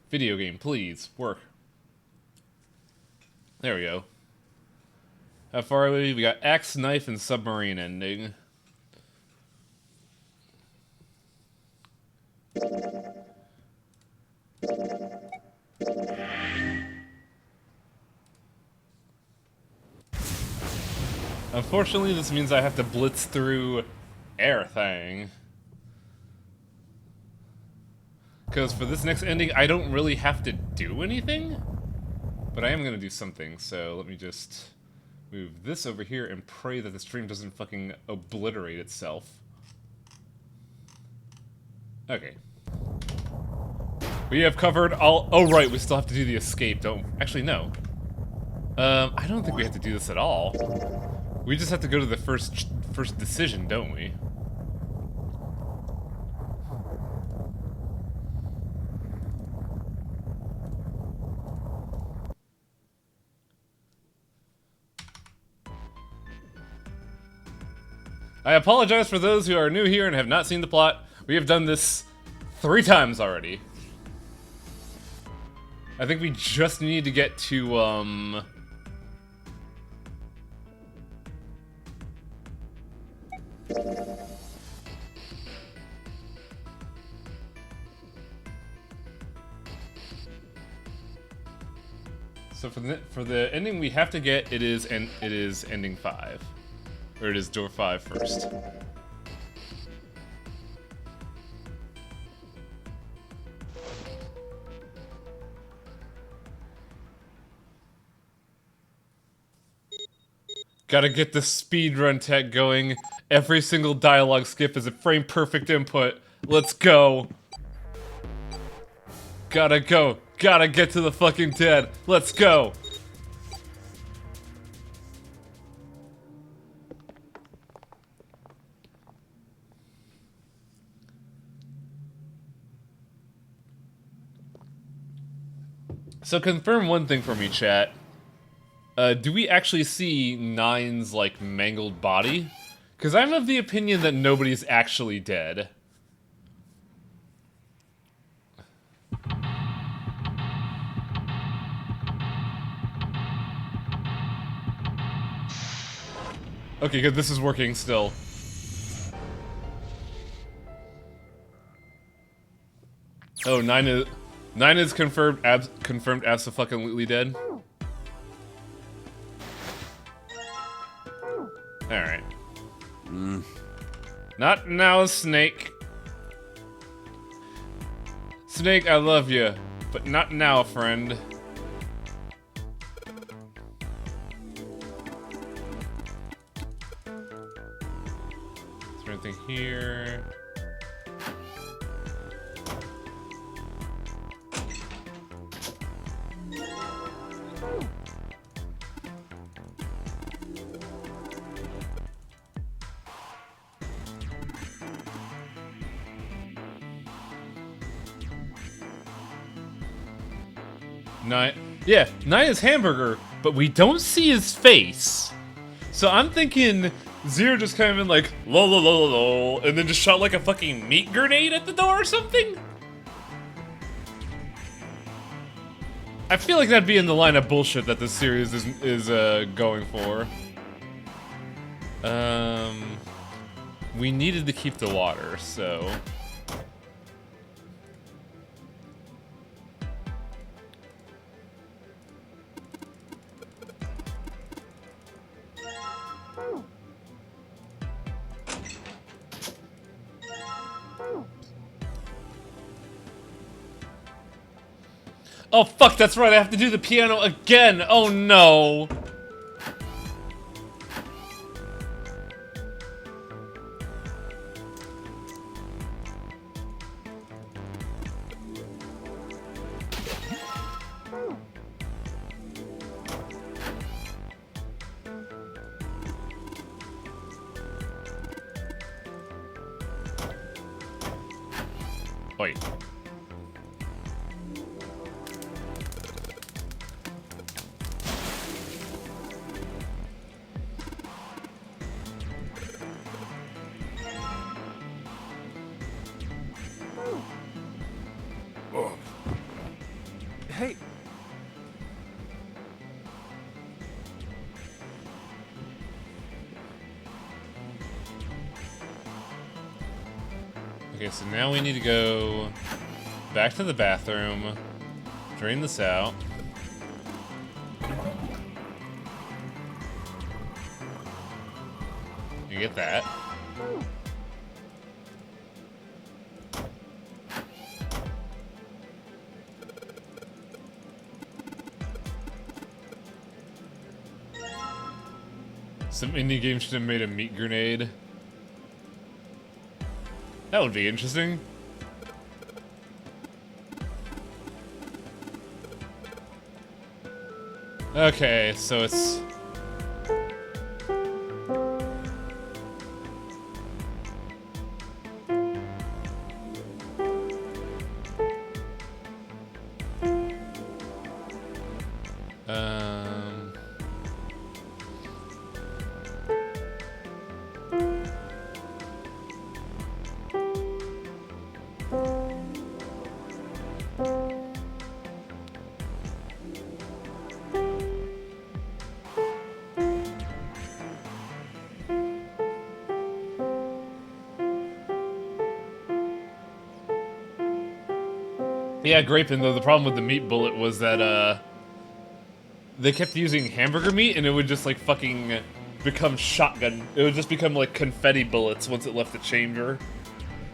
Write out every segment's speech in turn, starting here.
Video game, please. Work. There we go. How far away? We got axe, knife, and submarine ending. Unfortunately, this means I have to blitz through everything. Because for this next ending, I don't really have to do anything. But I am going to do something, so let me just move this over here and pray that the stream doesn't fucking obliterate itself. Okay. We have covered all... Oh, right, we still have to do the escape, don't... Actually, no. I don't think we have to do this at all. We just have to go to the first decision, don't we? I apologize for those who are new here and have not seen the plot. We have done this 3 times already. I think we just need to get to, So for the ending we have to get, it is ending 5. Or it is door 5 first. Gotta get the speedrun tech going. Every single dialogue skip is a frame perfect input. Let's go. Gotta go. Gotta get to the fucking dead. Let's go. So confirm one thing for me, chat. Do we actually see Nine's, like, mangled body? Because I'm of the opinion that nobody's actually dead. Okay, good, this is working still. Oh, Nine is confirmed abso-fucking-lutely dead. Alright. Not now, Snake. Snake, I love you, but not now, friend. Is there anything here? Nine is hamburger, but we don't see his face. So I'm thinking Zero just kind of been like, lol, lol, lol, lol, and then just shot like a fucking meat grenade at the door or something? I feel like that'd be in the line of bullshit that this series is going for. We needed to keep the water, so... Oh fuck, that's right, I have to do the piano again! Oh no! Wait. Okay, so now we need to go back to the bathroom, drain this out. You get that. Some indie game should have made a meat grenade. That would be interesting. Okay, so it's... Yeah, Grapin, though, the problem with the meat bullet was that, they kept using hamburger meat, and it would just, like, fucking become shotgun. It would just become, like, confetti bullets once it left the chamber.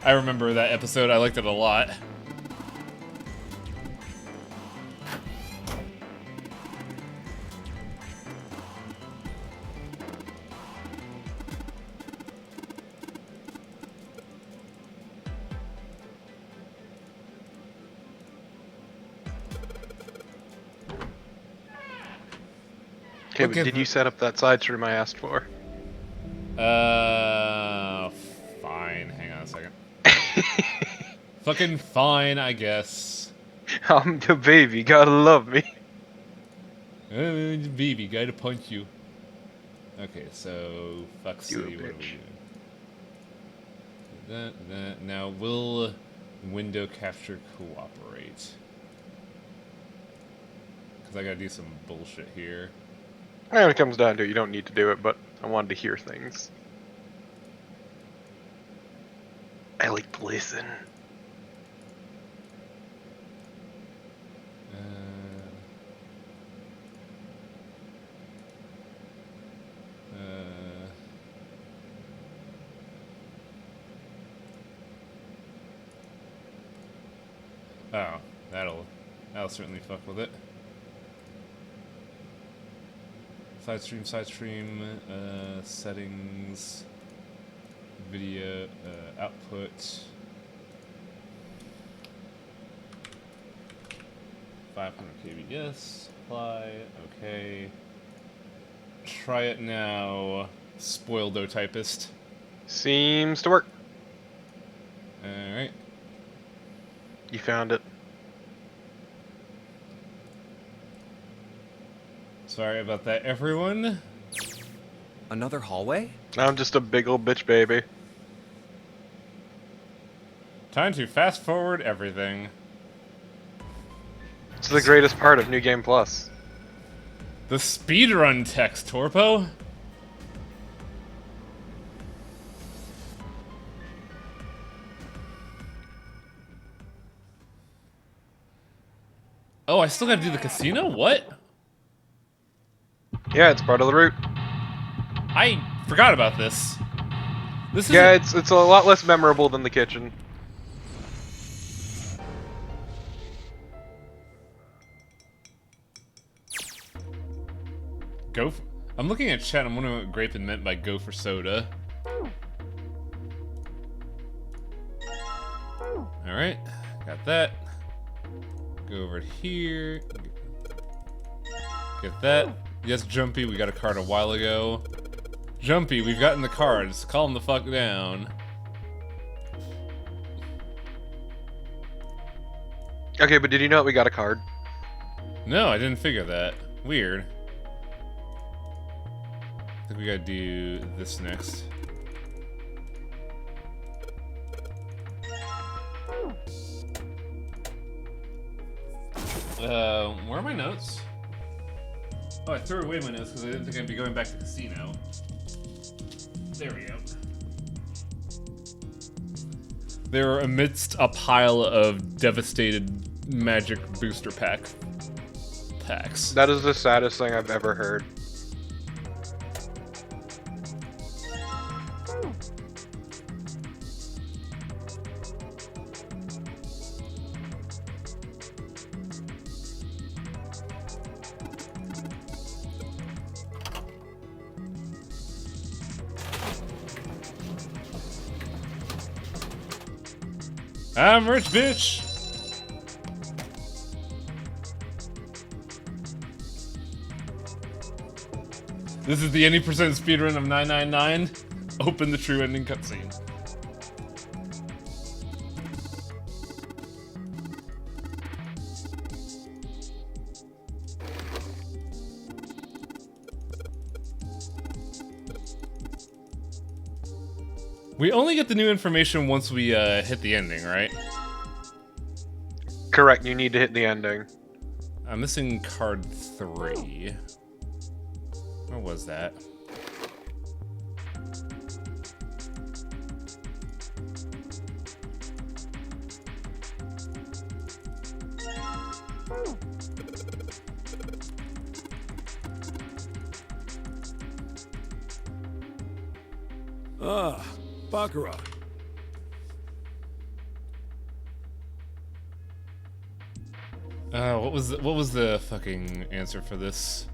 I remember that episode. I liked it a lot. Okay, but did you set up that side stream I asked for? Fine. Hang on a second. Fucking fine, I guess. I'm the baby, gotta love me. Baby, gotta punch you. Okay, so... Fuck You City, what are we doing? That. Now, will window capture cooperate? Because I gotta do some bullshit here. When it comes down to it, you don't need to do it, but I wanted to hear things. I like to listen. Oh, that'll certainly fuck with it. Side stream, settings, video, output, 500 kbps, apply, okay. Try it now, Spoildo typist. Seems to work. Alright. You found it. Sorry about that, everyone. Another hallway? I'm just a big old bitch baby. Time to fast forward everything. It's the greatest part of New Game Plus. The speedrun text, Torpo. Oh, I still gotta do the casino? What? Yeah, it's part of the route. I forgot about this. This is Yeah, it's a lot less memorable than the kitchen. I'm looking at chat. I'm wondering what Grapin meant by go for soda. Alright, got that. Go over here. Get that. Yes, Jumpy, we got a card a while ago. Jumpy, we've gotten the cards. Calm the fuck down. Okay, but did you know that we got a card? No, I didn't figure that. Weird. I think we gotta do this next. Where are my notes? Oh, I threw away my notes because I didn't think I'd be going back to the casino. There we go. They're amidst a pile of devastated magic booster packs. That is the saddest thing I've ever heard. I'm rich, bitch! This is the any percent speedrun of 999. Open the true ending cutscene. We only get the new information once we hit the ending, right? Correct, you need to hit the ending. I'm missing card 3. Where was that? Ah, Baccarat. What was the fucking answer for this?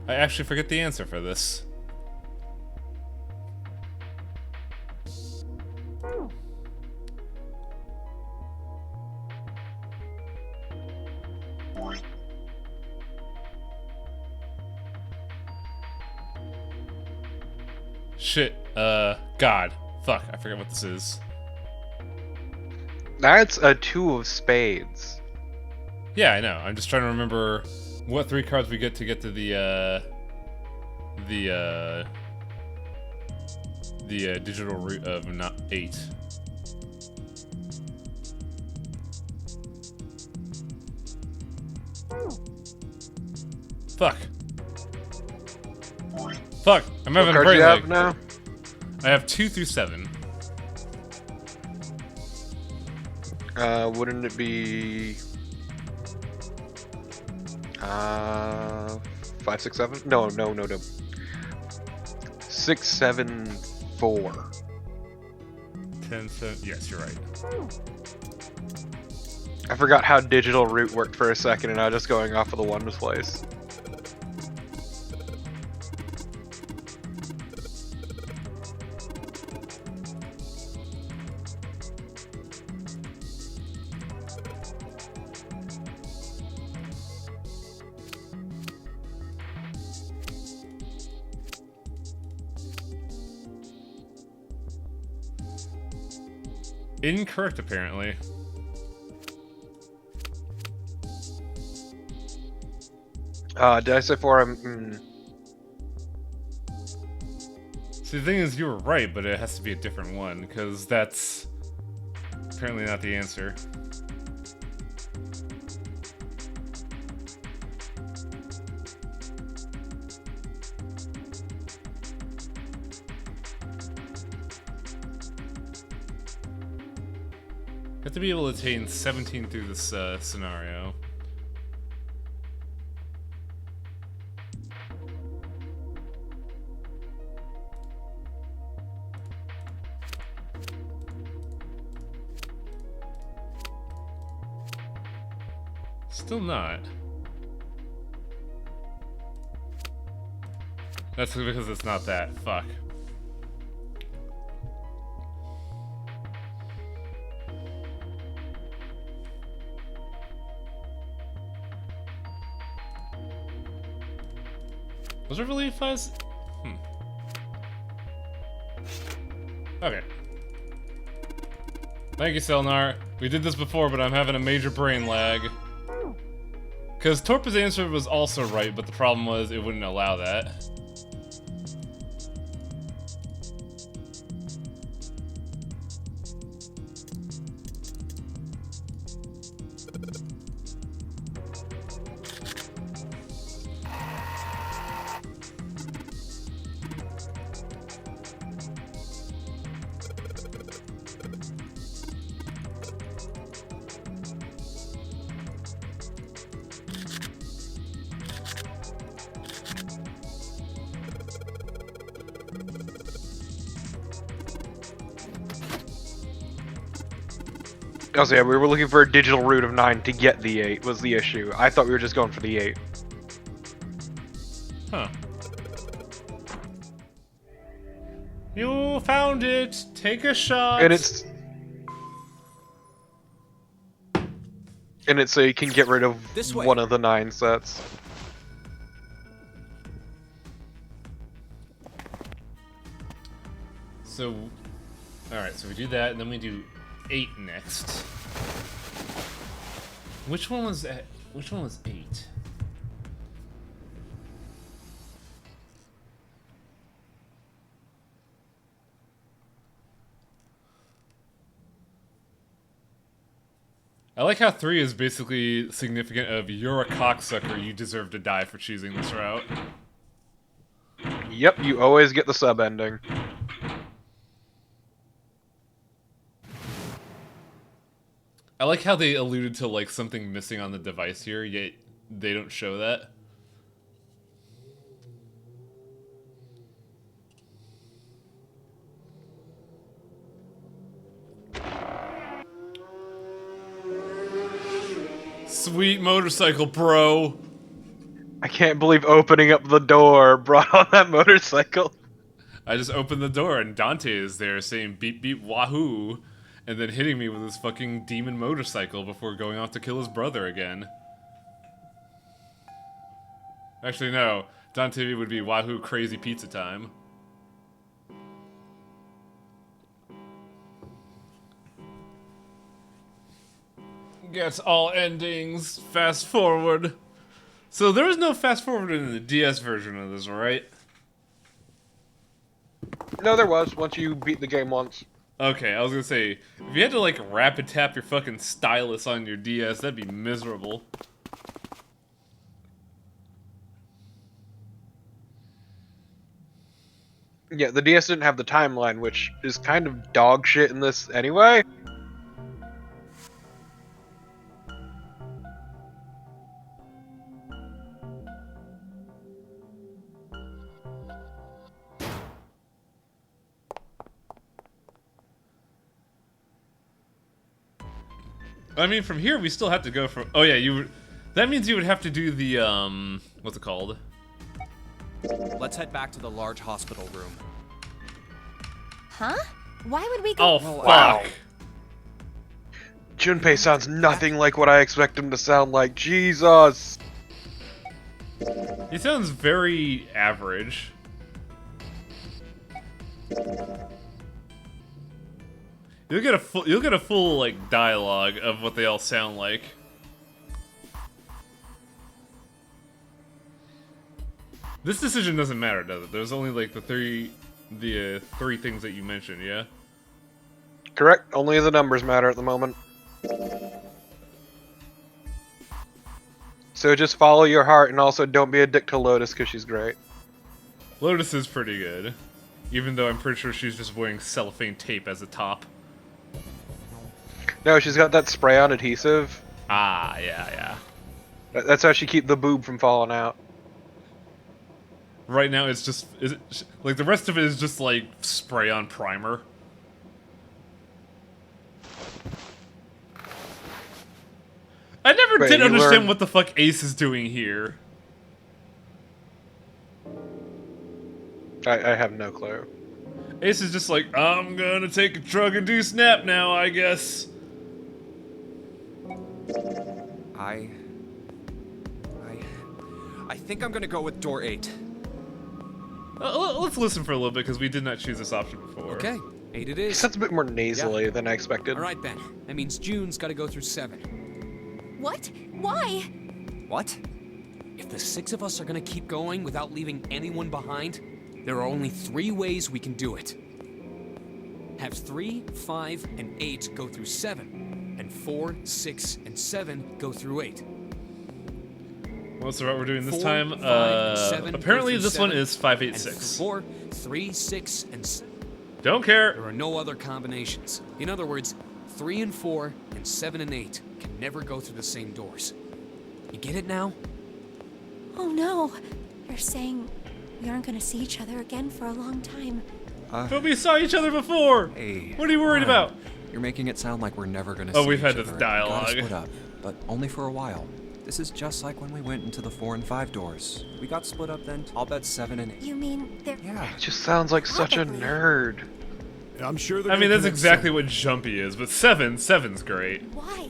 I actually forget the answer for this. Shit, God. Fuck, I forget what this is. That's a 2 of spades. Yeah, I know. I'm just trying to remember what 3 cards we get to the digital root of not 8. Fuck. Fuck, I'm having a What cards brain you lag. have now? I have 2 through 7. Wouldn't it be 5, 6, 7? No. 6, 7, 4. 10, 7. Yes, you're right. I forgot how digital root worked for a second, and I was just going off of the ones place. Incorrect, apparently. Did I say 4? See, the thing is, you were right, but it has to be a different one, because that's apparently not the answer. You have to be able to attain 17 through this scenario. Still not. That's because it's not that. Fuck. Was it really 5? Okay. Thank you, Selnar. We did this before, but I'm having a major brain lag. Because Torpa's answer was also right, but the problem was it wouldn't allow that. Oh, so yeah, we were looking for a digital root of 9 to get the 8 was the issue. I thought we were just going for the 8. Huh. You found it! Take a shot! And it's so you can get rid of This way. one of the 9 sets. So, alright, so we do that, and then we do 8 next. Which one was 8? I like how 3 is basically significant of you're a cocksucker, you deserve to die for choosing this route. Yep, you always get the sub ending. I like how they alluded to like something missing on the device here, yet they don't show that. Sweet motorcycle, bro. I can't believe opening up the door brought on that motorcycle. I just opened the door and Dante is there saying beep beep wahoo, and then hitting me with his fucking demon motorcycle before going off to kill his brother again. Actually, no. Dante would be wahoo crazy pizza time. Gets all endings. Fast forward. So there was no fast forward in the DS version of this, right? No, there was, once you beat the game once. Okay, I was gonna say, if you had to like rapid tap your fucking stylus on your DS, that'd be miserable. Yeah, the DS didn't have the timeline, which is kind of dog shit in this anyway. I mean, from here we still have to go from. Oh yeah, you. That means you would have to do the what's it called? Let's head back to the large hospital room. Huh? Why would we go? Oh fuck! Wow. Junpei sounds nothing like what I expect him to sound like. Jesus. He sounds very average. You'll get a full like dialogue of what they all sound like. This decision doesn't matter, does it? There's only like the three things that you mentioned, yeah? Correct. Only the numbers matter at the moment. So just follow your heart, and also don't be a dick to Lotus, because she's great. Lotus is pretty good. Even though I'm pretty sure she's just wearing cellophane tape as a top. No, she's got that spray-on adhesive. Ah, yeah. That's how she keep the boob from falling out. Right now it's just... like, the rest of it is just, like, spray-on primer. I never Wait, did you understand learn- what the fuck Ace is doing here. I have no clue. Ace is just like, I'm gonna take a drug and do snap now, I guess. I think I'm gonna go with door 8. Let's listen for a little bit, because we did not choose this option before. Okay, 8 it He is. sounds a bit more nasally than I expected. All right then. That means June's got to go through 7. What? Why? What? If the 6 of us are gonna keep going without leaving anyone behind, there are only 3 ways we can do it. Have 3, 5, and 8 go through 7, and 4, 6, and 7 go through 8. What's the route we're doing this 4, time? 5, and 7 Apparently go through this one 7, is 5, 8, and 6. 4, 3, 6, and 7. Don't care. There are no other combinations. In other words, 3 and 4 and 7 and 8 can never go through the same doors. You get it now? Oh no. You're saying we aren't gonna see each other again for a long time. But we saw each other before. Hey. What are you worried about? You're making it sound like we're never gonna Oh, see we've each had other this again. dialogue. Gotta split up, but only for a while. This is just like when we went into the 4 and 5 doors. We got split up then. I'll bet 7 and 8. You mean they're... Yeah. He just sounds like such a Probably. nerd. I'm sure they're I mean, gonna that's connect exactly some- what Jumpy is, but Seven's great. Why?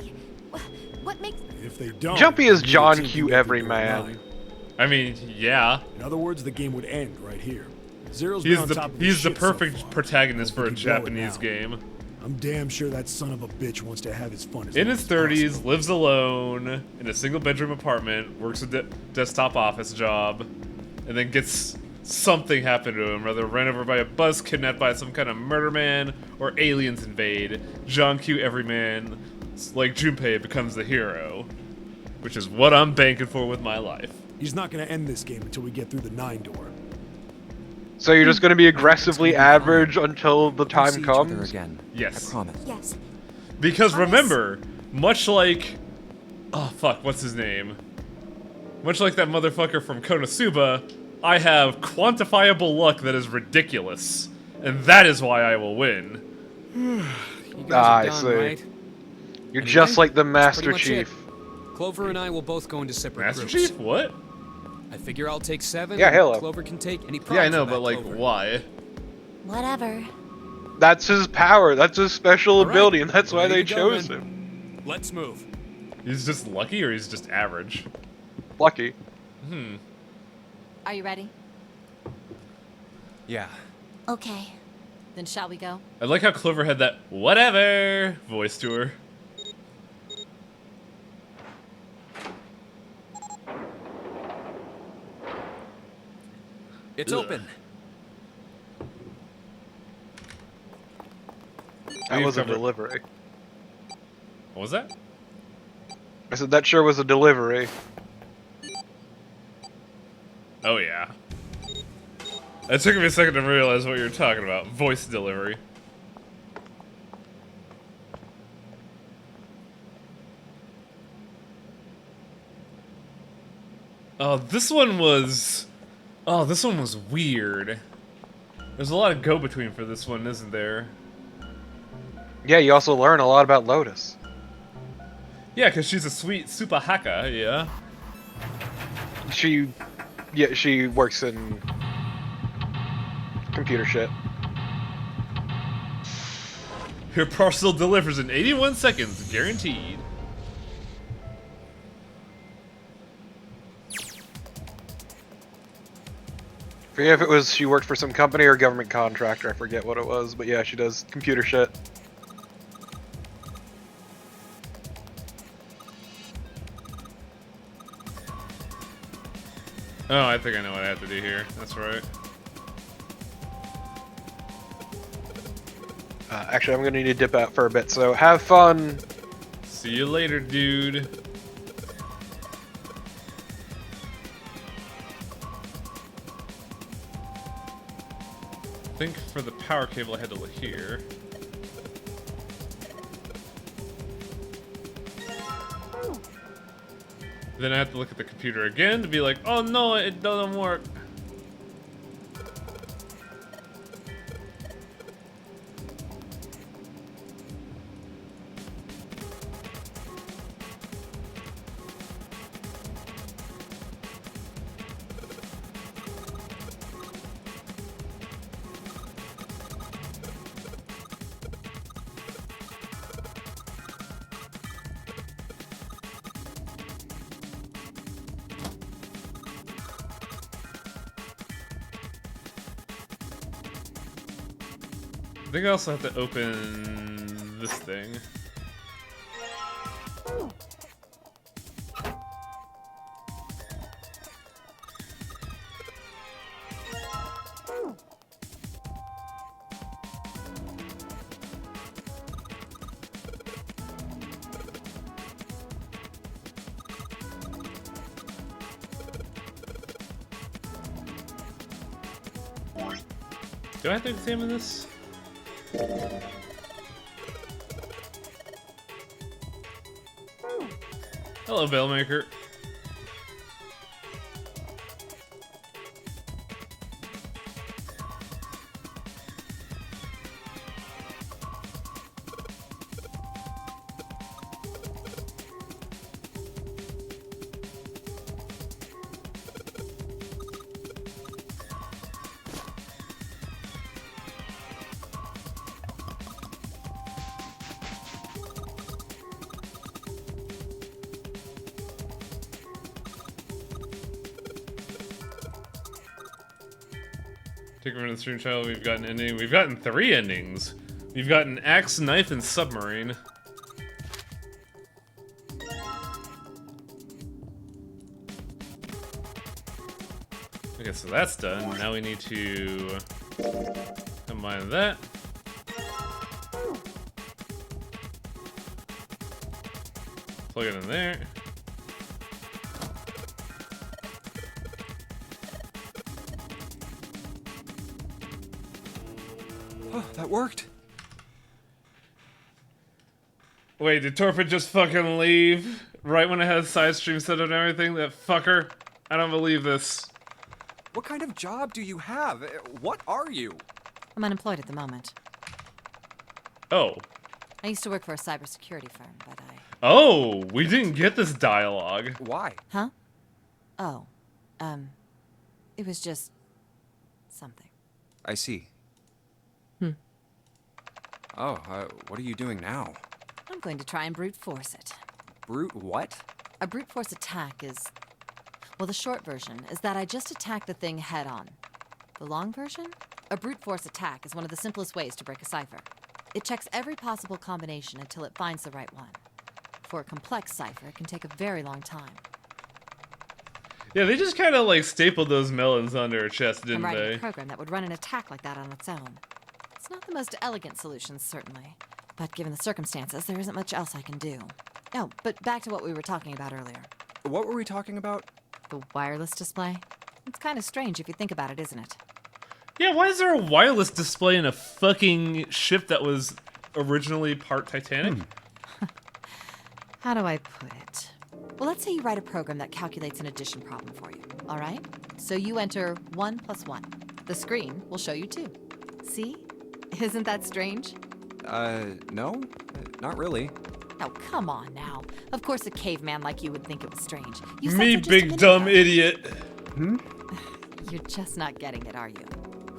What makes... If they don't, Jumpy is the John team Q. can get Everyman. through 9. I mean, yeah. In other words, the game would end right here. Zero's He's been on the top of his he's the shit so perfect far. protagonist for a Hope he can blow it Japanese now. game. I'm damn sure that son of a bitch wants to have his fun as In long his as 30s, possible. lives alone in a single bedroom apartment, works a desktop office job, and then gets something happen to him, whether ran over by a bus, kidnapped by some kind of murder man, or aliens invade. John Q. Everyman, like Junpei, becomes the hero, which is what I'm banking for with my life. He's not gonna end this game until we get through the 9 door. So you're just gonna be aggressively average until the We'll see time each other comes? again. Yes. I promise. Yes. Because Promise? remember, much like... Oh, fuck, what's his name? Much like that motherfucker from Konosuba, I have quantifiable luck that is ridiculous. And that is why I will win. You guys Ah, are I done, see. right? You're Anyway, just like the that's Master pretty much it. Chief. Clover and I will both go into separate Master groups. Chief? What? I figure I'll take 7. Yeah, and Halo. Clover can take any Yeah, I problems know, with but that, like, Clover. why? Whatever. That's his power. That's his special All right, ability, and that's why ready they to go chose then. him. Let's move. He's just lucky or he's just average? Lucky. Are you ready? Yeah. Okay. Then shall we go? I like how Clover had that whatever voice to her. It's Ugh. open. That You was a covered- delivery. What was that? I said that sure was a delivery. Oh yeah. It took me a second to realize what you were talking about. Voice delivery. Oh, this one was... Oh, this one was weird. There's a lot of go-between for this one, isn't there? Yeah, you also learn a lot about Lotus. Yeah, because she's a sweet super hacker, yeah. She works in computer shit. Your parcel delivers in 81 seconds, guaranteed. Forget if it was she worked for some company or government contractor. I forget what it was, but yeah, she does computer shit. Oh, I think I know what I have to do here. That's right. Actually, I'm gonna need to dip out for a bit, so have fun. See you later, dude. I think for the power cable I had to look here. Then I have to look at the computer again to be like, oh no, it doesn't work. I think I also have to open this thing. Do I have to examine this? Hello, Bellmaker. Take over the stream channel. We've gotten ending. We've gotten 3 endings. We've gotten axe, knife, and submarine. Okay, so that's done. Now we need to combine that. Plug it in there. Oh, that worked. Wait, did Torpid just fucking leave? Right when I had side stream set up and everything? That fucker? I don't believe this. What kind of job do you have? What are you? I'm unemployed at the moment. Oh. I used to work for a cybersecurity firm, but I... Oh, we didn't get this dialogue. Why? Huh? Oh. It was just... something. I see. Oh, what are you doing now? I'm going to try and brute force it. Brute what? A brute force attack is... Well, the short version is that I just attack the thing head on. The long version? A brute force attack is one of the simplest ways to break a cipher. It checks every possible combination until it finds the right one. For a complex cipher, it can take a very long time. Yeah, they just kind of like stapled those melons onto her chest, didn't I'm writing they? a program that would run an attack like that on its own. It's not the most elegant solution, certainly. But given the circumstances, there isn't much else I can do. Oh, but back to what we were talking about earlier. What were we talking about? The wireless display? It's kind of strange if you think about it, isn't it? Yeah, why is there a wireless display in a fucking ship that was originally part Titanic? How do I put it? Well, let's say you write a program that calculates an addition problem for you, all right? So you enter 1 + 1. The screen will show you 2. See? Isn't that strange? No, not really. Oh, come on now. Of course a caveman like you would think it was strange. You said Me, so just a big minute dumb ago. idiot. You're just not getting it, are you?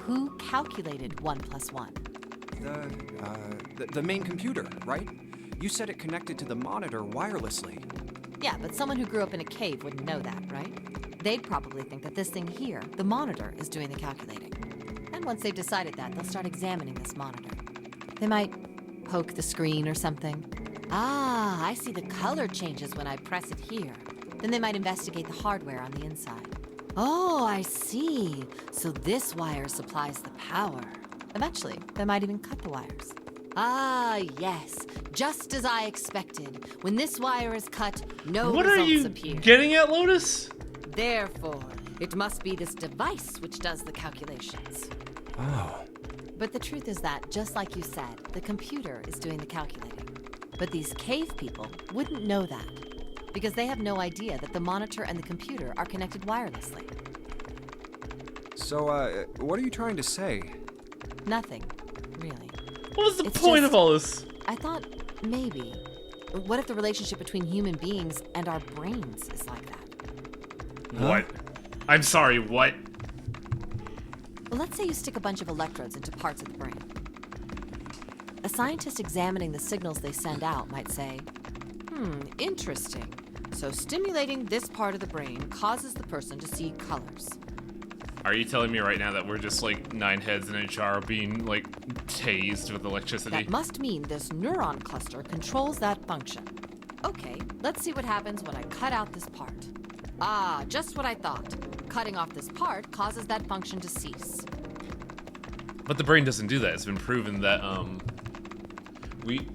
Who calculated 1 + 1? The main computer, right? You said it connected to the monitor wirelessly. Yeah, but someone who grew up in a cave wouldn't know that, right? They'd probably think that this thing here, the monitor, is doing the calculating. And once they've decided that, they'll start examining this monitor. They might poke the screen or something. Ah, I see the color changes when I press it here. Then they might investigate the hardware on the inside. Oh, I see. So this wire supplies the power. Eventually, they might even cut the wires. Ah, yes. Just as I expected. When this wire is cut, no What are results you appear. getting at, Lotus? Therefore, it must be this device which does the calculations. Oh. But the truth is that, just like you said, the computer is doing the calculating. But these cave people wouldn't know that, because they have no idea that the monitor and the computer are connected wirelessly. So, what are you trying to say? Nothing, really. What was the It's point just- of all this? I thought, maybe. What if the relationship between human beings and our brains is like that? What? I'm sorry, what? Well, let's say you stick a bunch of electrodes into parts of the brain. A scientist examining the signals they send out might say, interesting. So stimulating this part of the brain causes the person to see colors. Are you telling me right now that we're just like 9 heads in a jar being like tased with electricity? That must mean this neuron cluster controls that function. Okay, let's see what happens when I cut out this part. Ah, just what I thought. Cutting off this part causes that function to cease. But the brain doesn't do that. It's been proven that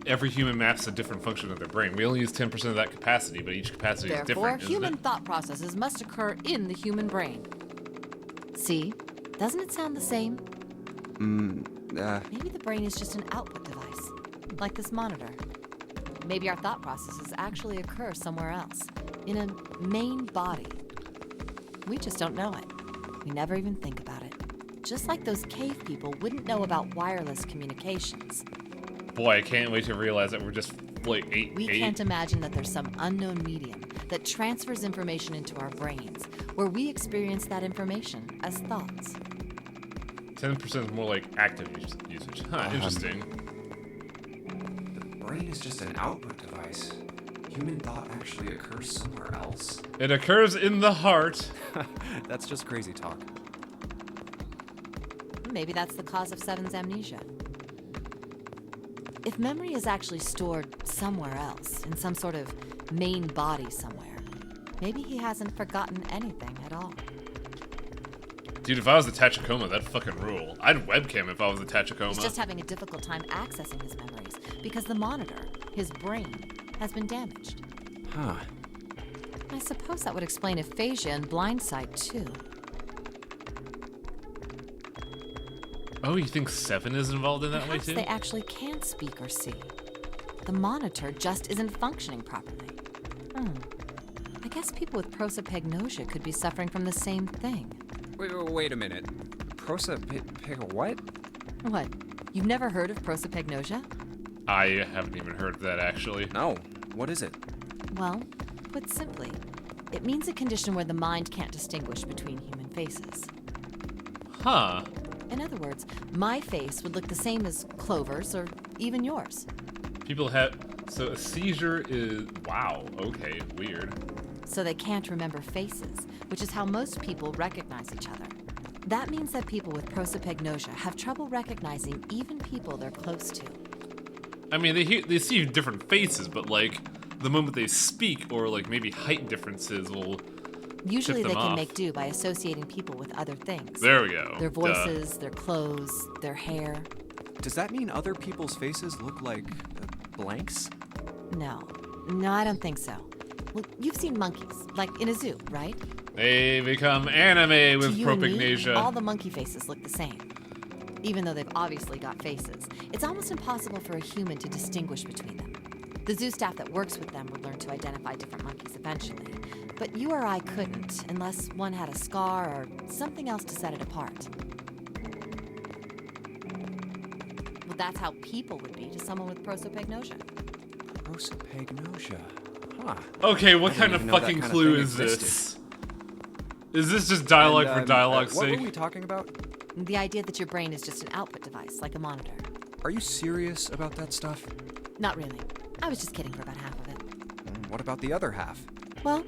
every human maps a different function of their brain. We only use 10% of that capacity, but each capacity is Therefore, different, isn't human it? thought processes must occur in the human brain. See? Doesn't it sound the same? Maybe the brain is just an output device, like this monitor. Maybe our thought processes actually occur somewhere else, in a main body. We just don't know it. We never even think about it. Just like those cave people wouldn't know about wireless communications. Boy, I can't wait to realize that we're just like eight. We can't imagine that there's some unknown medium that transfers information into our brains, where we experience that information as thoughts. 10% is more like active usage. Huh, interesting. The brain is just an output device. Human thought actually occurs somewhere else. It occurs in the heart. That's just crazy talk. maybe that's the cause of Seven's amnesia. If memory is actually stored somewhere else, in some sort of main body somewhere, maybe he hasn't forgotten anything at all. Dude, if I was the Tachikoma, that'd fucking rule. I'd webcam if I was the Tachikoma. He's just having a difficult time accessing his memories because the monitor, his brain, has been damaged. Huh. I suppose that would explain aphasia and blindsight, too. Oh, you think Seven is involved in that Perhaps way too? they actually can speak or see. The monitor just isn't functioning properly. I guess people with prosopagnosia could be suffering from the same thing. Wait a minute. What? What? You've never heard of prosopagnosia? I haven't even heard of that, actually. No. What is it? Well, put simply, it means a condition where the mind can't distinguish between human faces. Huh. In other words, my face would look the same as Clover's or even yours. People have... So a seizure is... Wow, okay, weird. So they can't remember faces, which is how most people recognize each other. That means that people with prosopagnosia have trouble recognizing even people they're close to. I mean, they see different faces, but, like, the moment they speak, or, like, maybe height differences will Usually tip they them can off. make do by associating people with other things. There we go. Their Duh. voices, their clothes, their hair. Does that mean other people's faces look like blanks? No, I don't think so. Well, you've seen monkeys, like in a zoo, right? They become anime with To you and me, propagnasia. all the monkey faces look the same. Even though they've obviously got faces, it's almost impossible for a human to distinguish between them. The zoo staff that works with them would learn to identify different monkeys eventually, but you or I couldn't unless one had a scar or something else to set it apart. Well, that's how people would be to someone with prosopagnosia. Prosopagnosia. Huh. Okay, what I kind didn't of even know that fucking kind of clue thing is this? existed. Is this just dialogue And, for dialogue's what sake? were we talking about? The idea that your brain is just an output device, like a monitor. Are you serious about that stuff? Not really. I was just kidding for about half of it. What about the other half? Well,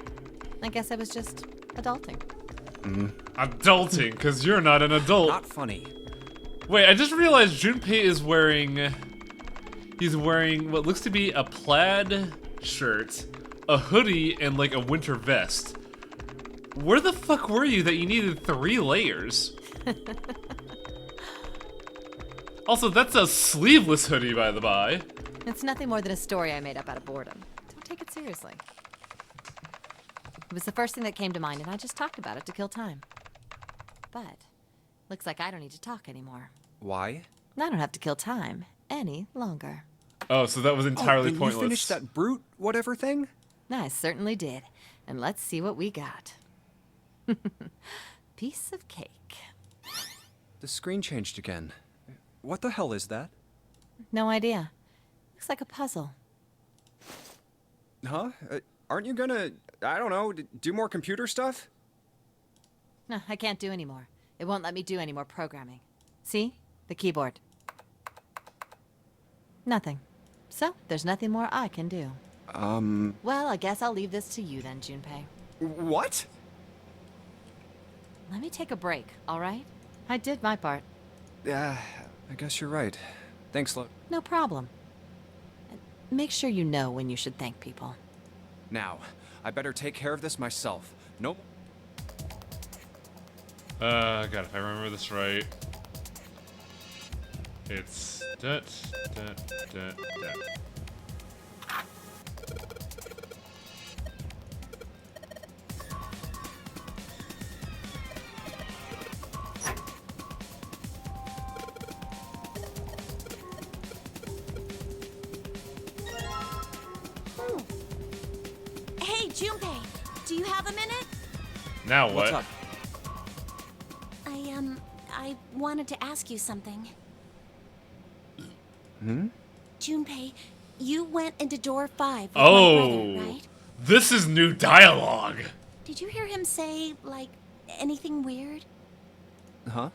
I guess I was just adulting. Adulting, because you're not an adult. Not funny. Wait, I just realized Junpei is wearing... He's wearing what looks to be a plaid shirt, a hoodie, and like a winter vest. Where the fuck were you that you needed 3 layers? Also, that's a sleeveless hoodie, by the by. It's nothing more than a story I made up out of boredom. Don't take it seriously. It was the first thing that came to mind, and I just talked about it to kill time. But, looks like I don't need to talk anymore. Why? I don't have to kill time any longer. Oh, so that was entirely and pointless. you finished that brute whatever thing? I certainly did. And let's see what we got. Piece of cake. The screen changed again. What the hell is that? No idea. Looks like a puzzle. Huh? Aren't you gonna, I don't know, do more computer stuff? No, I can't do anymore. It won't let me do any more programming. See? The keyboard. Nothing. So, there's nothing more I can do. Well, I guess I'll leave this to you then, Junpei. What? Let me take a break, all right? I did my part. Yeah, I guess you're right. Thanks, Lo. No problem. Make sure you know when you should thank people. Now, I better take care of this myself. Nope. God, if I remember this right. It's... Hey, Junpei, do you have a minute? Now what? What's up? I wanted to ask you something. Junpei, you went into door 5 with my Oh, brother, right? this is new dialogue. Did you hear him say, like, anything weird? Huh?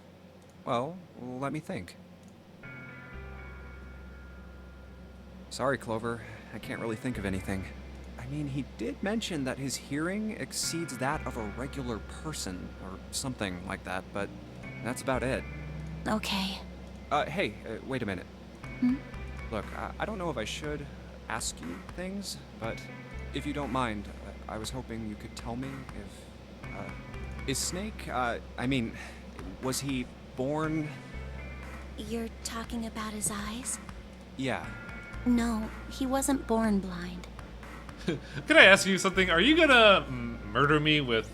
Well, let me think. Sorry, Clover. I can't really think of anything. I mean, he did mention that his hearing exceeds that of a regular person, or something like that, but that's about it. Okay. Hey, wait a minute. Look, I don't know if I should ask you things, but if you don't mind, I was hoping you could tell me if, is Snake, I mean, was he born? You're talking about his eyes? Yeah. No, he wasn't born blind. Can I ask you something? Are you gonna murder me with,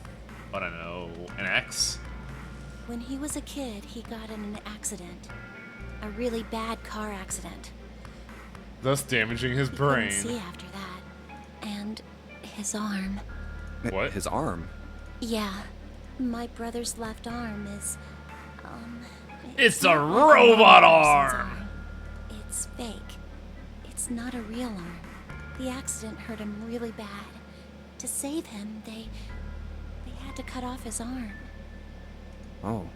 I don't know, an axe? When he was a kid, he got in an accident. A really bad car accident. Thus damaging his He brain. couldn't see after that. And his arm. What? His arm? Yeah. My brother's left arm is, It's a not like a robot normal person's arm! It's fake. It's not a real arm. The accident hurt him really bad. To save him, they had to cut off his arm. Oh.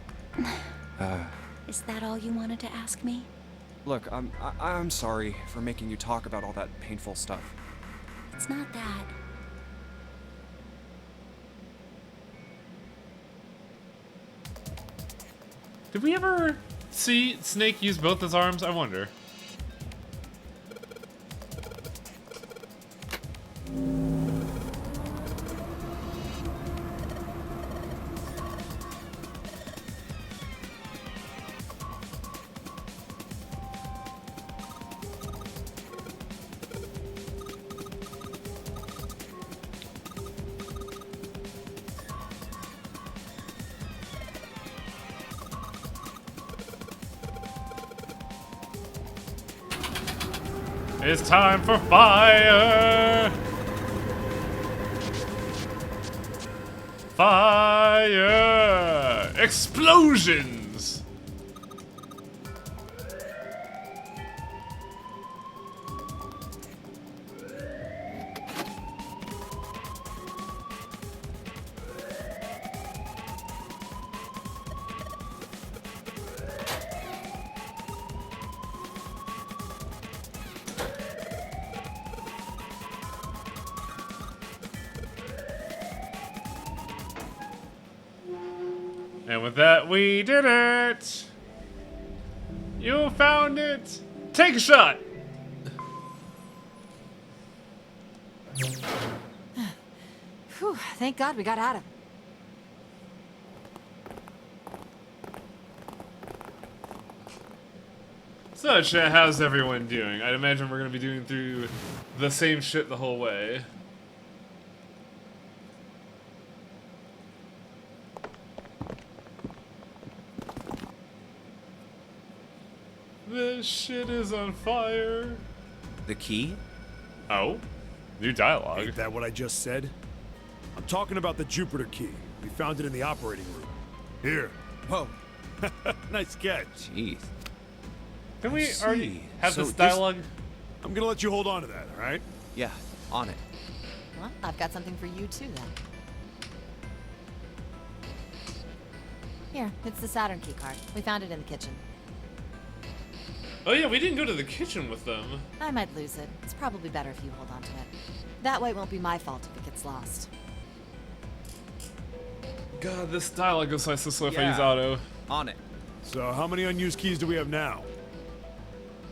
Is that all you wanted to ask me? Look, I'm sorry for making you talk about all that painful stuff. It's not that. Did we ever see Snake use both his arms? I wonder. It's time for fire! Fire! Explosions! And with that, we did it! You found it! Take a shot! Whew, thank God we got out of it. So, chat, how's everyone doing? I'd imagine we're gonna be doing through the same shit the whole way. This shit is on fire. The key? Oh? New dialogue. Ain't that what I just said? I'm talking about the Jupiter key. We found it in the operating room. Here. Whoa. Nice catch. Jeez. Can we see. already have So this this- dialogue? I'm gonna let you hold on to that, all right? Yeah, on it. Well, I've got something for you too then. Here, it's the Saturn key card. We found it in the kitchen. Oh yeah, we didn't go to the kitchen with them. I might lose it. It's probably better if you hold on to it. That way it won't be my fault if it gets lost. God, this dialogue goes so slow if I use Yeah. auto. On it. So how many unused keys do we have now?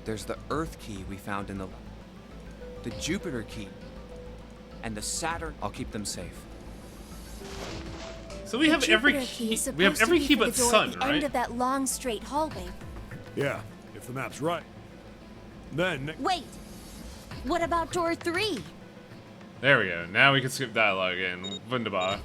There's the Earth key we found in the Jupiter key, and the Saturn. I'll keep them safe. So we The have every Jupiter key. is We have supposed every to be key for but the door sun, at the end right? of that long straight hallway. Yeah, if the map's right. Then Wait! What about door 3? There we go. Now we can skip dialogue again. Wunderbar.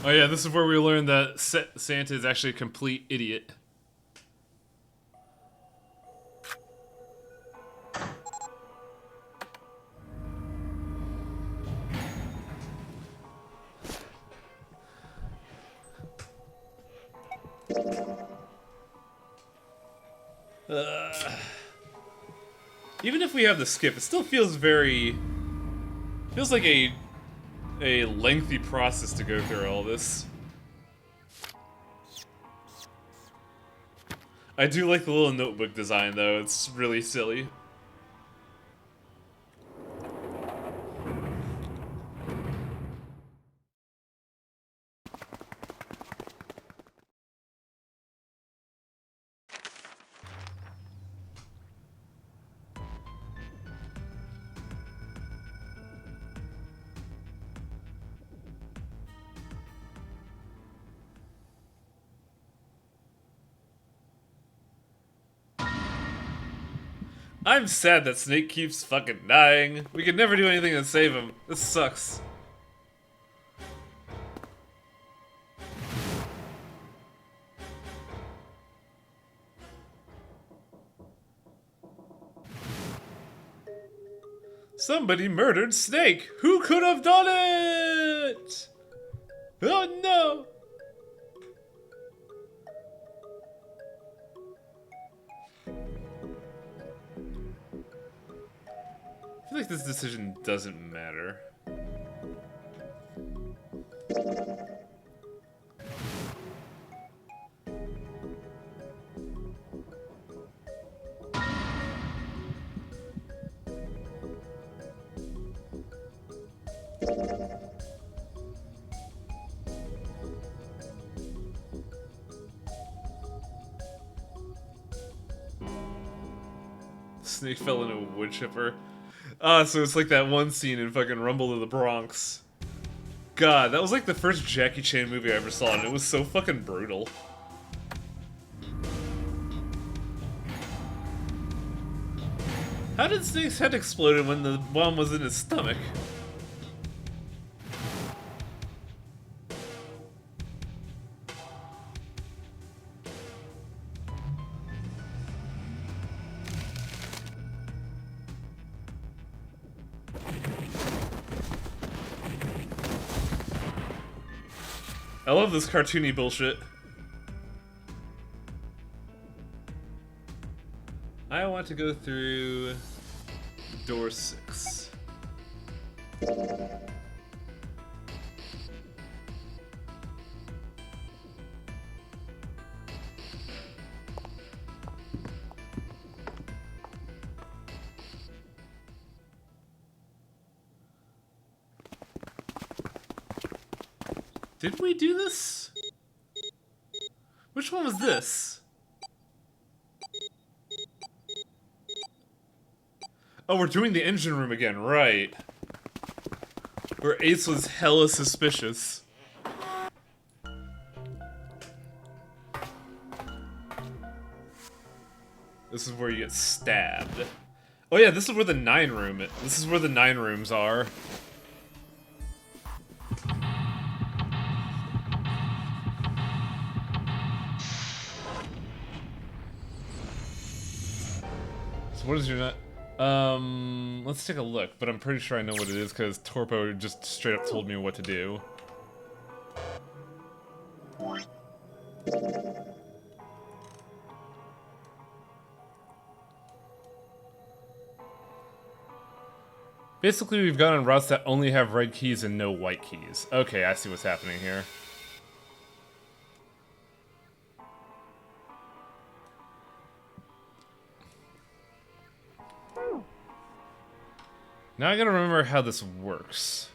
Oh yeah, this is where we learn that Santa is actually a complete idiot. Even if we have the skip, it still feels very... feels like a lengthy process to go through all this. I do like the little notebook design, though. It's really silly. I'm sad that Snake keeps fucking dying. We could never do anything to save him. This sucks. Somebody murdered Snake! Who could have done it? Oh no! I feel like this decision doesn't matter. Snake fell into a wood chipper. Ah, so it's like that one scene in fucking Rumble in the Bronx. God, that was like the first Jackie Chan movie I ever saw, and it was so fucking brutal. How did Snake's head explode when the bomb was in his stomach? I love this cartoony bullshit. I want to go through door 6. Did we do this? Which one was this? Oh, we're doing the engine room again, right. Where Ace was hella suspicious. This is where you get stabbed. Oh yeah, this is where the 9 room is. This is where the 9 rooms are. So what is your nut? Let's take a look, but I'm pretty sure I know what it is because Torpo just straight up told me what to do. Basically, we've gone on routes that only have red keys and no white keys. Okay, I see what's happening here. Now I gotta remember how this works.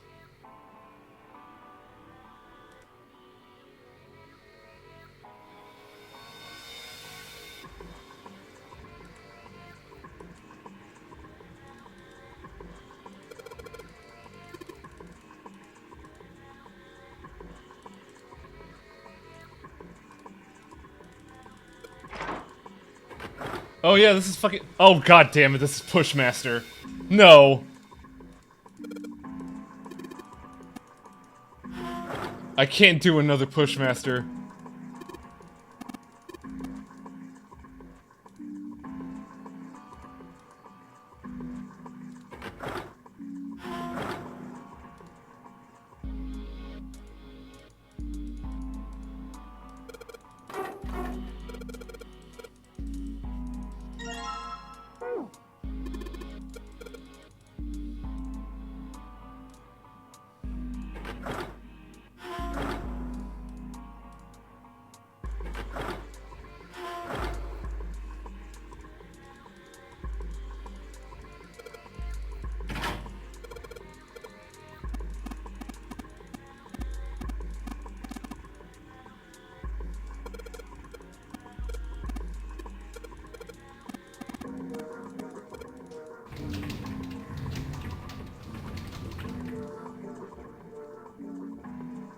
Oh yeah, this is fucking... Oh god damn it, this is Pushmaster. No. I can't do another Pushmaster.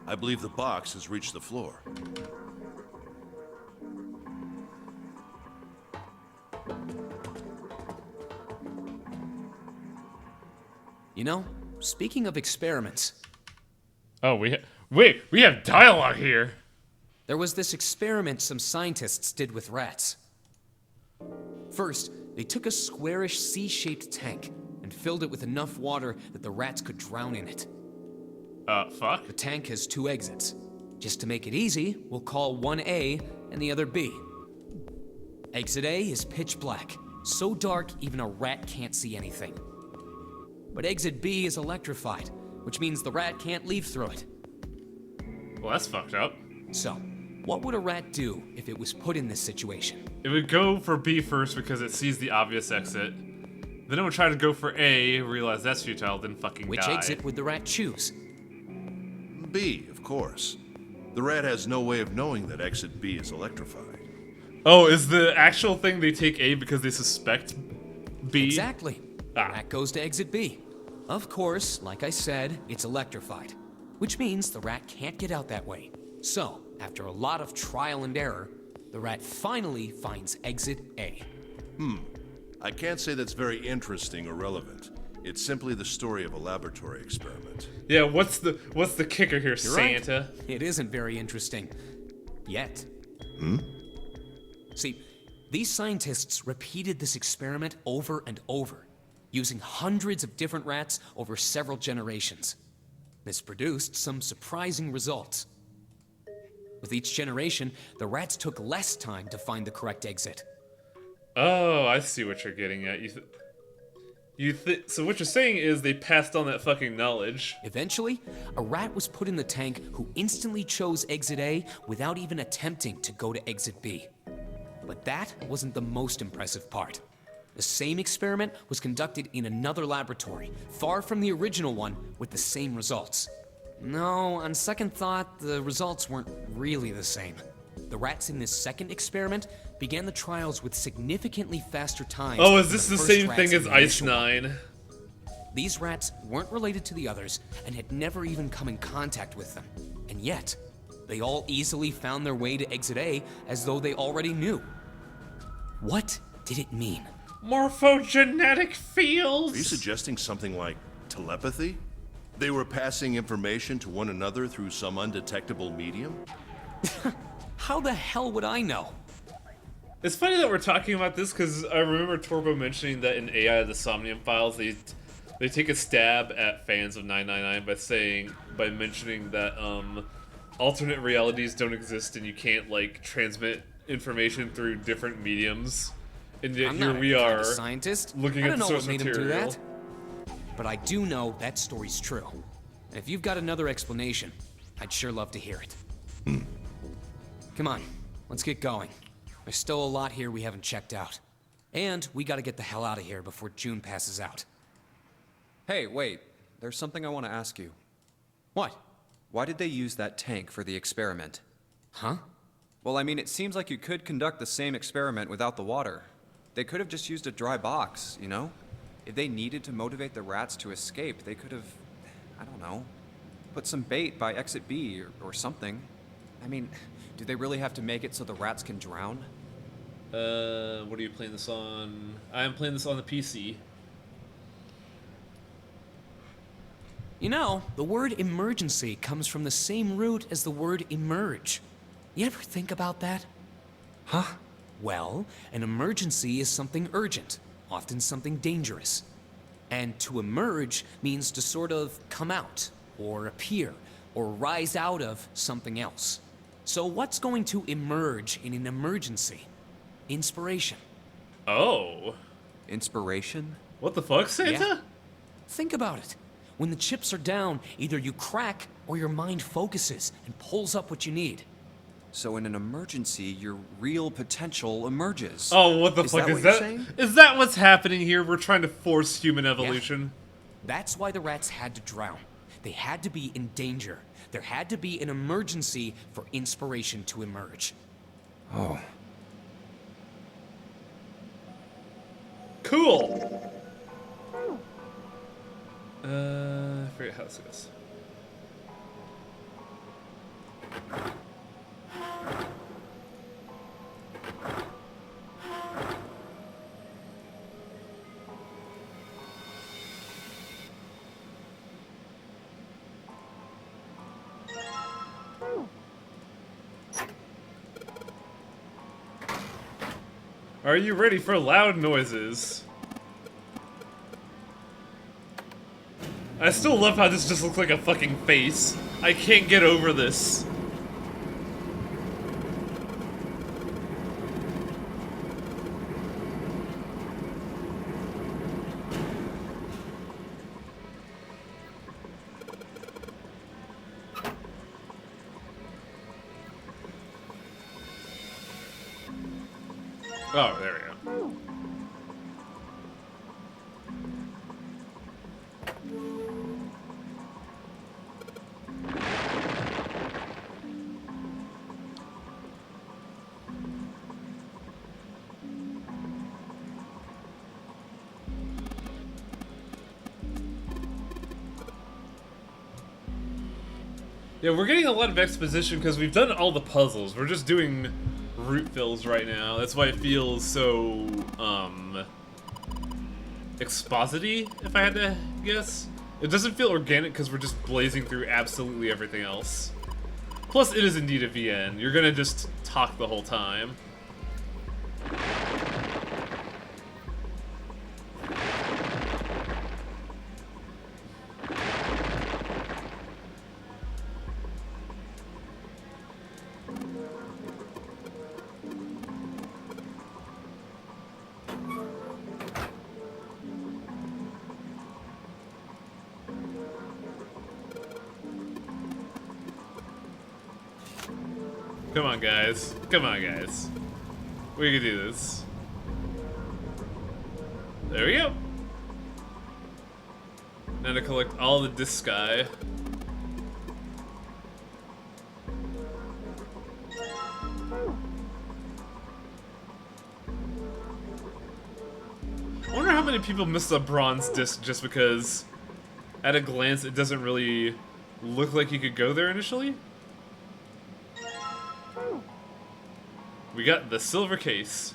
I believe the box has reached the floor. You know, speaking of experiments, Oh, we have dialogue here. there was this experiment some scientists did with rats. First, they took a squarish C-shaped tank and filled it with enough water that the rats could drown in it. Fuck. The tank has 2 exits. Just to make it easy, we'll call one A and the other B. Exit A is pitch black, so dark even a rat can't see anything. But exit B is electrified, which means the rat can't leave through it. Well, that's fucked up. So, what would a rat do if it was put in this situation? It would go for B first because it sees the obvious exit. Then it would try to go for A, realize that's futile, then fucking Which die. exit would the rat choose? B, of course. The rat has no way of knowing that exit B is electrified. Oh, is the actual thing they take A because they suspect B? Exactly. The Ah. rat goes to exit B. Of course, like I said, it's electrified, which means the rat can't get out that way. So, after a lot of trial and error, the rat finally finds exit A. I can't say that's very interesting or relevant. It's simply the story of a laboratory experiment. Yeah, what's the kicker here, You're right. Santa? It isn't very interesting. Yet. See, these scientists repeated this experiment over and over, using hundreds of different rats over several generations. This produced some surprising results. With each generation, the rats took less time to find the correct exit. Oh, I see what you're getting at. So what you're saying is they passed on that fucking knowledge. Eventually, a rat was put in the tank who instantly chose exit A without even attempting to go to exit B. But that wasn't the most impressive part. The same experiment was conducted in another laboratory, far from the original one, with the same results. No, on second thought, the results weren't really the same. The rats in this second experiment began the trials with significantly faster times. Oh, is than this the first same rats thing in as the Ice initial one. 9? These rats weren't related to the others and had never even come in contact with them. And yet, they all easily found their way to exit A as though they already knew. What did it mean? Morphogenetic fields! Are you suggesting something like telepathy? They were passing information to one another through some undetectable medium? How the hell would I know? It's funny that we're talking about this because I remember Torbo mentioning that in AI the Somnium Files they take a stab at fans of 999 by mentioning that alternate realities don't exist and you can't like transmit information through different mediums. And yet I'm here not we a kind are of scientist. looking I at don't the know source what made him do material. that. But I do know that story's true. And if you've got another explanation, I'd sure love to hear it. Come on, let's get going. There's still a lot here we haven't checked out. And we gotta get the hell out of here before June passes out. Hey, wait. There's something I want to ask you. What? Why did they use that tank for the experiment? Huh? Well, I mean, it seems like you could conduct the same experiment without the water. They could have just used a dry box, you know? If they needed to motivate the rats to escape, they could have, I don't know, put some bait by exit B or something. I mean, do they really have to make it so the rats can drown? What are you playing this on? I'm playing this on the PC. You know, the word emergency comes from the same root as the word emerge. You ever think about that? Huh? Well, an emergency is something urgent, often something dangerous. And to emerge means to sort of come out, or appear, or rise out of something else. So what's going to emerge in an emergency? Inspiration. Oh. Inspiration? What the fuck, Santa? Yeah. Think about it. When the chips are down, either you crack or your mind focuses and pulls up what you need. So in an emergency, your real potential emerges. Oh, what the Is fuck that is what you're that? saying? Is that what's happening here? We're trying to force human evolution. That's why the rats had to drown. They had to be in danger. There had to be an emergency for inspiration to emerge. Oh. Cool. I forget how this goes. Are you ready for loud noises? I still love how this just looks like a fucking face. I can't get over this. Oh, there we go. Yeah, we're getting a lot of exposition because we've done all the puzzles. We're just doing route fills right now. That's why it feels so, exposity, if I had to guess. It doesn't feel organic because we're just blazing through absolutely everything else. Plus, it is indeed a VN. You're gonna just talk the whole time. Come on, guys. Come on, guys. We can do this. There we go. Now to collect all the disci. I wonder how many people missed a bronze disc just because, at a glance, it doesn't really look like you could go there initially. We got the silver case.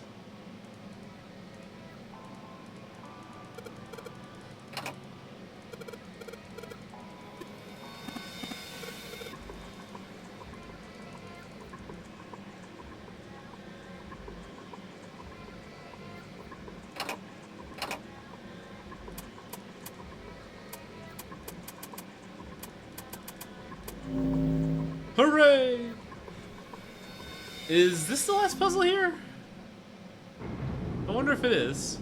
Hooray! Is this the last puzzle here? I wonder if it is.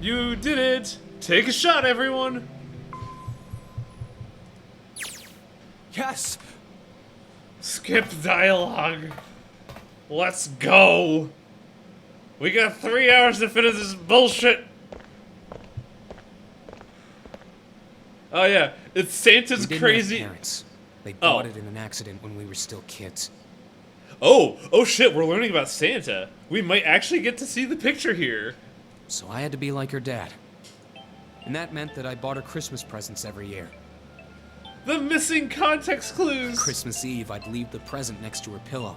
You did it! Take a shot, everyone! Yes! Skip dialogue. Let's go! We got 3 hours to finish this bullshit! Oh yeah, it's Santa's We didn't crazy. have parents. They bought Oh. it in an accident when we were still kids. Oh shit, we're learning about Santa. We might actually get to see the picture here. So I had to be like her dad. And that meant that I bought her Christmas presents every year. The missing context clues. Christmas Eve, I'd leave the present next to her pillow.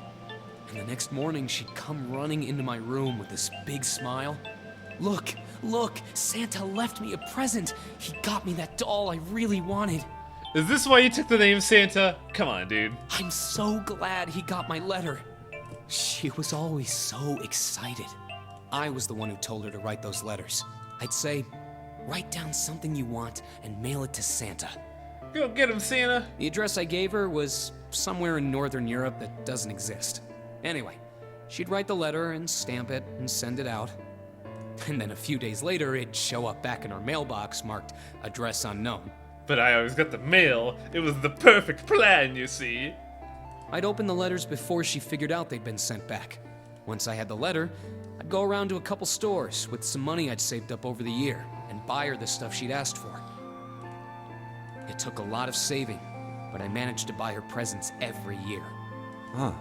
And the next morning, she'd come running into my room with this big smile. Look, look, Santa left me a present. He got me that doll I really wanted. Is this why you took the name Santa? Come on, dude. I'm so glad he got my letter. She was always so excited. I was the one who told her to write those letters. I'd say, write down something you want and mail it to Santa. Go get him, Santa. The address I gave her was somewhere in Northern Europe that doesn't exist. Anyway, she'd write the letter and stamp it and send it out. And then a few days later, it'd show up back in our mailbox marked address unknown. But I always got the mail. It was the perfect plan, you see. I'd open the letters before she figured out they'd been sent back. Once I had the letter, I'd go around to a couple stores with some money I'd saved up over the year and buy her the stuff she'd asked for. It took a lot of saving, but I managed to buy her presents every year. Huh.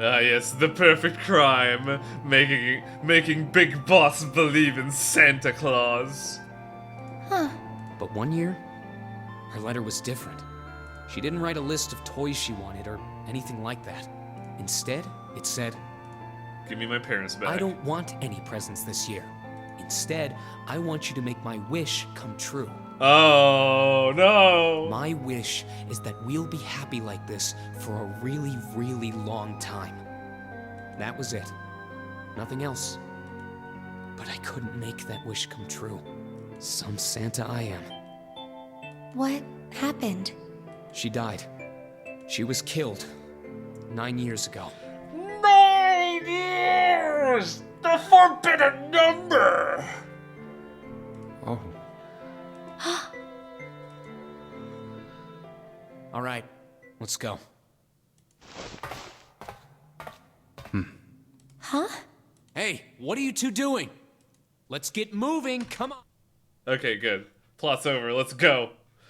Ah, yes, the perfect crime. Making Big Boss believe in Santa Claus. But one year, her letter was different. She didn't write a list of toys she wanted or anything like that. Instead, it said, Give me my parents back. I don't want any presents this year. Instead, I want you to make my wish come true. Oh, no. My wish is that we'll be happy like this for a really, really long time. That was it. Nothing else. But I couldn't make that wish come true. Some Santa I am. What happened? She died. She was killed 9 years ago. 9 years! The forbidden number! Oh. All right, let's go. Huh? Hey, what are you two doing? Let's get moving, come on. Okay, good. Plot's over. Let's go.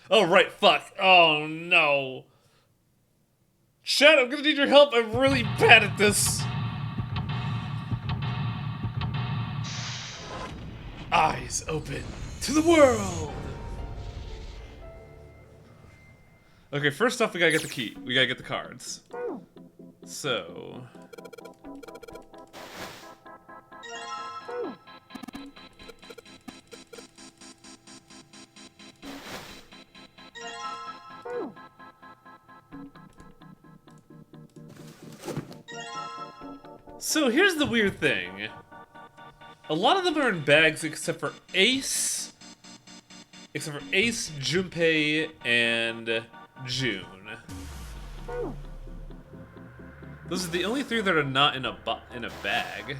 Oh, right. Fuck. Oh, no. Chad, I'm gonna need your help. I'm really bad at this. Eyes open to the world. Okay, first off, we gotta get the key. We gotta get the cards. So... So here's the weird thing. A lot of them are in bags except for Ace. Except for Ace, Junpei, and June. Those are the only three that are not in a bag.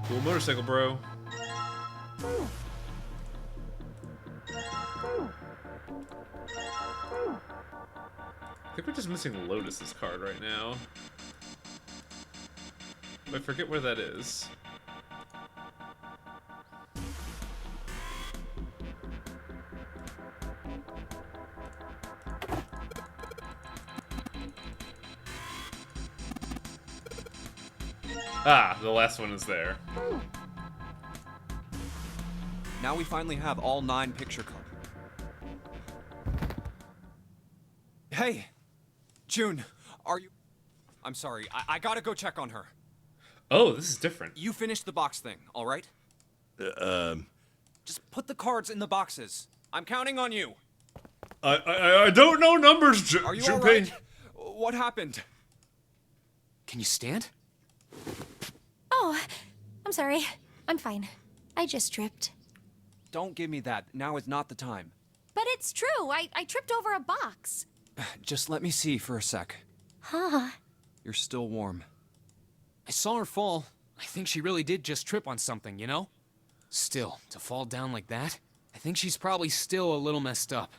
Cool motorcycle, bro. I think we're just missing Lotus's card right now. I forget where that is. Ah, the last one is there. Now we finally have all 9 picture cards. Hey! June, are you... I'm sorry, I gotta go check on her. Oh, this is different. You finished the box thing, alright? Just put the cards in the boxes. I'm counting on you. I don't know numbers, Are you Junpei. alright? What happened? Can you stand? Oh, I'm sorry. I'm fine. I just tripped. Don't give me that. Now is not the time. But it's true. I tripped over a box. Just let me see for a sec. Huh? You're still warm. I saw her fall. I think she really did just trip on something, you know? Still, to fall down like that, I think she's probably still a little messed up.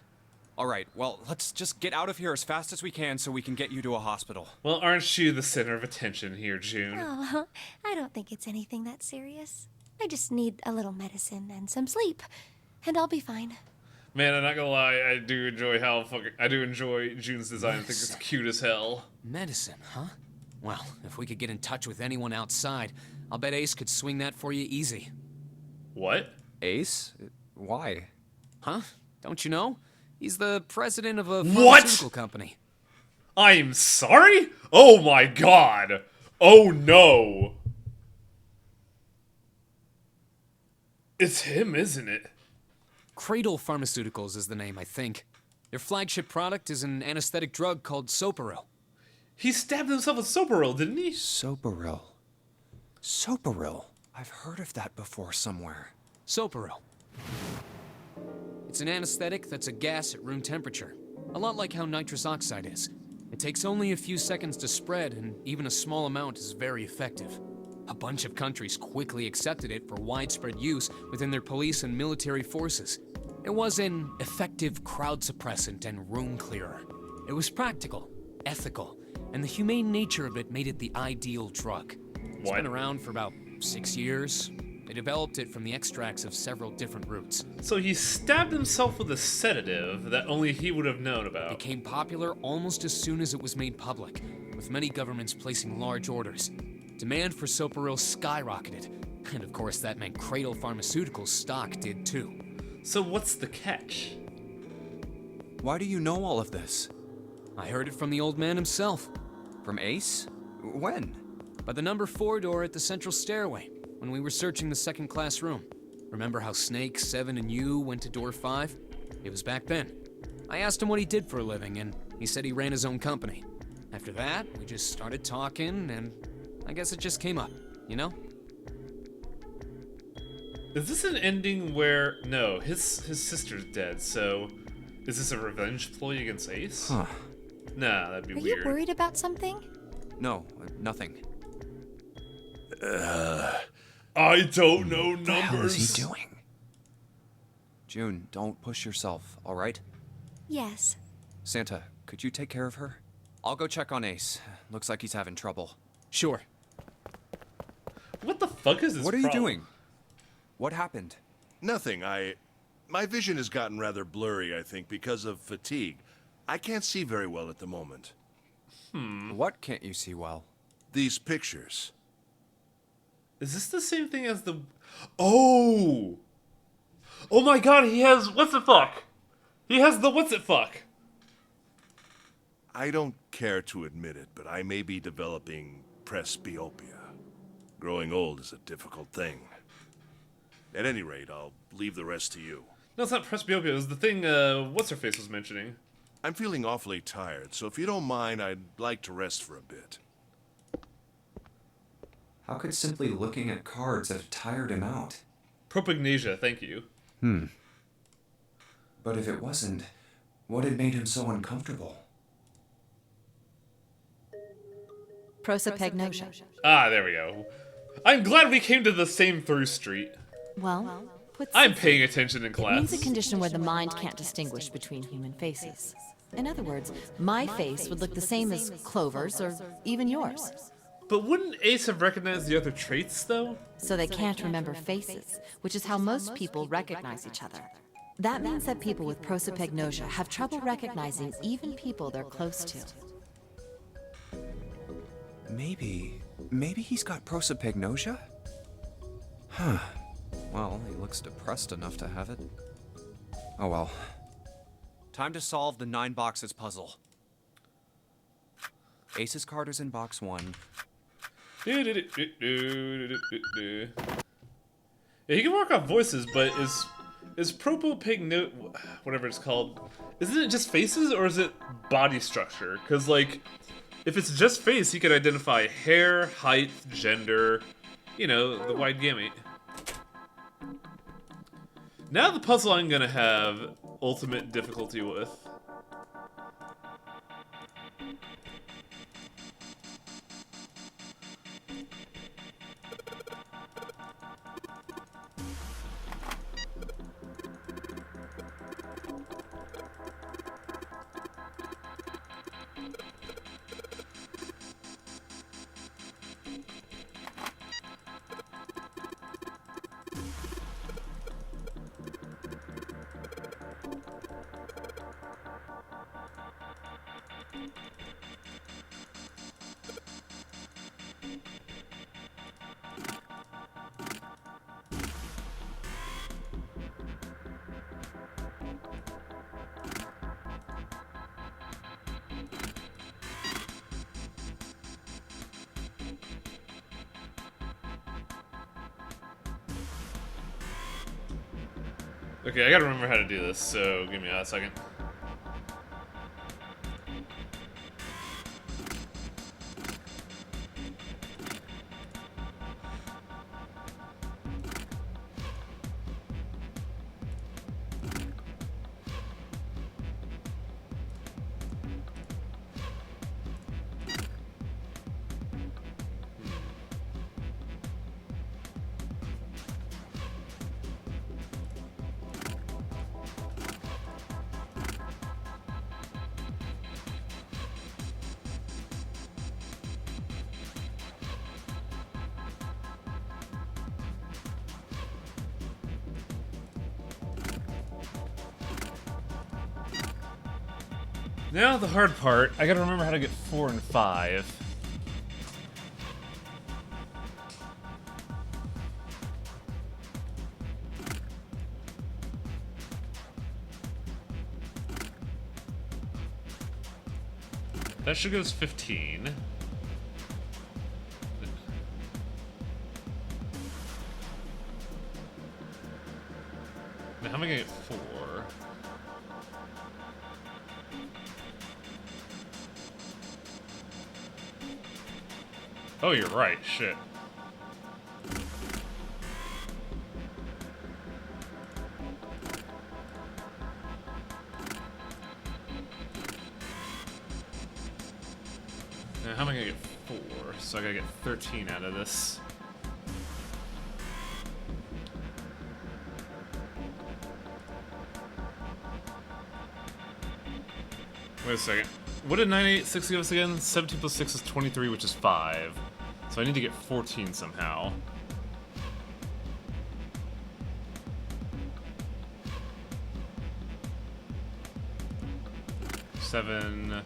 Alright, well, let's just get out of here as fast as we can so we can get you to a hospital. Well, aren't you the center of attention here, June? Oh, I don't think it's anything that serious. I just need a little medicine and some sleep, and I'll be fine. Man, I'm not gonna lie, I do enjoy June's design. I think it's cute as hell. Medicine, huh? Well, if we could get in touch with anyone outside, I'll bet Ace could swing that for you easy. What? Ace? Why? Huh? Don't you know? He's the president of a What? pharmaceutical company. I'm sorry? Oh my god! Oh no! It's him, isn't it? Cradle Pharmaceuticals is the name, I think. Their flagship product is an anesthetic drug called Soparil. He stabbed himself with Soparil, didn't he? Soparil. Soparil? I've heard of that before somewhere. Soparil. It's an anesthetic that's a gas at room temperature. A lot like how nitrous oxide is. It takes only a few seconds to spread, and even a small amount is very effective. A bunch of countries quickly accepted it for widespread use within their police and military forces. It was an effective crowd suppressant and room clearer. It was practical, ethical, and the humane nature of it made it the ideal drug. It's What? been around for about 6 years. They developed it from the extracts of several different roots. So he stabbed himself with a sedative that only he would have known It about. became popular almost as soon as it was made public, with many governments placing large orders. Demand for Soparil skyrocketed, and of course that meant Cradle Pharmaceuticals stock did too. So what's the catch? Why do you know all of this? I heard it from the old man himself. From Ace? When? By the number 4 door at the central stairway, when we were searching the second class room. Remember how Snake, Seven, and you went to door 5? It was back then. I asked him what he did for a living, and he said he ran his own company. After that, we just started talking, and I guess it just came up, you know? Is this an ending where... No, his sister's dead, so... Is this a revenge ploy against Ace? Huh. Nah, that'd be Are weird. you worried about something? No, nothing. I don't know numbers. What the hell is he doing? June, don't push yourself, all right? Yes. Santa, could you take care of her? I'll go check on Ace. Looks like he's having trouble. Sure. What the fuck is this What are you problem? doing? What happened? Nothing. My vision has gotten rather blurry, I think, because of fatigue. I can't see very well at the moment. What can't you see well? These pictures. Is this the same thing as the... Oh! Oh my god, he has... What's it fuck? He has the what's it fuck? I don't care to admit it, but I may be developing presbyopia. Growing old is a difficult thing. At any rate, I'll leave the rest to you. No, it's not presbyopia. It was the thing, what's-her-face was mentioning. I'm feeling awfully tired, so if you don't mind, I'd like to rest for a bit. How could simply looking at cards have tired him out? Propagnasia, thank you. But if it wasn't, what had made him so uncomfortable? Prosopagnosia. Ah, there we go. I'm glad we came to the same through street. Well, put I'm simply, paying attention in it class. means a condition where the mind can't distinguish between human faces. In other words, my face would look the same as Clover's or even yours. But wouldn't Ace have recognized the other traits, though? So they can't remember faces, which is how most people recognize each other. That means that people with prosopagnosia have trouble recognizing even people they're close to. Maybe he's got prosopagnosia? Huh. Well, he looks depressed enough to have it. Oh well. Time to solve the 9 boxes puzzle. Ace's card is in box 1. Yeah, he can work off voices, but is propopagno... whatever it's called... Isn't it just faces, or is it body structure? Because, like, if it's just face, he could identify hair, height, gender, you know, the wide gamut. Now the puzzle I'm gonna have ultimate difficulty with. Okay, I gotta remember how to do this, so give me a second. Now the hard part, I gotta remember how to get 4 and 5. That should go as 15. how am I gonna get 4? Oh, you're right. Shit. Now, how am I gonna get 4? So I gotta get 13 out of this. Wait a second. What did 986 give us again? 17 plus 6 is 23, which is 5. So I need to get 14 somehow. Seven,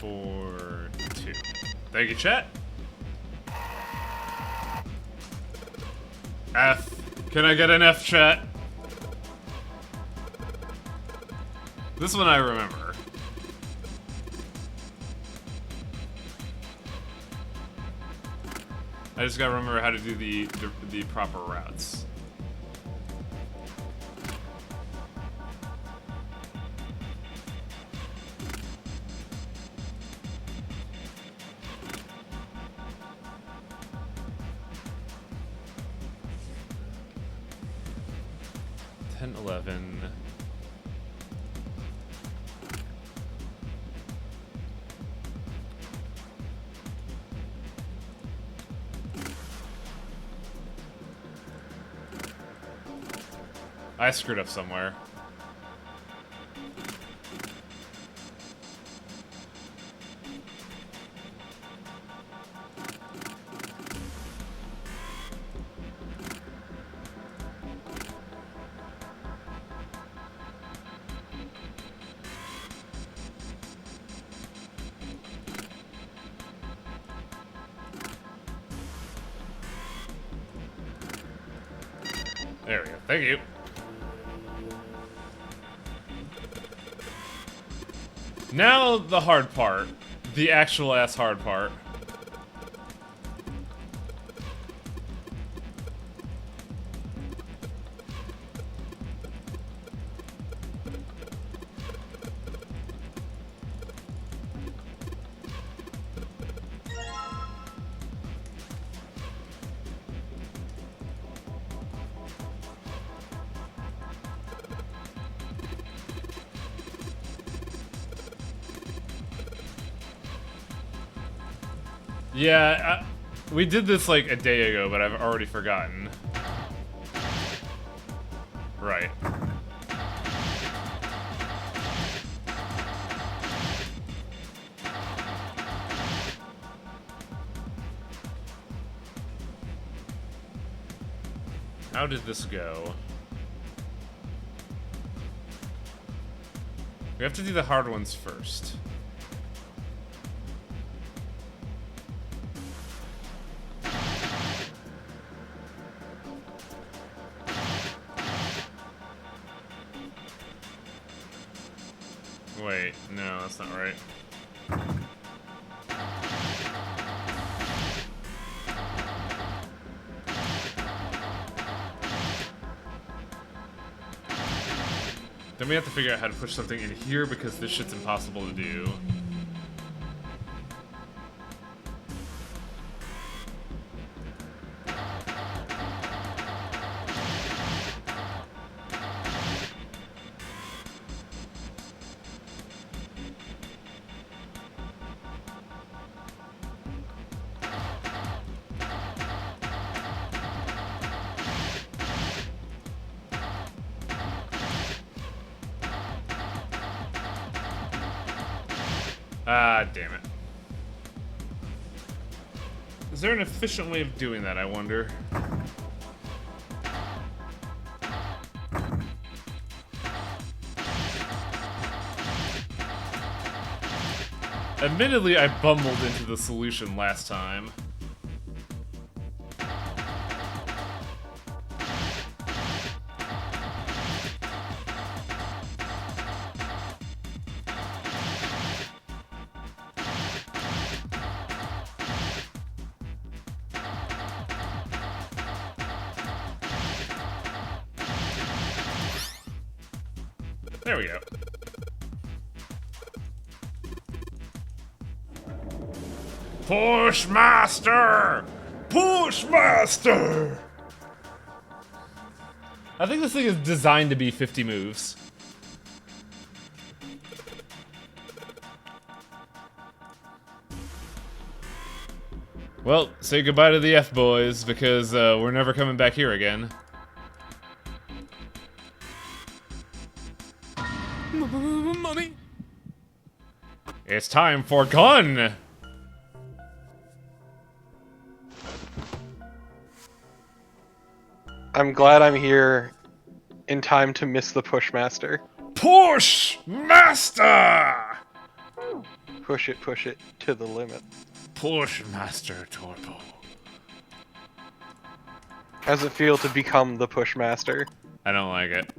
4, 2. Thank you, chat. F. Can I get an F, chat? This one I remember. I just gotta remember how to do the proper routes. Ten, 11. I screwed up somewhere. There we go. Thank you. Now the hard part. The actual ass hard part. Yeah, we did this like a day ago, but I've already forgotten. Right. How did this go? We have to do the hard ones first. Wait, no, that's not right. Then we have to figure out how to push something in here because this shit's impossible to do. Ah, damn it. Is there an efficient way of doing that, I wonder? Admittedly, I bumbled into the solution last time. There we go. Pushmaster! Pushmaster! I think this thing is designed to be 50 moves. Well, say goodbye to the F-boys, because we're never coming back here again. Mommy? It's time for gun! I'm glad I'm here in time to miss the Pushmaster. Pushmaster! Push it to the limit. Pushmaster Torpo. How's it feel to become the Pushmaster? I don't like it.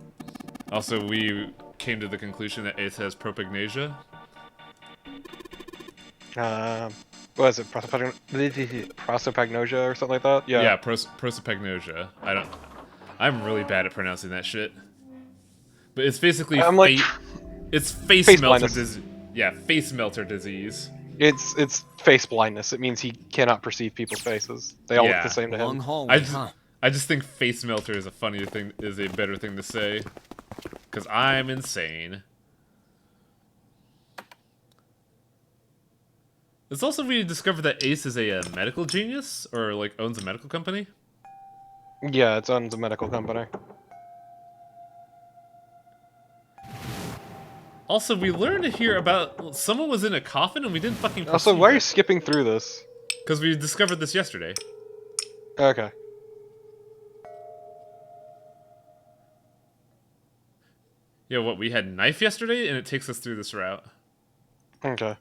Also, we came to the conclusion that Ace has propagnasia. What is it? Prosopagnosia or something like that? Yeah. Yeah, prosopagnosia. I'm really bad at pronouncing that shit. But it's basically I'm like, it's face melter blindness. disease. Yeah, face melter disease. It's face blindness. It means he cannot perceive people's faces. They all look the same to Long him. hallway, huh? I just think face melter is a funnier thing, is a better thing to say. Cause I'm insane. It's also we discovered that Ace is a medical genius, or like owns a medical company. Yeah, it's on the medical company. Also, we learned here about someone was in a coffin and we didn't fucking. Also, why are you skipping through this? Because we discovered this yesterday. Okay. Yeah, what, we had knife yesterday and it takes us through this route. Okay.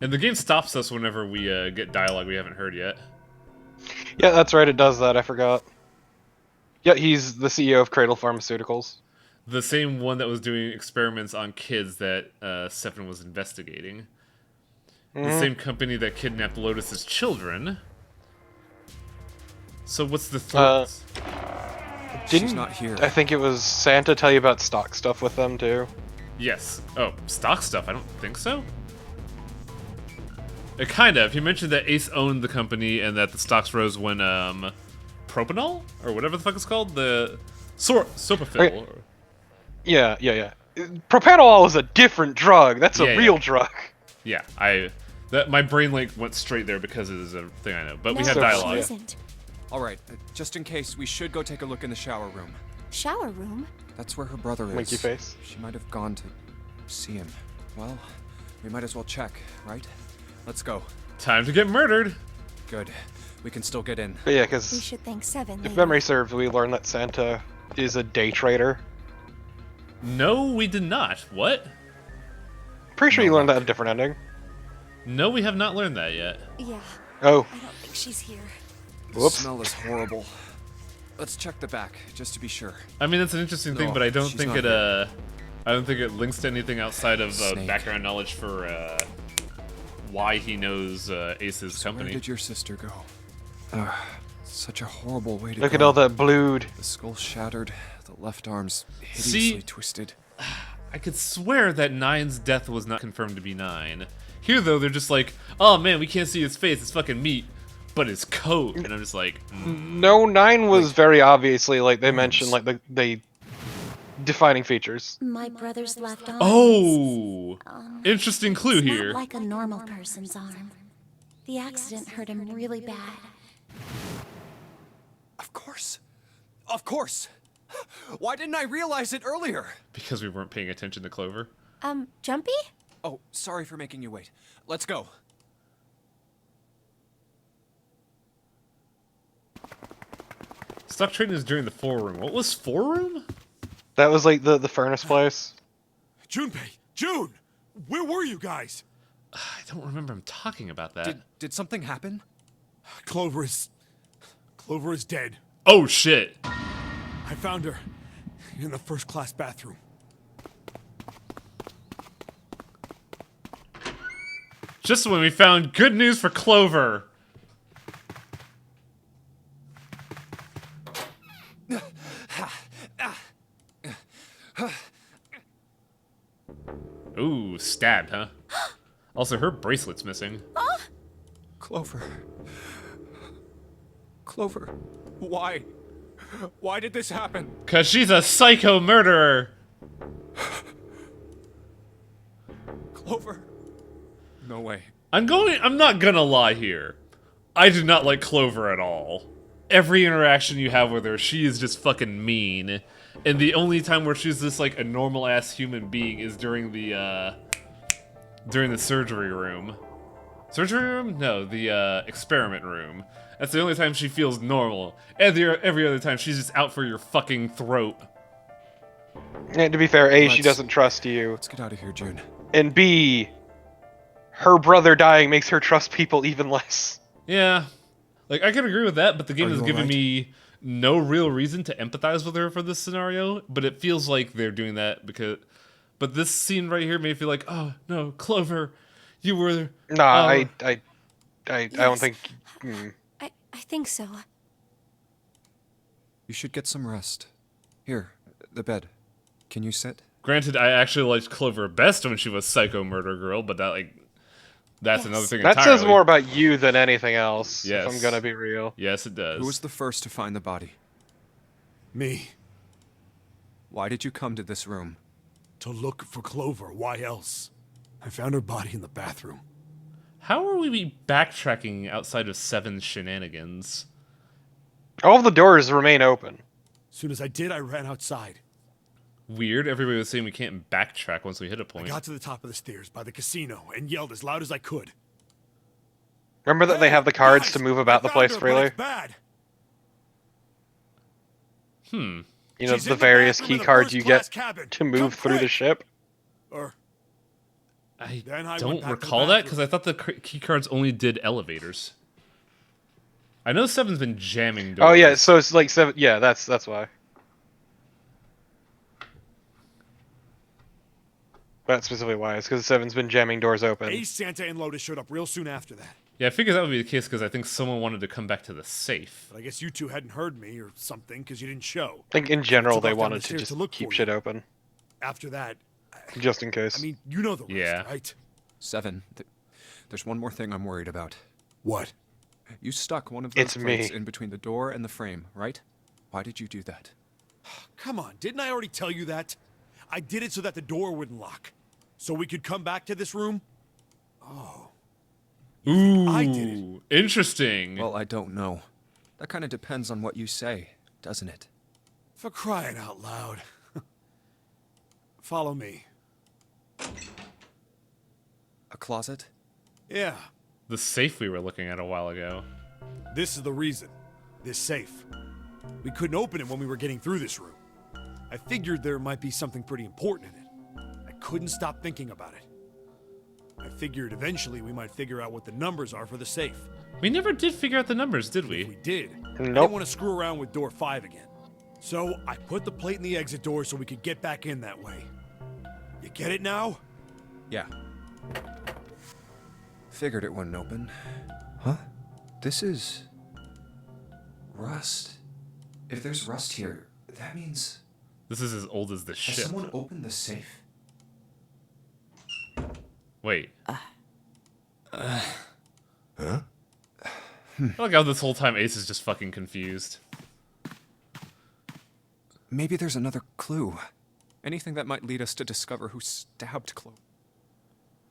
And the game stops us whenever we get dialogue we haven't heard yet. Yeah, that's right. It does that. I forgot. Yeah, he's the CEO of Cradle Pharmaceuticals. The same one that was doing experiments on kids that Stefan was investigating. The same company that kidnapped Lotus's children. So what's the threat? She's not here. I think it was Santa tell you about stock stuff with them too. Yes. Oh, stock stuff? I don't think so. Kind of. He mentioned that Ace owned the company and that the stocks rose when propanol or whatever the fuck it's called, the Sopafil. Right. Yeah. Propanol is a different drug. That's a Yeah, real yeah. drug. Yeah, my brain link went straight there because it is a thing I know. But we No, have So- dialogue. She isn't. All right, just in case, we should go take a look in the shower room. Shower room? That's where her brother is. Winky face. She might have gone to see him. Well, we might as well check, right? Let's go. Time to get murdered. Good. We can still get in. But yeah, We because should thank Seven if later. memory serves, we learned that Santa is a day trader. No, we did not. What? Pretty sure you learned that in a different ending. No, we have not learned that yet. Yeah, Oh, I don't think she's here. The Whoops. smell is horrible. Let's check the back, just to be sure. I mean, that's an interesting thing, No, but I don't she's think not it. I don't think it links to anything outside of Snake. background knowledge for why he knows Ace's So company. where did your sister go? Such a horrible way to look go. at all that blood. The skull shattered, the left arm's See- hideously twisted. I could swear that Nine's death was not confirmed to be Nine. Here, though, they're just like, oh man, we can't see his face, it's fucking meat, but his coat. And I'm just like, No, 9 was very obviously, like, they mentioned, like, the defining features. My brother's left arm. oh, interesting clue It's here. not like a normal person's arm. The accident hurt him really bad. Of course. Of course. Why didn't I realize it earlier? Because we weren't paying attention to Clover. Jumpy? Oh, sorry for making you wait. Let's go. Stock trading is during the foreroom. What was foreroom? That was, like, the furnace place. Junpei! June! Where were you guys? I don't remember him talking about that. Did something happen? Clover is dead. Oh shit! I found her in the first class bathroom. Just when we found good news for Clover. Ooh, stabbed, huh? Also, her bracelet's missing. Clover. Clover. Why? Why did this happen? Cause she's a psycho murderer! Clover. No way. I'm not gonna lie here. I do not like Clover at all. Every interaction you have with her, she is just fucking mean. And the only time where she's just like a normal ass human being is during the surgery room. Surgery room? No, the experiment room. That's the only time she feels normal. Every other time she's just out for your fucking throat. And to be fair, A, she Let's- doesn't trust you, Let's get out of here, June. and B, her brother dying makes her trust people even less. Yeah. Like, I can agree with that, but the game Are has you given alright? me no real reason to empathize with her for this scenario, but it feels like they're doing that because... But this scene right here made me feel like, oh, no, Clover, you were... Nah, oh." I don't Yes. think. I think so. You should get some rest. Here, the bed. Can you sit? Granted, I actually liked Clover best when she was Psycho Murder Girl, but that, like... That's Yes. another thing That entirely. says more about you than anything else. Yes. If I'm gonna be real. Yes, it does. Who was the first to find the body? Me. Why did you come to this room? To look for Clover. Why else? I found her body in the bathroom. How are we backtracking outside of Seven's shenanigans? All of the doors remain open. As soon as I did, I ran outside. Weird, everybody was saying we can't backtrack once we hit a I point. got to the top of the stairs by the casino and yelled as loud as I could. Remember that they have the "Hey, cards guys, to move I about the found place her, but freely? it's bad. Hmm. You know, She's the in various bathroom key in the cards you first-class get cabin. to move Come through the quick." ship. Or I Then I don't went back to the recall that, bathroom. because I thought the key cards only did elevators. I know Seven's been jamming doors. Oh yeah, so it's like 7. Yeah, that's why. That's specifically why. It's because 7's been jamming doors open. Ace, Santa, and Lotus showed up real soon after that. Yeah, I figured that would be the case because I think someone wanted to come back to the safe. But I guess you two hadn't heard me or something because you didn't show. I think in general took they off down wanted the to stairs just to look keep for shit you. open, After that, just in case. I mean, you know the rest, Yeah. right? 7. There's one more thing I'm worried about. What? You stuck one of those It's plates me. in between the door and the frame, right? Why did you do that? Come on, didn't I already tell you that? I did it so that the door wouldn't lock. So we could come back to this room? Ooh, I did it. Interesting. Well, I don't know. That kind of depends on what you say, doesn't it? For crying out loud. Follow me. A closet? Yeah, The safe we were looking at a while ago. this is the reason. This safe. We couldn't open it when we were getting through this room. I figured there might be something pretty important in it. I couldn't stop thinking about it. I figured eventually we might figure out what the numbers are for the safe. We never did figure out the numbers, did If we we? did, I Nope. didn't want to screw around with door 5 again. So I put the plate in the exit door so we could get back in that way. You get it now? Yeah. Figured it wouldn't open. Huh? This is... rust. If there's rust here, that means... This is as old as the Has ship. someone opened the safe? Wait. Huh? I like how this whole time Ace is just fucking confused. Maybe there's another clue. Anything that might lead us to discover who stabbed Chloe.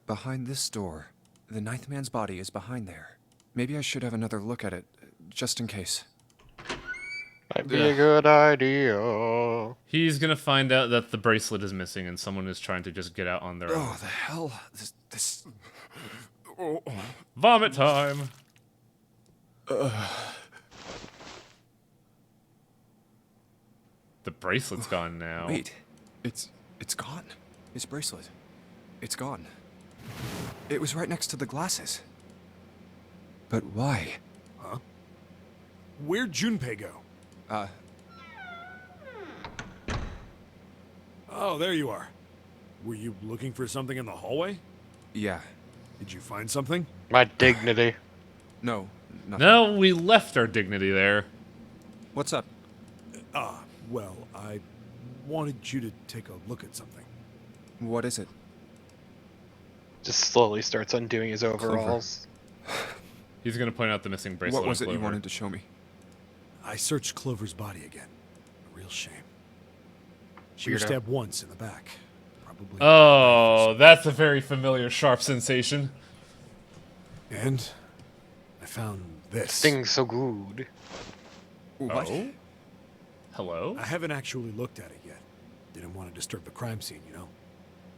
Behind this door. The ninth man's body is behind there. Maybe I should have another look at it, just in case. Might be a good idea. He's gonna find out that the bracelet is missing and someone is trying to just get out on their own. Oh, the hell? This... Vomit time! The bracelet's gone now. Wait. It's gone. His bracelet. It's gone. It was right next to the glasses. But why? Where'd Junpei go? Oh, there you are. Were you looking for something in the hallway? Yeah. Did you find something? My dignity. No, nothing. No, we left our dignity there. What's up? Well, I wanted you to take a look at something. What is it? Just slowly starts undoing his overalls. He's gonna point out the missing bracelet. What was on it you Clover. wanted to show me? I searched Clover's body again. A real shame. She was Weirdo. stabbed once in the back. Probably. Oh, that's a very familiar sharp sensation. And I found this. Things so good. What? Oh? Hello? I haven't actually looked at it yet. Didn't want to disturb the crime scene, you know?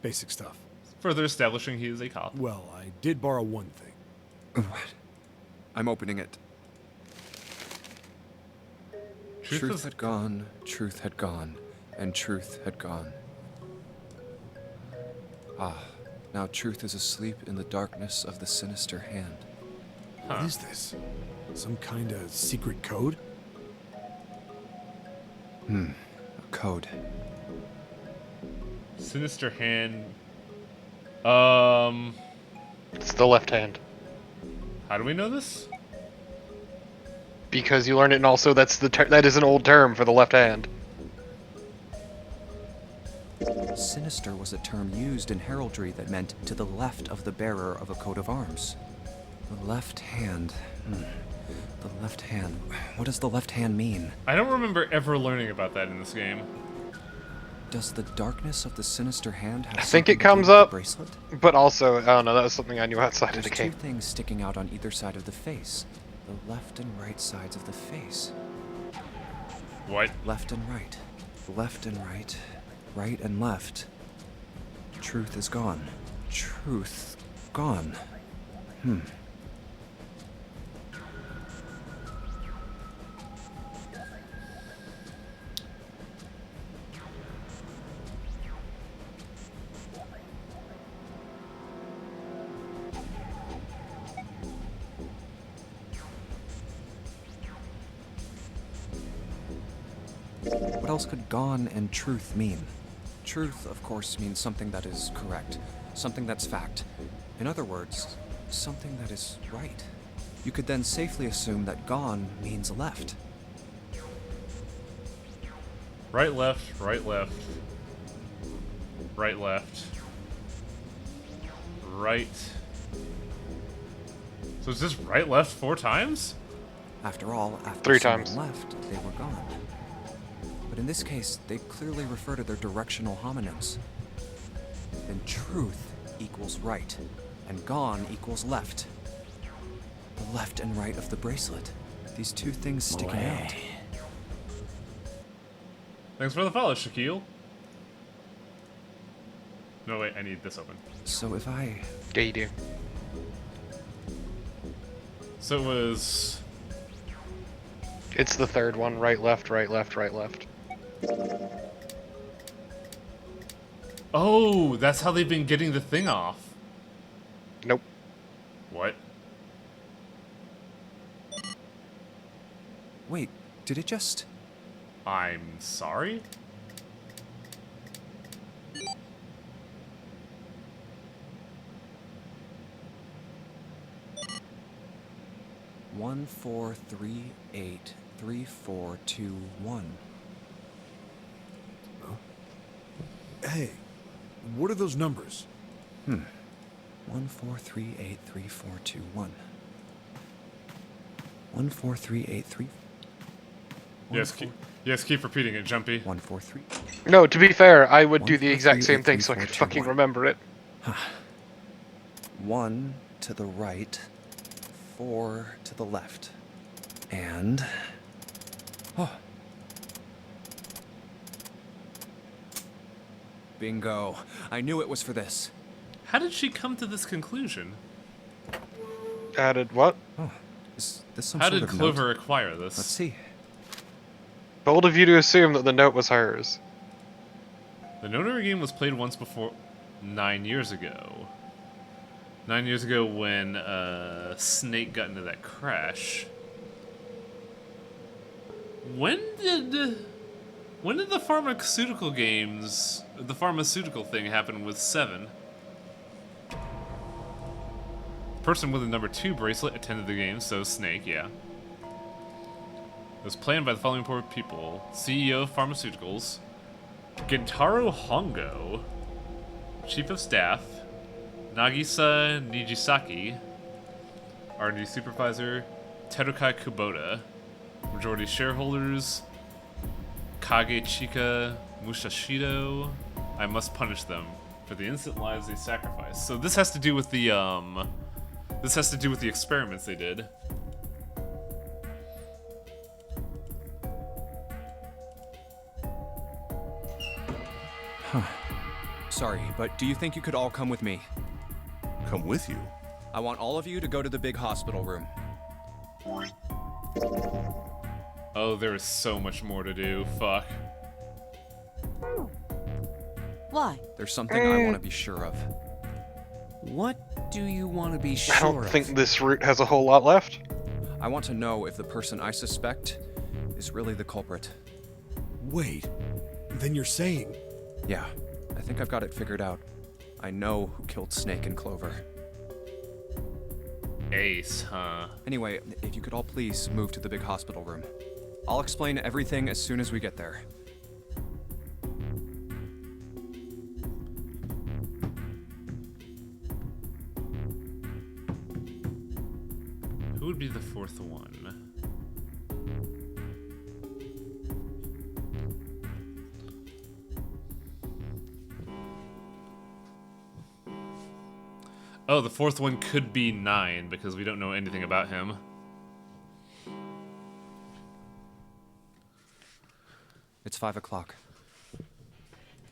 Basic stuff. Further establishing he is a cop. Well, I did borrow one thing. What? I'm opening it. Truth had gone, truth had gone, and truth had gone. Ah, now truth is asleep in the darkness of the sinister hand. What is this? Some kind of secret code? A code. Sinister hand. It's the left hand. How do we know this? Because you learned it, and also that is an old term for the left hand. Sinister was a term used in heraldry that meant to the left of the bearer of a coat of arms. The left hand. The left hand. What does the left hand mean? I don't remember ever learning about that in this game. Does the darkness of the sinister hand have I think something it to do comes with the up. bracelet? But also, I don't know, that was something I knew outside of There's the two game. things sticking out on either side of the face. The left and right sides of the face. What? Left and right. Left and right. Right and left. Truth is gone. Truth gone. What else could gone and truth mean? Truth, of course, means something that is correct, something that's fact. In other words, something that is right. You could then safely assume that gone means left. Right, left, right, left. Right, left. Right. So it's just right, left 4 times? After all, after 3 someone times. left, they were gone. But in this case, they clearly refer to their directional homonyms. Then truth equals right, and gone equals left. The left and right of the bracelet. These two things sticking out. Thanks for the follow, Shaquille. No, wait, I need this open. So if I... Yeah, you do. So it was... It's the third one. Right, left, right, left, right, left. Oh, that's how they've been getting the thing off. Nope. What? Wait, did it just... I'm sorry? One, 4, 3, 8, 3, 4, 2, 1. Hey, what are those numbers? 1, 4, 3, 8, 3, 4, 2, 1. 1, 4, 3, 8, 3... Yes, keep repeating it, Jumpy. 1, 4, 3. No, to be fair, I would do 1, the 4, exact 3, same 8, thing 3, so I 4, could 2, fucking 1. remember it. 1 to the right, 4 to the left. And... Oh. Bingo. I knew it was for this. How did she come to this conclusion? Added what? Oh, is this some How sort did of Clover note? acquire this? Let's see. Bold of you to assume that the note was hers. The Nonary game was played once before 9 years ago. 9 years ago when Snake got into that crash. When did the pharmaceutical games, the pharmaceutical thing happen with 7? Person with the number 2 bracelet attended the game, so Snake, yeah. It was planned by the following 4 people. CEO of Pharmaceuticals, Gentaro Hongo, Chief of Staff, Nagisa Nijisaki, R&D Supervisor, Terukai Kubota, majority shareholders, Kagechika Mushashido. I must punish them for the innocent lives they sacrificed. So this has to do with the experiments they did. Sorry, but do you think you could all come with me? Come with you? I want all of you to go to the big hospital room. Oh, there is so much more to do. Fuck. Why? There's something I want to be sure of. What do you want to be I sure don't of? think this route has a whole lot left. I want to know if the person I suspect is really the culprit. Wait, then you're saying... Yeah, I think I've got it figured out. I know who killed Snake and Clover. Ace, huh? Anyway, if you could all please move to the big hospital room. I'll explain everything as soon as we get there. Who would be the fourth one? Oh, the fourth one could be 9 because we don't know anything about him. It's 5 o'clock.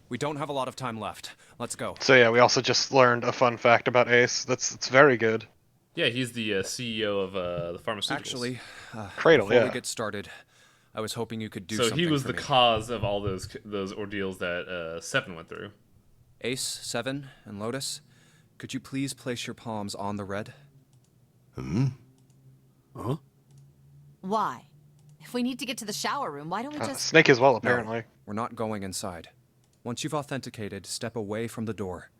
We don't have a lot of time left. Let's go. So yeah, we also just learned a fun fact about Ace. It's very good. Yeah, he's the CEO of the pharmaceuticals. Actually, Cradle, before yeah. we get started, I was hoping you could do so something he was for the me. cause of all those ordeals that Seven went through. Ace, Seven, and Lotus, could you please place your palms on the red? Huh? Why? If we need to get to the shower room, why don't we just... Snake as well, apparently. We're not going inside. Once you've authenticated, step away from the door.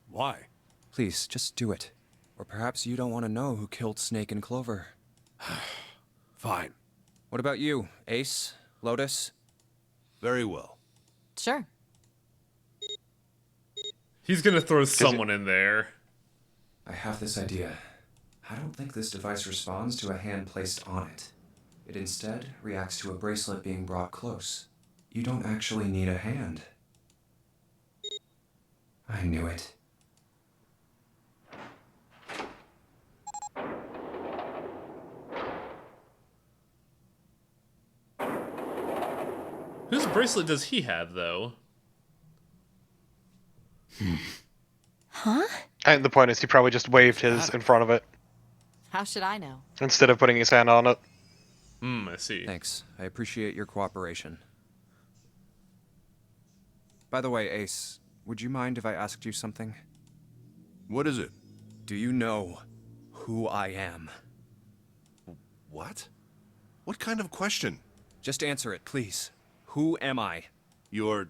Why? Please, just do it. Or perhaps you don't want to know who killed Snake and Clover. Fine. What about you, Ace, Lotus? Very well. Sure. He's gonna throw someone in there. I have this idea. I don't think this device responds to a hand placed on it. It instead reacts to a bracelet being brought close. You don't actually need a hand. I knew it. Whose bracelet does he have, though? Huh? And the point is, he probably just waved his in front of it How should I know? instead of putting his hand on it. I see. Thanks. I appreciate your cooperation. By the way, Ace, would you mind if I asked you something? What is it? Do you know who I am? What? What kind of question? Just answer it, please. Who am I? You're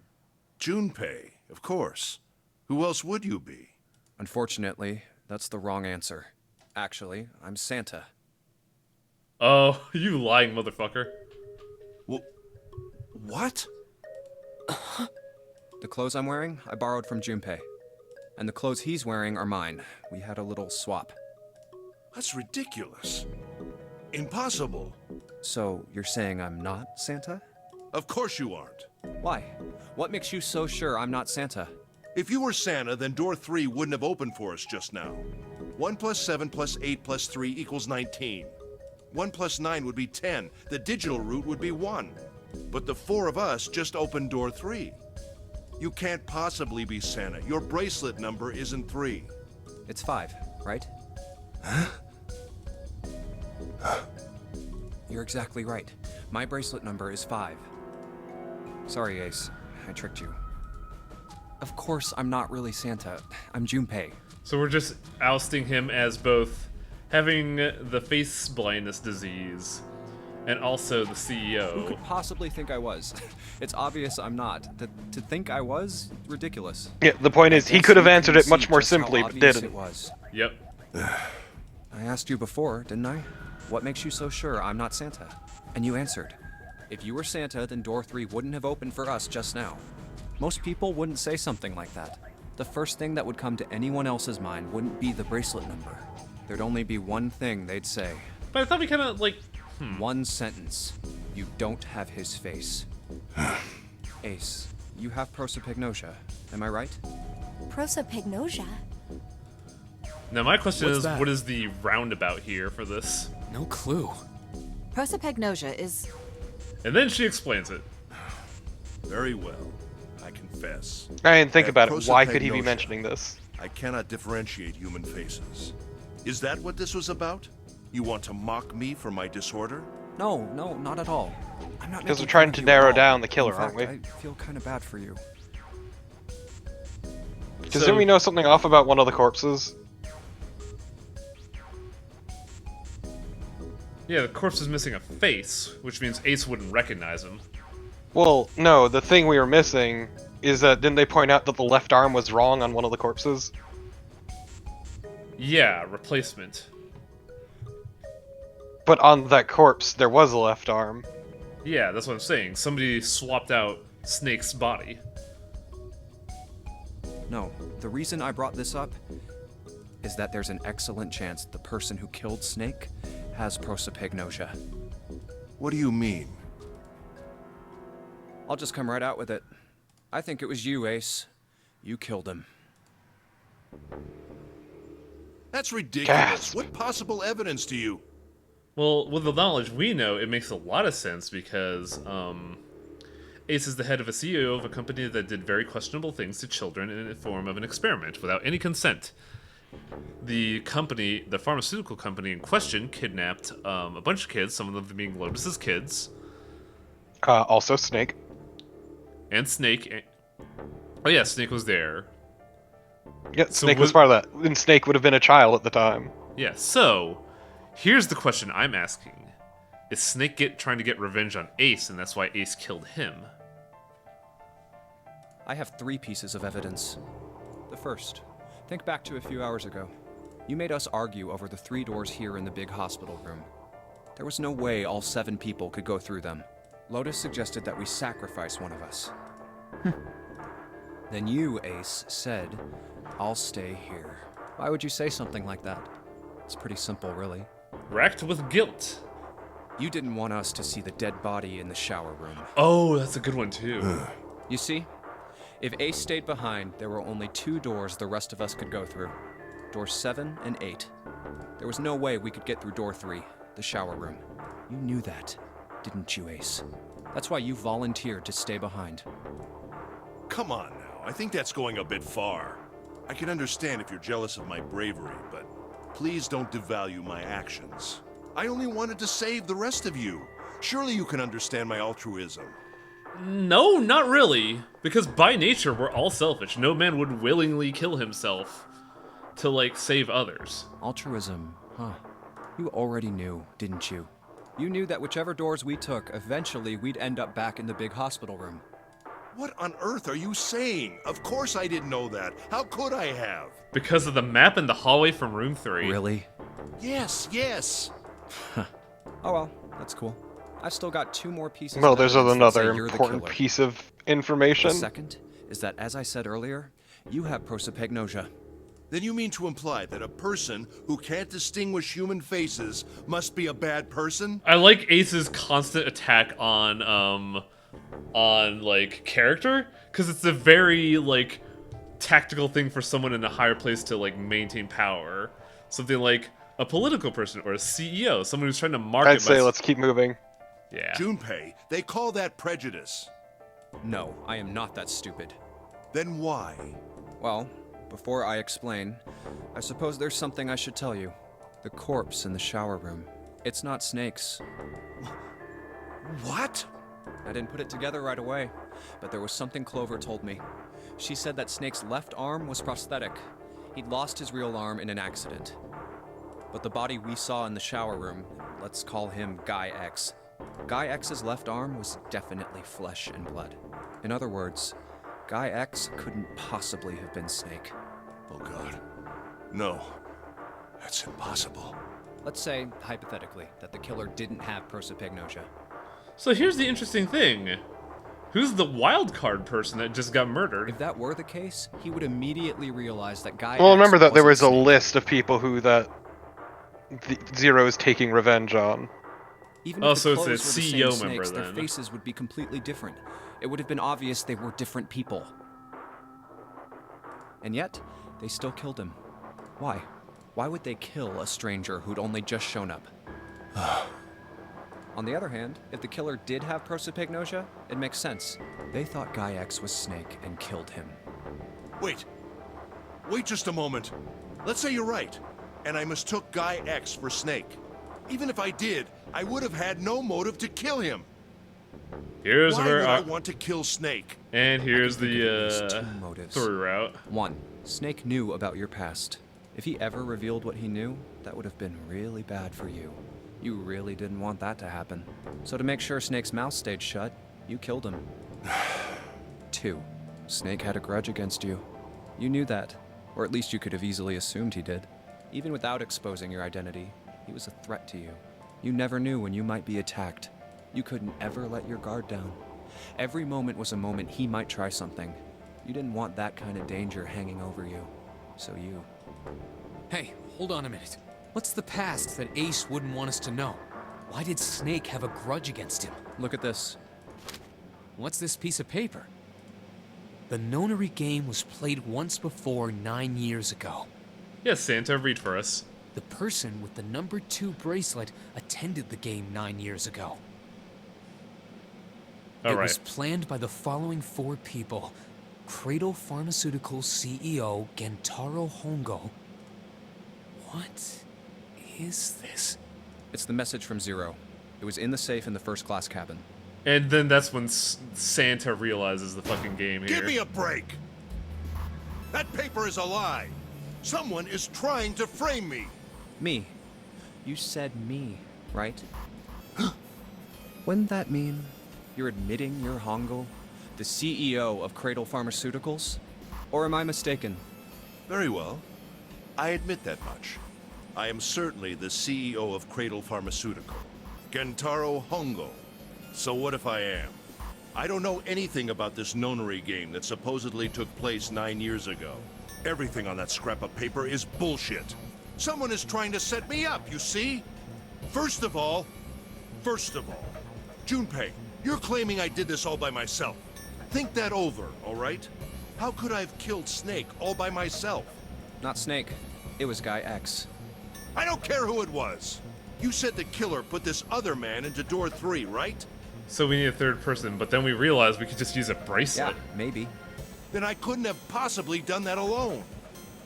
Junpei, of course. Who else would you be? Unfortunately, that's the wrong answer. Actually, I'm Santa. Oh, you lying motherfucker. What? The clothes I'm wearing, I borrowed from Junpei. And the clothes he's wearing are mine. We had a little swap. That's ridiculous. Impossible. So, you're saying I'm not Santa? Of course you aren't. Why? What makes you so sure I'm not Santa? If you were Santa, then door 3 wouldn't have opened for us just now. 1 plus 7 plus 8 plus 3 equals 19. 1 plus 9 would be 10. The digital route would be 1. But the 4 of us just opened door 3. You can't possibly be Santa. Your bracelet number isn't 3. It's 5, right? You're exactly right. My bracelet number is 5. Sorry, Ace. I tricked you. Of course, I'm not really Santa. I'm Junpei. So we're just ousting him as both having the face blindness disease and also the Who CEO. could possibly think I was? It's obvious I'm not. To think I was? Ridiculous. Yeah, the point is, he Guess could have you can answered it see much more just how simply, but obvious didn't. It was. Yep. I asked you before, didn't I? What makes you so sure I'm not Santa? And you answered. If you were Santa, then door 3 wouldn't have opened for us just now. Most people wouldn't say something like that. the first thing that would come to anyone else's mind wouldn't be the bracelet number. There'd only be one thing they'd say. But I thought we kind of like. One sentence. You don't have his face. Ace, you have prosopagnosia, am I right? Prosopagnosia? Now my question What's is, that? what is the roundabout here for this? No clue. Prosopagnosia is And then she explains it. Very well. I confess. I didn't think That about it. Why could he be prosopagnosia. mentioning this? I cannot differentiate human faces. Is that what this was about? You want to mock me for my disorder? No, not at all. I'm not 'Cause we're making trying fun of to you narrow at all. down the killer, In aren't fact, we? I feel kind of bad for you. Because didn't we know something off about one of the corpses? Yeah, the corpse is missing a face, which means Ace wouldn't recognize him. Well, no, the thing we were missing is that didn't they point out that the left arm was wrong on one of the corpses? Yeah, replacement. But on that corpse, there was a left arm. Yeah, that's what I'm saying. Somebody swapped out Snake's body. No, the reason I brought this up is that there's an excellent chance the person who killed Snake has prosopagnosia. What do you mean? I'll just come right out with it. I think it was you, Ace. You killed him. That's ridiculous. Gasp. What possible evidence do you? Well, with the knowledge we know, it makes a lot of sense because Ace is the head of a CEO of a company that did very questionable things to children in the form of an experiment without any consent. The company, the pharmaceutical company in question, kidnapped a bunch of kids, some of them being Lotus's kids, Also Snake. and Snake. Oh yeah, Snake was there. Yeah, So Snake was was- part of that. And Snake would have been a child at the time. Yeah, so here's the question I'm asking. Is Snake trying to get revenge on Ace, and that's why Ace killed him? I have 3 pieces of evidence. The first, think back to a few hours ago. You made us argue over the 3 doors here in the big hospital room. There was no way all 7 people could go through them. Lotus suggested that we sacrifice one of us. Then you, Ace, said, I'll stay here. Why would you say something like that? It's pretty simple, really. Racked with guilt. You didn't want us to see the dead body in the shower room. Oh, that's a good one too. You see, if Ace stayed behind, there were only 2 doors the rest of us could go through. Doors 7 and 8. There was no way we could get through door 3, the shower room. You knew that, didn't you, Ace? That's why you volunteered to stay behind. Come on now. I think that's going a bit far. I can understand if you're jealous of my bravery, but please don't devalue my actions. I only wanted to save the rest of you. Surely you can understand my altruism. No, not really. Because by nature, we're all selfish. No man would willingly kill himself to, like, save others. Altruism, huh? You already knew, didn't you? You knew that whichever doors we took, eventually we'd end up back in the big hospital room. What on earth are you saying? Of course I didn't know that. How could I have? Because of the map in the hallway from room 3. Really? Yes. Oh well, that's cool. I've still got 2 more pieces Well, of there's evidence that say another you're the important killer. piece of The information. second is that, as I said earlier, you have prosopagnosia. Then you mean to imply that a person who can't distinguish human faces must be a bad person? I like Ace's constant attack on like, character. Because it's a very, like, tactical thing for someone in a higher place to, like, maintain power. Something like a political person or a CEO. Someone who's trying to market I'd say by- let's keep moving. Yeah. Junpei, they call that prejudice. No, I am not that stupid. Then why? Well, before I explain, I suppose there's something I should tell you. The corpse in the shower room. It's not Snake's. What? I didn't put it together right away, but there was something Clover told me. She said that Snake's left arm was prosthetic. He'd lost his real arm in an accident. But the body we saw in the shower room, let's call him Guy X. Guy X's left arm was definitely flesh and blood. In other words, Guy X couldn't possibly have been Snake. Oh god. No. That's impossible. Let's say, hypothetically, that the killer didn't have prosopagnosia. So here's the interesting thing. Who's the wild card person that just got murdered? If that were the case, he would immediately realize that Guy Well, X remember that there was wasn't a Snake. list of people who Zero is taking revenge on. Even Oh, if so the it's a clothes were the CEO same member snakes, their then. faces would be completely different. It would have been obvious they were different people. And yet, they still killed him. Why? Why would they kill a stranger who'd only just shown up? On the other hand, if the killer did have prosopagnosia, it makes sense. They thought Guy X was Snake and killed him. Wait. Wait just a moment. Let's say you're right, and I mistook Guy X for Snake. Even if I did, I would have had no motive to kill him. Here's Why where would I want to kill Snake? and here's I can think of at least the two motives. through route. 1. Snake knew about your past. If he ever revealed what he knew, that would have been really bad for you. You really didn't want that to happen. So to make sure Snake's mouth stayed shut, you killed him. 2. Snake had a grudge against you. You knew that, or at least you could have easily assumed he did. Even without exposing your identity, he was a threat to you. You never knew when you might be attacked. You couldn't ever let your guard down. Every moment was a moment he might try something. You didn't want that kind of danger hanging over you. So you... Hey, hold on a minute. What's the past that Ace wouldn't want us to know? Why did Snake have a grudge against him? Look at this. What's this piece of paper? The nonary game was played once before 9 years ago. Yes, Santa, read for us. The person with the number 2 bracelet attended the game 9 years ago. All It right. was planned by the following 4 people. Cradle Pharmaceuticals CEO Gentaro Hongo. What is this? It's the message from Zero. It was in the safe in the first class cabin. And then that's when Santa realizes the fucking game here. Give me a break! That paper is a lie! Someone is trying to frame me! Me. You said me, right? Wouldn't that mean you're admitting you're Hongo, the CEO of Cradle Pharmaceuticals? Or am I mistaken? Very well. I admit that much. I am certainly the CEO of Cradle Pharmaceutical, Gentaro Hongo. So what if I am? I don't know anything about this nonary game that supposedly took place 9 years ago. Everything on that scrap of paper is bullshit. Someone is trying to set me up, you see? First of all, Junpei, you're claiming I did this all by myself. Think that over, all right? How could I have killed Snake all by myself? Not Snake. It was Guy X. I don't care who it was. You said the killer put this other man into door 3, right? So we need a third person, but then we realized we could just use a Yeah, bracelet. maybe. Then I couldn't have possibly done that alone.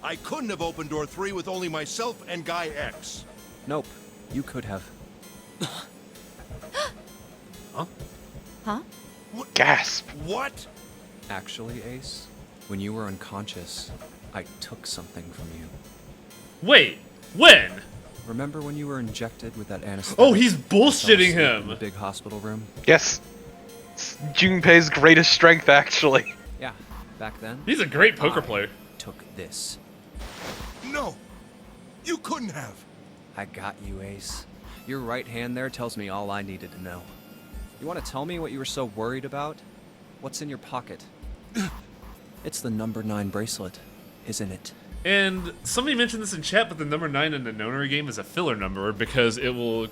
I couldn't have opened door 3 with only myself and Guy X. Nope. You could have. Huh? Gasp. What? Actually, Ace, when you were unconscious, I took something from you. Wait, when? Remember when you were injected with that anesthetic? Oh, he's and fell asleep bullshitting in the him. big hospital room? Yes. It's Junpei's greatest strength, actually. Yeah, back then. He's a great poker I player. took this. No. You couldn't have. I got you, Ace. Your right hand there tells me all I needed to know. You want to tell me what you were so worried about? What's in your pocket? It's the number 9 bracelet, isn't it? And somebody mentioned this in chat, but the number 9 in the nonary game is a filler number because it will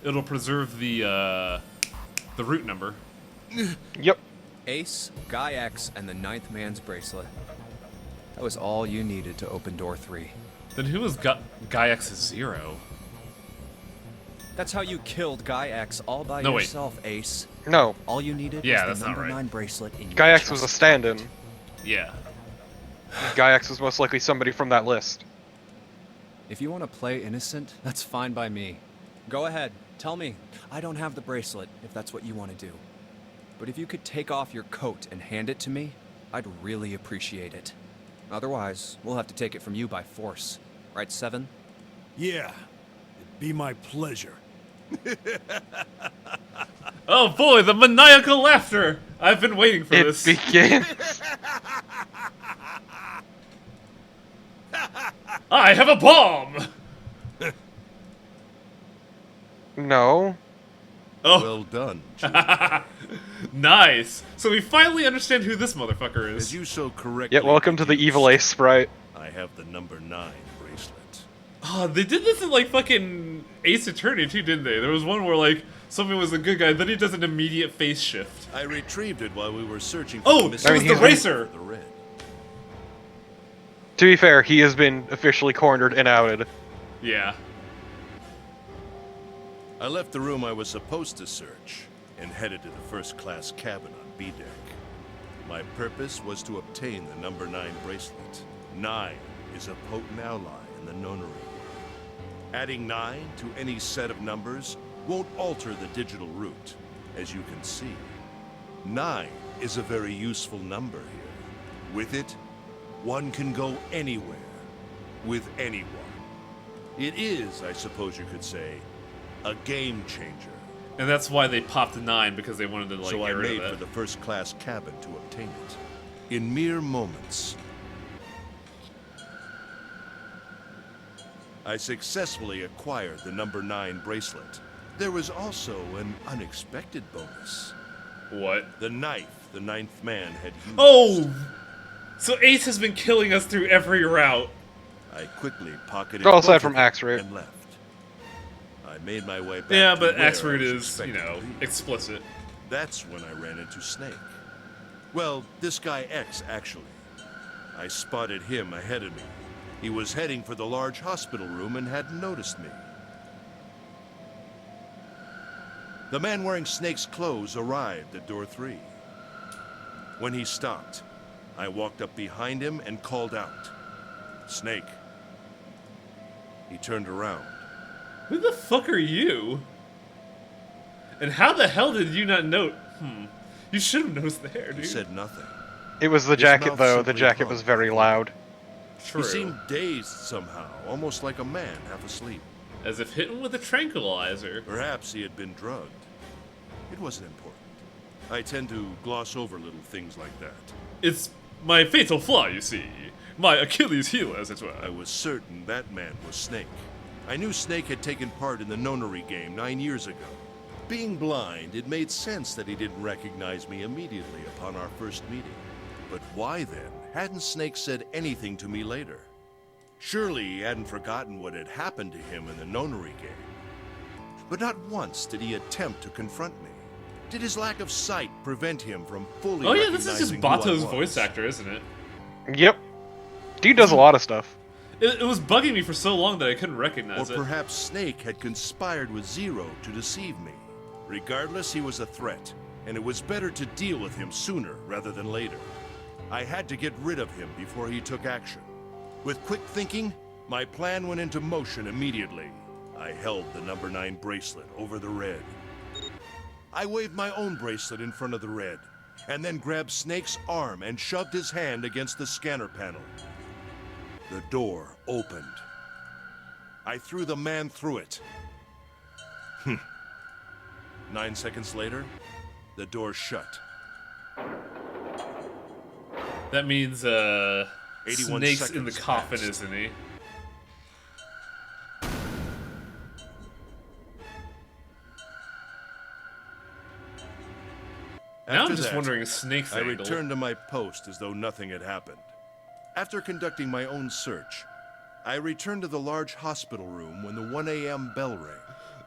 it'll preserve the root number. Yep. Ace, Guy X, and the 9th man's bracelet. That was all you needed to open door 3. Then who was Guy X's 0? That's how you killed Guy X all by No, wait. yourself, Ace. No. All you needed Yeah, was that's the not number right. 9 bracelet in your Guy X was a chest. stand-in. Yeah. Guy X was most likely somebody from that list. If you want to play innocent, that's fine by me. Go ahead, tell me. I don't have the bracelet, if that's what you want to do. But if you could take off your coat and hand it to me, I'd really appreciate it. Otherwise, we'll have to take it from you by force. Right, Seven? Yeah, it'd be my pleasure. Oh boy, the maniacal laughter! I've been waiting for It this. begins. I have a bomb! No. Oh. Well done, Juniper. Nice. So we finally understand who this motherfucker As is. you so correctly Yeah, welcome to the deduced, evil ace sprite. I have the number 9 bracelet. Oh, they did this in like fucking Ace Attorney too, didn't they? There was one where like someone was a good guy, then he does an immediate face shift. I retrieved it while we were searching for Oh, the it missing was the he's been- racer. The red. To be fair, he has been officially cornered and outed. Yeah. I left the room I was supposed to search and headed to the first-class cabin on B deck. My purpose was to obtain the number 9 bracelet. 9 is a potent ally in the nonary world. Adding 9 to any set of numbers won't alter the digital root, as you can see. 9 is a very useful number here. With it, one can go anywhere, with anyone. It is, I suppose you could say, a game changer. And that's why they popped a 9, because they wanted to like So I get rid made of for it. the first-class cabin to obtain it. In mere moments, I successfully acquired the number 9 bracelet. There was also an unexpected bonus. What? The knife the 9th man had used. Oh! So Ace has been killing us through every route. I quickly pocketed All both aside of from them Axe Root. and left. I made my way back Yeah, to but where Axe I Root was is, you expected know, to be. explicit. That's when I ran into Snake. Well, this guy X, actually. I spotted him ahead of me. He was heading for the large hospital room and hadn't noticed me. The man wearing Snake's clothes arrived at door 3. When he stopped, I walked up behind him and called out, "Snake." He turned around. Who the fuck are you? And how the hell did you not note? You should have noticed the hair, He dude. said nothing. It was the His jacket, mouth though. The simply jacket hung. was very loud. True. He seemed dazed somehow, almost like a man half asleep. As if hit with a tranquilizer. Perhaps he had been drugged. It wasn't important. I tend to gloss over little things like that. It's my fatal flaw, you see. My Achilles heel, as it I were. was certain that man was Snake. I knew Snake had taken part in the nonary game 9 years ago. Being blind, it made sense that he didn't recognize me immediately upon our first meeting. But why then hadn't Snake said anything to me later? Surely he hadn't forgotten what had happened to him in the nonary game. But not once did he attempt to confront me. Did his lack of sight prevent him from fully Oh yeah, this is just recognizing who I Bato's was? voice actor, isn't it? Yep. Dude does a lot of stuff. It was bugging me for so long that I couldn't Or recognize it. perhaps Snake had conspired with Zero to deceive me. Regardless, he was a threat, and it was better to deal with him sooner rather than later. I had to get rid of him before he took action. With quick thinking, my plan went into motion immediately. I held the number 9 bracelet over the red. I waved my own bracelet in front of the red, and then grabbed Snake's arm and shoved his hand against the scanner panel. The door opened. I threw the man through it. 9 seconds later, the door shut. That means, 81 Snake's in the seconds coffin, passed. isn't he? Now After I'm just that, wondering Snake's I angle. returned to my post as though nothing had happened. After conducting my own search, I returned to the large hospital room when the 1 a.m. bell rang.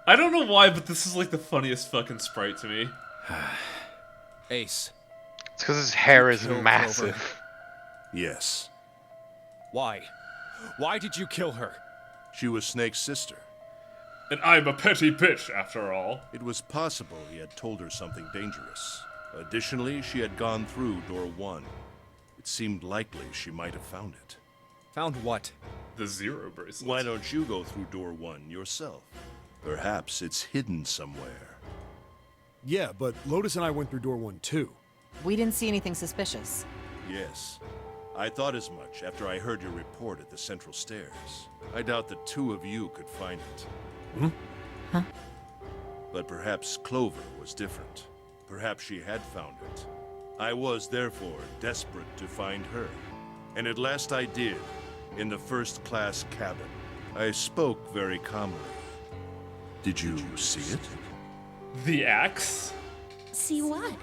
I don't know why, but this is like the funniest fucking sprite to me. Ace, It's because his hair is Kill massive. Clover. Yes, why? Why did you kill her? she was Snake's sister. And I'm a petty bitch, after all. It was possible he had told her something dangerous. Additionally, she had gone through door 1. It seemed likely she might have found it. Found what? The Zero bracelet. Why don't you go through door 1 yourself? Perhaps it's hidden somewhere. Yeah, but Lotus and I went through door 1 too. We didn't see anything suspicious. Yes. I thought as much after I heard your report at the central stairs. I doubt the two of you could find it. But perhaps Clover was different. Perhaps she had found it. I was, therefore, desperate to find her. And at last I did, in the first-class cabin. I spoke very calmly. Did you see it? The axe? See what?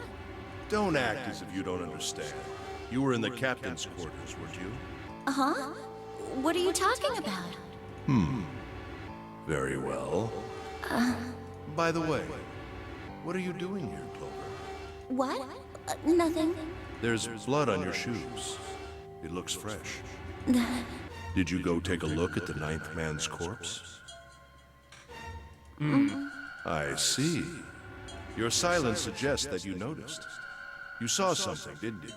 Don't act as if you don't understand. You were in the captain's quarters, weren't you? Uh-huh. What are you talking about? Very well. By the way, what are you doing here, Clover? What? Nothing. There's blood on your shoes. It looks fresh. Did you go take a look at the ninth man's corpse? I see. Your silence suggests that you noticed. You saw something, didn't you?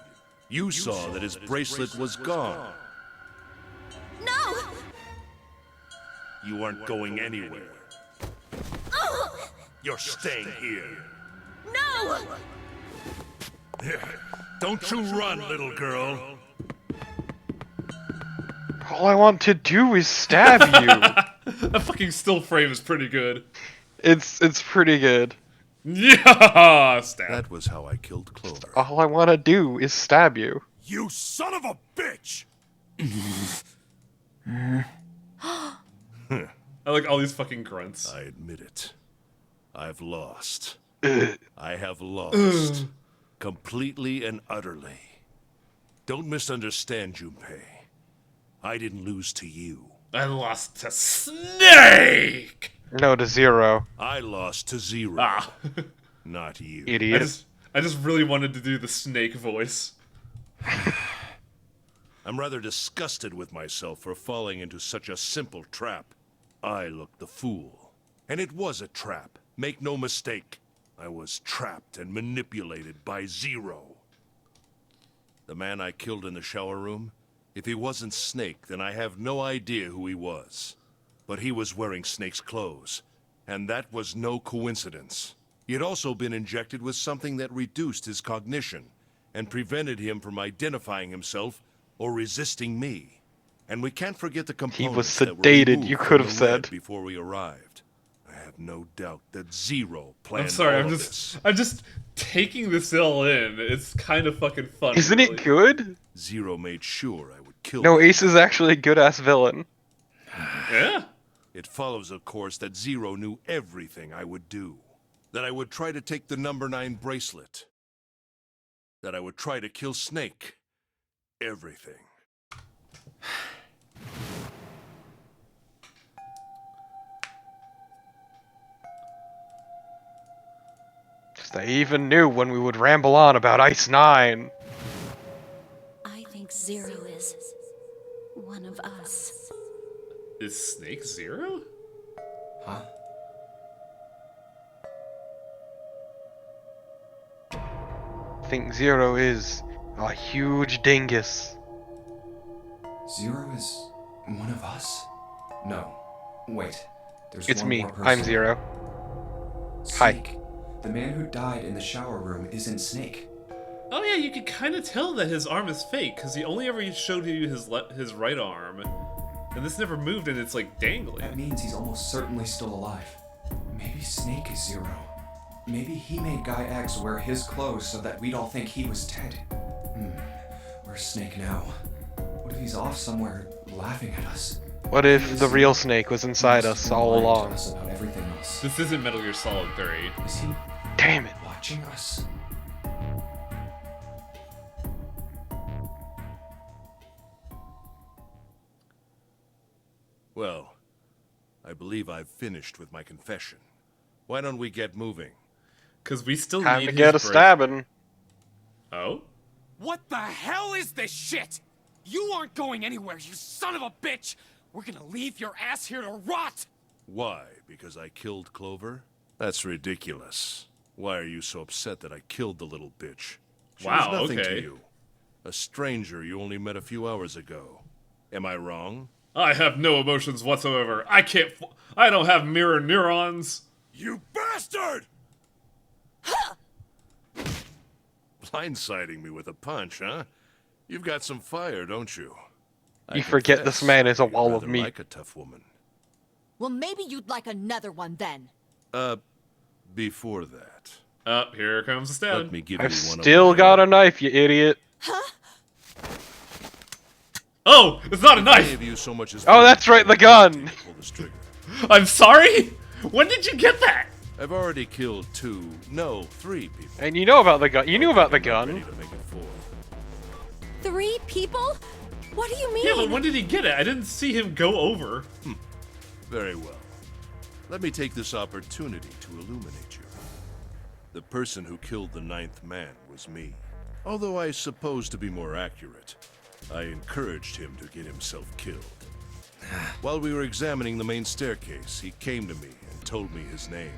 You saw that his bracelet was gone. No! You aren't going anywhere. You're staying here. No! Don't you run, little girl. All I want to do is stab you. That fucking still frame is pretty good. It's pretty good. Yeah! Stab. That was how I killed Clover. All I want to do is stab you. You son of a bitch! I like all these fucking grunts. I admit it. I've lost. I have lost. Completely and utterly. Don't misunderstand, Junpei. I didn't lose to you. I lost to Snake! No, to Zero. I lost to Zero. Ah. Not you. Idiot. I just really wanted to do the Snake voice. I'm rather disgusted with myself for falling into such a simple trap. I looked the fool. And it was a trap. Make no mistake. I was trapped and manipulated by Zero. The man I killed in the shower room, if he wasn't Snake, then I have no idea who he was. But he was wearing Snake's clothes, and that was no coincidence. He had also been injected with something that reduced his cognition and prevented him from identifying himself or resisting me. And we can't forget the components that were sedated, removed you from could have the said. red before we arrived. I have no doubt that Zero planned I'm sorry, all of this. I'm just taking this all in. It's kind of fucking funny. Isn't really. it good? Zero made sure I would kill No, him. Ace is actually a good-ass villain. Yeah. It follows, of course, that Zero knew everything I would do. That I would try to take the number 9 bracelet. That I would try to kill Snake. Everything. Just I even knew when we would ramble on about Ice 9. I think Zero is one of us. Is Snake Zero? Huh? I think Zero is a huge dingus. Zero is one of us? No. Wait. There's It's one me. more person. I'm Zero. Hi. Snake. The man who died in the shower room isn't Snake. Oh yeah, you could kind of tell that his arm is fake because he only ever showed you his right arm, and this never moved, and it's like dangling. That means he's almost certainly still alive. Maybe Snake is Zero. Maybe he made Guy X wear his clothes so that we'd all think he was dead. Where's Snake now? What if he's off somewhere laughing at us? What if the real Snake was inside us all Lying to along? us about everything else. This isn't Metal Gear Solid 3. Is he Damn it. watching us? Well, I believe I've finished with my confession. Why don't we get moving? Because we still Time need to his get a brace- stabbing. Oh? What the hell is this shit? You aren't going anywhere, you son of a bitch! We're gonna leave your ass here to rot! Why? Because I killed Clover? That's ridiculous. Why are you so upset that I killed the little bitch? She Wow, was nothing okay. to you. A stranger you only met a few hours ago. Am I wrong? I have no emotions whatsoever. I don't have mirror neurons. You bastard! Blindsiding me with a punch, huh? You've got some fire, don't you? I You forget confess, this man is a you wall of rather meat. like a tough woman. Well, maybe you'd like another one then. Before that, Here comes the stab. let me give I've you one still of my got a knife, you idiot. Oh, it's not a Any knife. of you so much as Oh, that's right, the gun. Pull this trigger. I'm sorry. When did you get that? I've already killed 3 people. And you know about the gun. You knew about the I'm not ready gun. to make it 4. 3 people? What do you mean? Yeah, but when did he get it? I didn't see him go over. Very well. Let me take this opportunity to illuminate you. The person who killed the 9th man was me. Although I suppose to be more accurate, I encouraged him to get himself killed. While we were examining the main staircase, he came to me and told me his name.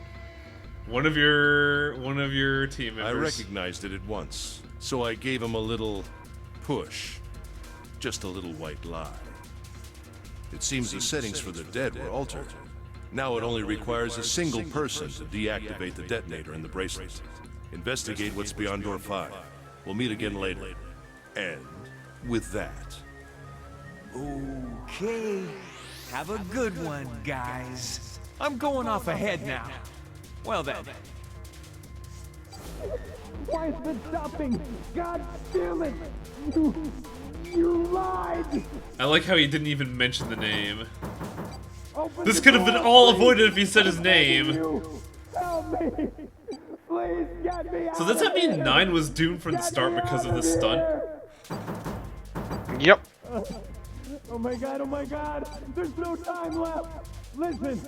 One of your team I members. recognized it at once, so I gave him a little push. Just a little white lie. It seems the settings for the dead were altered. Now it only requires a single person to deactivate the detonator in the bracelet. Investigate what's beyond door 5. We'll meet again later. And with that, Okay. Have a good one, guys. I'm going off ahead now. Well then. Why is it stopping? God damn it! You lied! I like how he didn't even mention the name. Open This the could have been door. all avoided if he said his I'm begging name. you. Help me! Please get me out So does that of mean here. 9 was doomed from the Get start me because out of the stunt? here. Yep. Oh my god, there's no time left! Listen,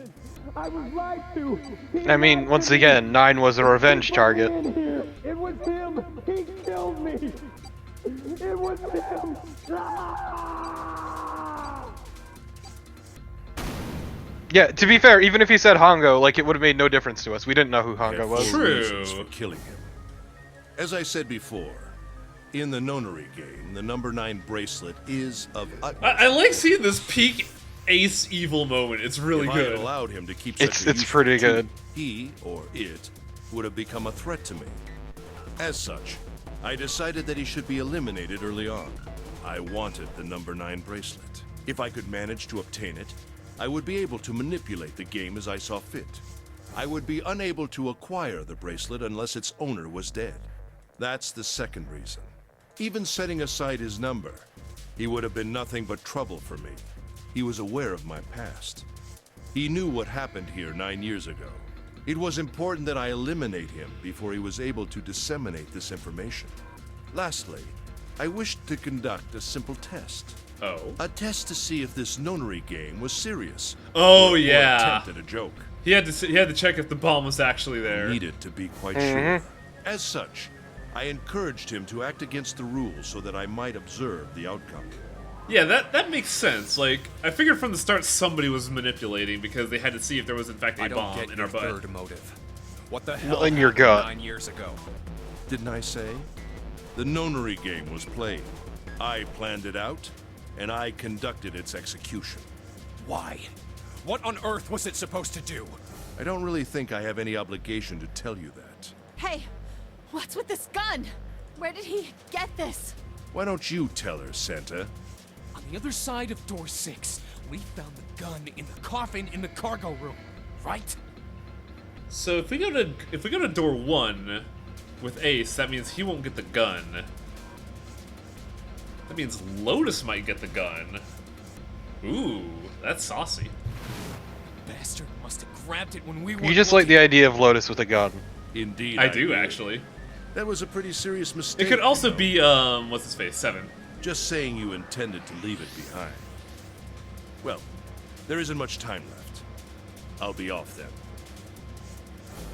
I was lied to! He I mean, lied once to me. again, 9 was a revenge He put me target. in here. It was him! He killed me! It was him! Ah! Yeah, to be fair, even if he said Hongo, like, it would have made no difference to us. We didn't know who I Hongo have was. 4 True. reasons for killing him. As I said before, in the nonary game, the number 9 bracelet is of utmost. I like seeing this peak Ace Evil moment. It's really If I had good. allowed him to keep It's- such a it's useful pretty tool, good. he or it would have become a threat to me. As such, I decided that he should be eliminated early on. I wanted the number 9 bracelet. If I could manage to obtain it, I would be able to manipulate the game as I saw fit. I would be unable to acquire the bracelet unless its owner was dead. That's the second reason. Even setting aside his number, he would have been nothing but trouble for me. He was aware of my past. He knew what happened here 9 years ago. It was important that I eliminate him before he was able to disseminate this information. Lastly, I wished to conduct a simple test. Oh. A test to see if this nonary game was serious. Oh, or yeah. attempt at a joke. He had to check if the bomb was actually there. Needed to be quite sure. As such, I encouraged him to act against the rules so that I might observe the outcome. Yeah, that makes sense. Like, I figured from the start somebody was manipulating because they had to see if there was in fact a I don't bomb get in your our butt. third motive. What the hell In your happened gut. 9 years ago? Didn't I say? The nonary game was played. I planned it out, and I conducted its execution. Why? What on earth was it supposed to do? I don't really think I have any obligation to tell you that. Hey, what's with this gun? Where did he get this? Why don't you tell her, Santa? On the other side of door 6, we found the gun in the coffin in the cargo room, right? So if we go to door 1 with Ace, that means he won't get the gun. That means Lotus might get the gun. Ooh, that's saucy. Bastard must have grabbed it when we were. You just like the idea of Lotus with a gun. Indeed, I do did. actually. That was a pretty serious mistake. It could also you know. be what's his face, 7. Just saying you intended to leave it behind. Well, there isn't much time left. I'll be off then.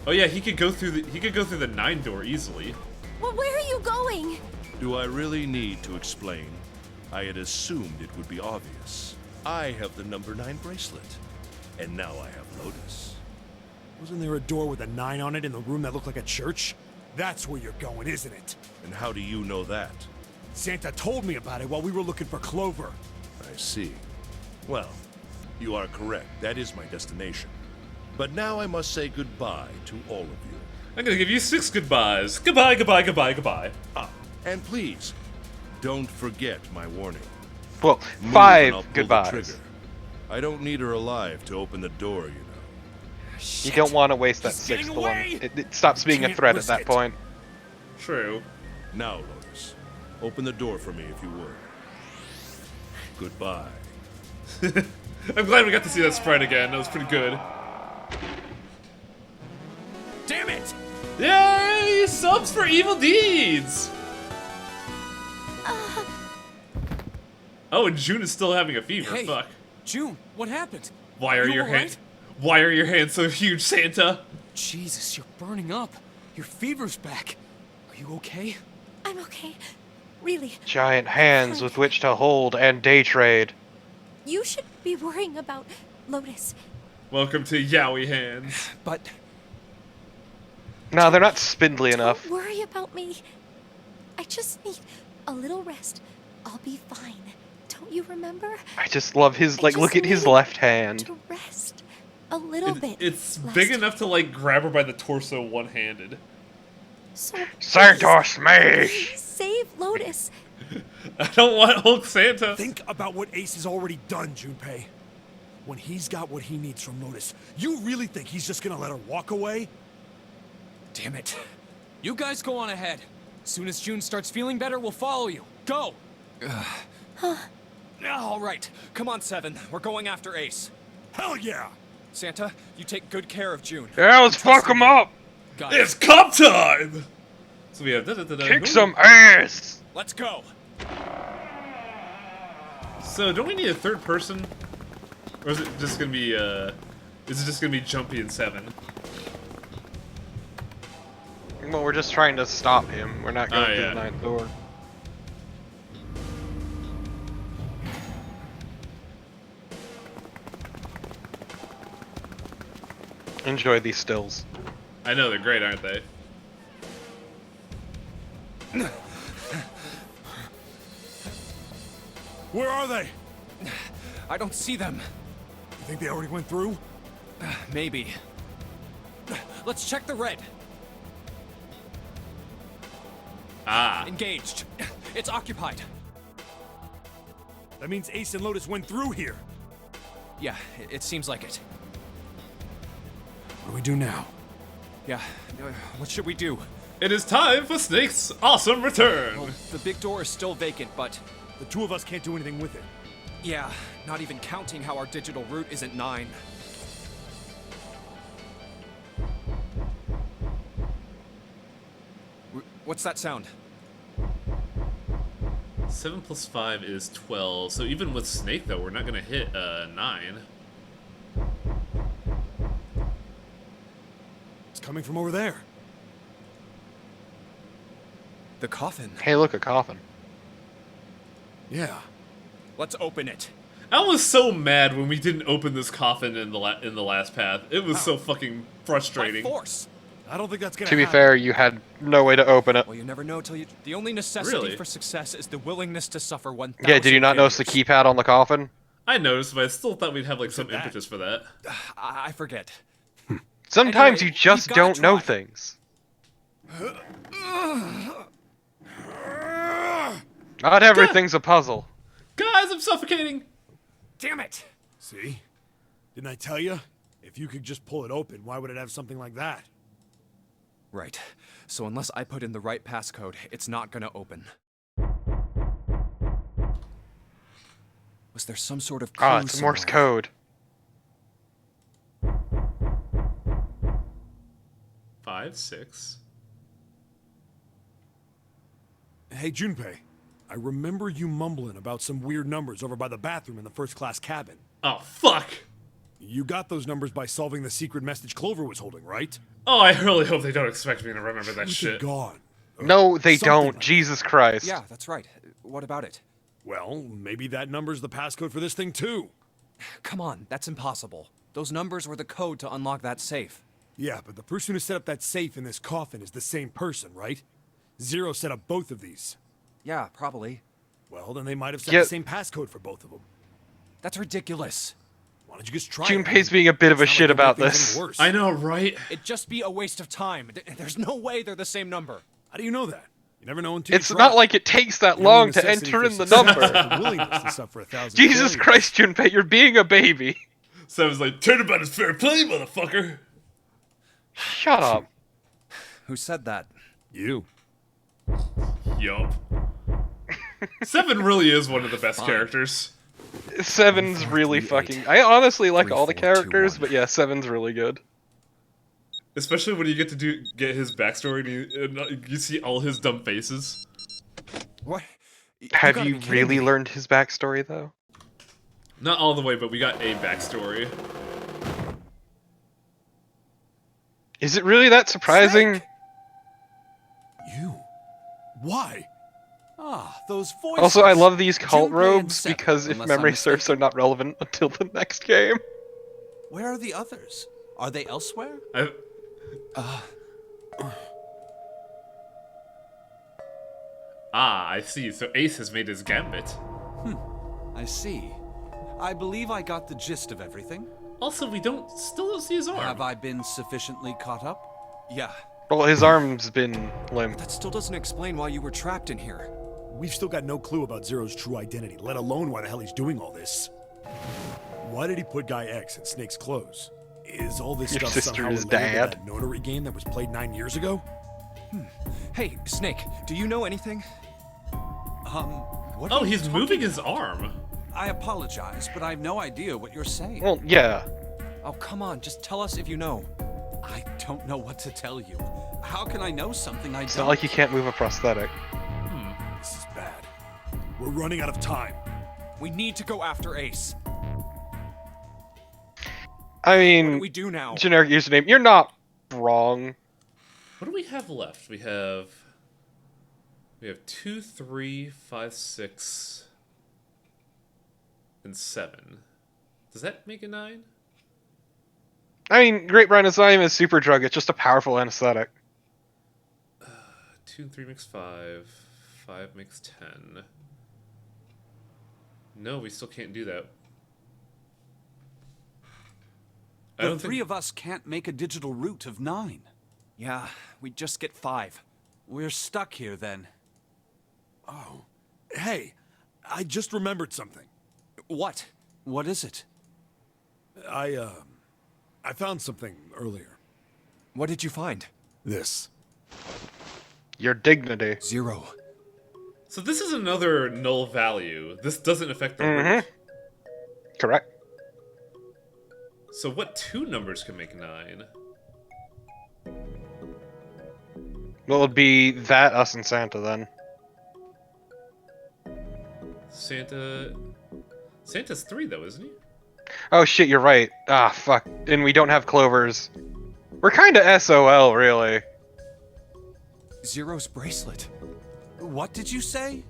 Oh yeah, he could go through the 9 door easily. Well, where are you going? Do I really need to explain? I had assumed it would be obvious. I have the number 9 bracelet, and now I have Lotus. Wasn't there a door with a 9 on it in the room that looked like a church? That's where you're going, isn't it? And how do you know that? Santa told me about it while we were looking for Clover. I see. Well, you are correct. That is my destination. But now I must say goodbye to all of you. I'm gonna give you 6 goodbyes. Goodbye, goodbye, goodbye, goodbye. And please, don't forget my warning. Well, Move and 5 I'll pull the goodbyes. trigger. I don't need her alive to open the door, you know. You don't want to waste that He's getting 6th one. away! It stops being a Can't threat at risk that it. point. True. Now, Lotus, open the door for me if you would. Goodbye. I'm glad we got to see that sprite again. That was pretty good. Yay! Subs for evil deeds! Oh, and June is still having a fever. Hey, Fuck. June, what happened? Why are You your alright? hands? Why are your hands so huge, Santa? Jesus, you're burning up. Your fever's back. Are you okay? I'm okay. Really. Giant hands with which to hold and day trade. You should be worrying about Lotus. Welcome to Yowie Hands. But No, they're not spindly enough. Don't worry about me. I just need a little rest. I'll be fine. Don't you remember? I just love his, like, I look just at his needed left hand. To rest a little bit. It's last big enough to like grab her by the torso one-handed. So Santa please smash! save Lotus. I don't want Hulk Santa. Think about what Ace has already done, Junpei. When he's got what he needs from Lotus, you really think he's just gonna let her walk away? damn it. You guys go on ahead. As soon as June starts feeling better, we'll follow you. Go! All right. Come on, Seven. We're going after Ace. Hell yeah! Santa, you take good care of June. Yeah, let's fuck him up! Got it. It's cop time. So we have Kick some ass! Let's go. So don't we need a third person, or is it just gonna be is it just gonna be Jumpy and Seven? Well, we're just trying to stop him. We're not going through yeah. the ninth door. Enjoy these stills. I know they're great, aren't they? Where are they? I don't see them. You think they already went through? Maybe. Let's check the red. Ah. Engaged. It's occupied. That means Ace and Lotus went through here. Yeah, it seems like it. What do we do now? Yeah, what should we do? It is time for Snake's awesome return. Well, the big door is still vacant, but The two of us can't do anything with it. yeah, not even counting how our digital route isn't 9. What's that sound? 7 plus 5 is 12. So even with Snake, though, we're not gonna hit 9. It's coming from over there. The coffin. Hey, look, a coffin. Yeah. Let's open it. I was so mad when we didn't open this coffin in the last path. It was so fucking By frustrating. force. I don't think that's gonna To be happen. fair, you had no way to open it. Well, you never know till you. The only necessity Really? for success is the willingness to suffer 1,000. Yeah, did you not notice the failures. keypad on the coffin? I noticed, but I still thought we'd have like some that? impetus for that. I forget. Sometimes Anyway, you just we've gotta don't know try. things. Not everything's a puzzle. Guys, I'm suffocating. Damn it! See? Didn't I tell you? If you could just pull it open, why would it have something like that? Right. So unless I put in the right passcode, it's not gonna open. Was there some sort of clue Ah, it's Morse somewhere? code. 5, 6. Hey, Junpei. I remember you mumbling about some weird numbers over by the bathroom in the first-class cabin. Oh, fuck. You got those numbers by solving the secret message Clover was holding, right? Oh, I really hope they don't expect me to remember that Truth shit. is gone. Or No, they something don't. like that. Jesus Christ. Yeah, that's right. What about it? Well, maybe that number's the passcode for this thing, too. Come on, that's impossible. Those numbers were the code to unlock that safe. Yeah, but the person who set up that safe in this coffin is the same person, right? Zero set up both of these. Yeah, probably. Well, then they might have set Yeah. the same passcode for both of them. That's ridiculous. Why don't you just try it? Junpei's being a bit of a It's not shit like it'll about make things this. any worse. I know, right? It'd just be a waste of time. There's no way they're the same number. How do you know that? You never know until It's you try. not like it takes that The only long to necessity enter for in the success is number. the willingness to suffer 1,000 Jesus failures. Christ, Junpei, you're being a baby. So I was like, turnabout is fair play, motherfucker. Shut up. Who said that? You. Yup. 7 really is one of the best characters. Seven's really fucking... I honestly like all the 3, 4, 2, characters, 1. but yeah, Seven's really good. Especially when you get to get his backstory and you see all his dumb faces. What? Have gotta you be kidding really me. learned his backstory though? Not all the way, but we got a backstory. Is it really that surprising? Snake! You? Why? Ah, those voices. Also, I love these cult Junpei and robes Seven, because if unless I'm memory serves, they're mistaken. not relevant until the next game. Where are the others? Are they elsewhere? I see. So Ace has made his gambit. I see. I believe I got the gist of everything. Also, we still don't see his arm. Have I been sufficiently caught up? Yeah. Well, his arm's been limp. That still doesn't explain why you were trapped in here. We've still got no clue about Zero's true identity, let alone why the hell he's doing all this. Why did he put Guy X in Snake's clothes? Is all this Your stuff sister somehow is related to dad. that notary game that was played 9 years ago? Hey, Snake, do you know anything? What Oh, are you he's talking moving his about? arm. I apologize, but I have no idea what you're saying. Well, yeah. Oh, come on, just tell us if you know. I don't know what to tell you. How can I know something I It's don't? not like you can't move a prosthetic. This is bad. We're running out of time. We need to go after Ace. I What mean, do we do now? generic username. You're not wrong. What do we have left? We have 2, 3, 5, 6, and 7. Does that make it 9? I mean, Great Brown Enzyme is super drug. It's just a powerful anesthetic. 2 and 3 makes 5. 5 makes 10. No, we still can't do that. I The don't three think... of us can't make a digital route of 9. Yeah, we just get 5. We're stuck here then. Oh. Hey, I just remembered something. What? What is it? I found something earlier. What did you find? This. Your dignity. 0. So this is another null value. This doesn't affect the root. Correct. So what 2 numbers can make 9? Well, it would be that, us, and Santa then. Santa's 3 though, isn't he? Oh shit, you're right. Ah, fuck. And we don't have Clovers. We're kinda SOL, really. 0's bracelet. What did you say?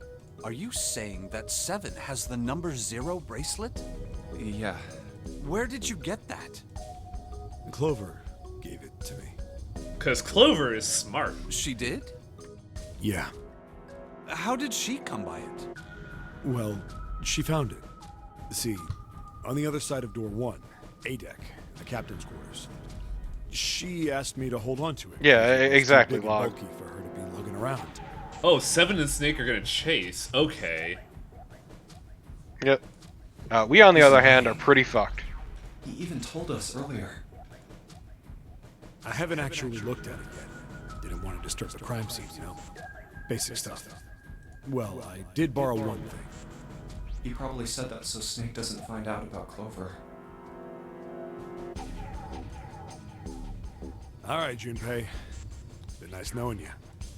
Are you saying that 7 has the number 0 bracelet? Yeah. Where did you get that? Clover gave it to me. Because Clover is smart. She did? Yeah. How did she come by it? Well, she found it. See, on the other side of door 1, A deck, the captain's quarters. She asked me to hold on to it. Yeah, because it was too exactly, big and Log. bulky for her to be lugging around. Oh, 7 and Snake are gonna chase. Okay. Yep. We, on the other hand, are pretty fucked. He even told us earlier. I haven't actually looked at it yet. Didn't want to disturb the crime scene, you know? Basic stuff. Well, I did borrow one thing. He probably said that so Snake doesn't find out about Clover. All right, Junpei. Been nice knowing you.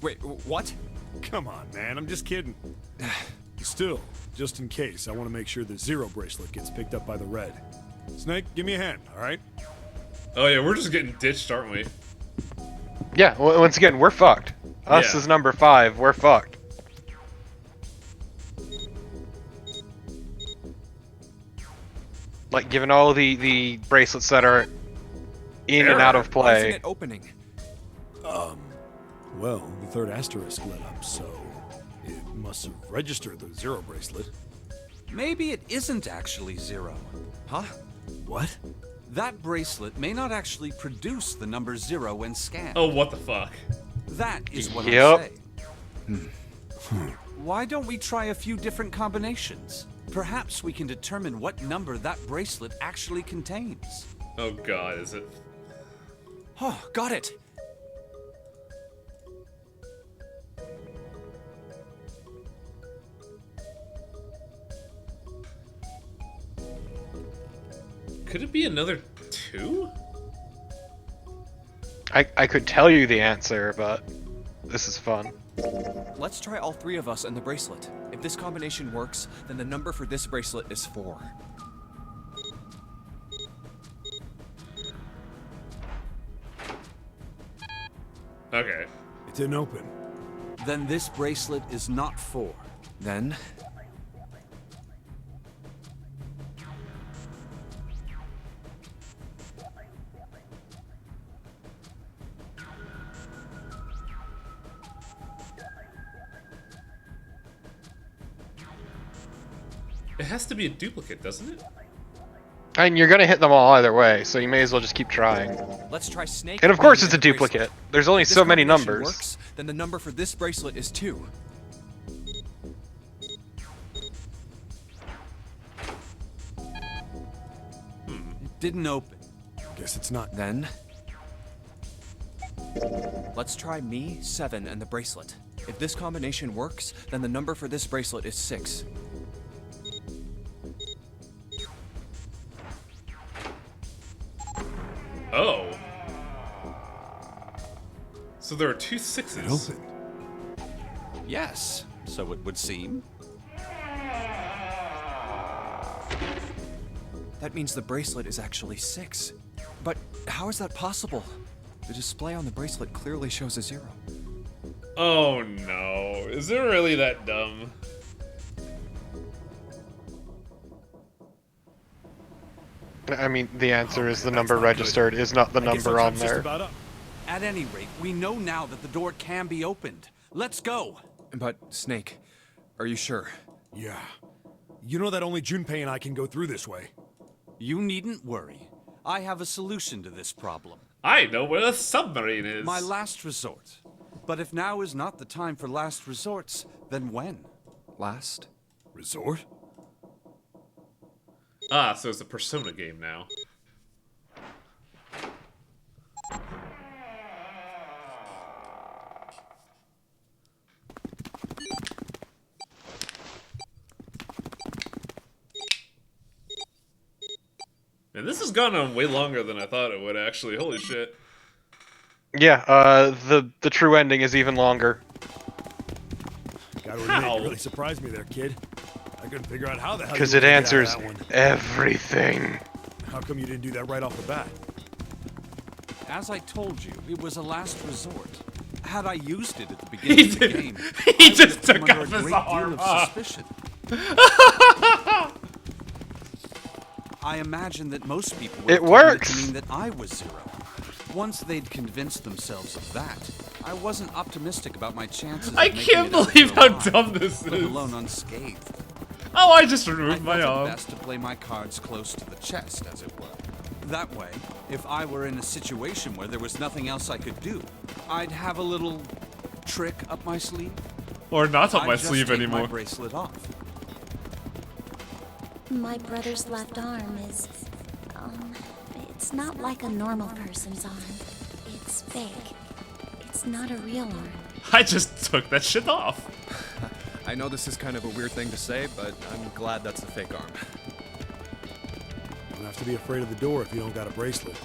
Wait, what? Come on, man. I'm just kidding. Still, just in case, I want to make sure the 0 bracelet gets picked up by the red. Snake, give me a hand, all right? Oh yeah, we're just getting ditched, aren't we? Yeah, once again, we're fucked. Us Yeah. is number 5, we're fucked. Like, given all the bracelets that are in and out of Why isn't play. it opening? Well, the third asterisk lit up, so it must have registered the 0 bracelet. Maybe it isn't actually 0. Huh? What? That bracelet may not actually produce the number 0 when scanned. Oh, what the fuck? That is what Yep. I'm saying. Why don't we try a few different combinations? Perhaps we can determine what number that bracelet actually contains. Oh god, is it? Oh, got it! Could it be another 2? I could tell you the answer, but this is fun. Let's try all three of us and the bracelet. If this combination works, then the number for this bracelet is 4. Okay. It didn't open. Then this bracelet is not 4. Then... It has to be a duplicate, doesn't it? And you're gonna hit them all either way, so you may as well just keep trying. let's try Snake. And of course me it's a and the bracelet. duplicate. There's only If this so many combination numbers. Works, then the number for this bracelet is 2. It didn't open. Guess it's not. Then... let's try me, 7, and the bracelet. If this combination works, then the number for this bracelet is 6. Oh. So there are 2 It 6s. opened. Yes, so it would seem. That means the bracelet is actually 6. But how is that possible? The display on the bracelet clearly shows a 0. Oh no. Is it really that dumb? I mean, the answer is the That's number not registered is not the I guess number our on time's just there. about up. At any rate, we know now that the door can be opened. Let's go. But, Snake, are you sure? Yeah. You know that only Junpei and I can go through this way. You needn't worry. I have a solution to this problem. I know where the submarine is. My last resort. But if now is not the time for last resorts, then when? Last? Resort? Ah, so it's a Persona game now. And this has gone on way longer than I thought it would, actually. Holy shit. Yeah, the true ending is even longer. Gotta admit, How? you really surprised me there, kid. I couldn't figure out how the hell Because you it were gonna get out of answers that one. everything. How come you didn't do that right off the bat? As I told you, it was a last resort. Had I used it at the beginning of the did- game, he I would just have come took under off a his great arm. deal Ah. of suspicion. I imagine that most people would It have taken works. to mean that I was 0. Once they'd convinced themselves of that, I wasn't optimistic about my chances of I making can't it out believe how alive, dumb this let is. alone unscathed. Oh, I just I removed my felt it arm. best to play my cards close to the chest, as it were. That way, if I were in a situation where there was nothing else I could do, I'd have a little trick up my sleeve. Or not up I'd my just sleeve take anymore. my bracelet off. My brother's left arm is, it's not like a normal person's arm. It's fake. It's not a real arm. I just took that shit off. I know this is kind of a weird thing to say, but I'm glad that's a fake arm. You don't have to be afraid of the door if you don't got a bracelet.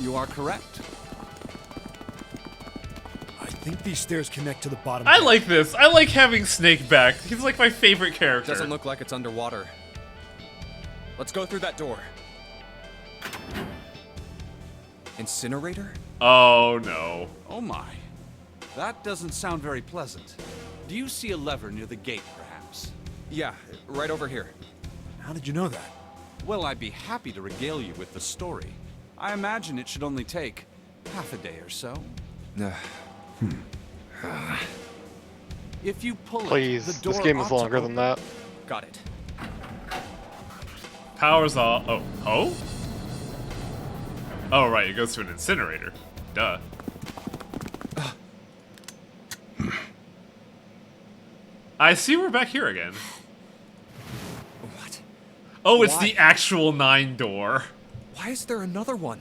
You are correct. I think these stairs connect to the bottom. I deck. like this. I like having Snake back. He's like my favorite character. Doesn't look like it's underwater. Let's go through that door. Incinerator? Oh no. Oh my. That doesn't sound very pleasant. Do you see a lever near the gate, perhaps? Yeah, right over here. How did you know that? Well, I'd be happy to regale you with the story. I imagine it should only take half a day or so. If you pull Please, it, the door this game is ought to longer than open. that. Got it. Power's all. Oh. Oh? Oh, right. It goes to an incinerator. Duh. I see we're back here again. What? Oh, it's Why? the actual 9 door. Why is there another one?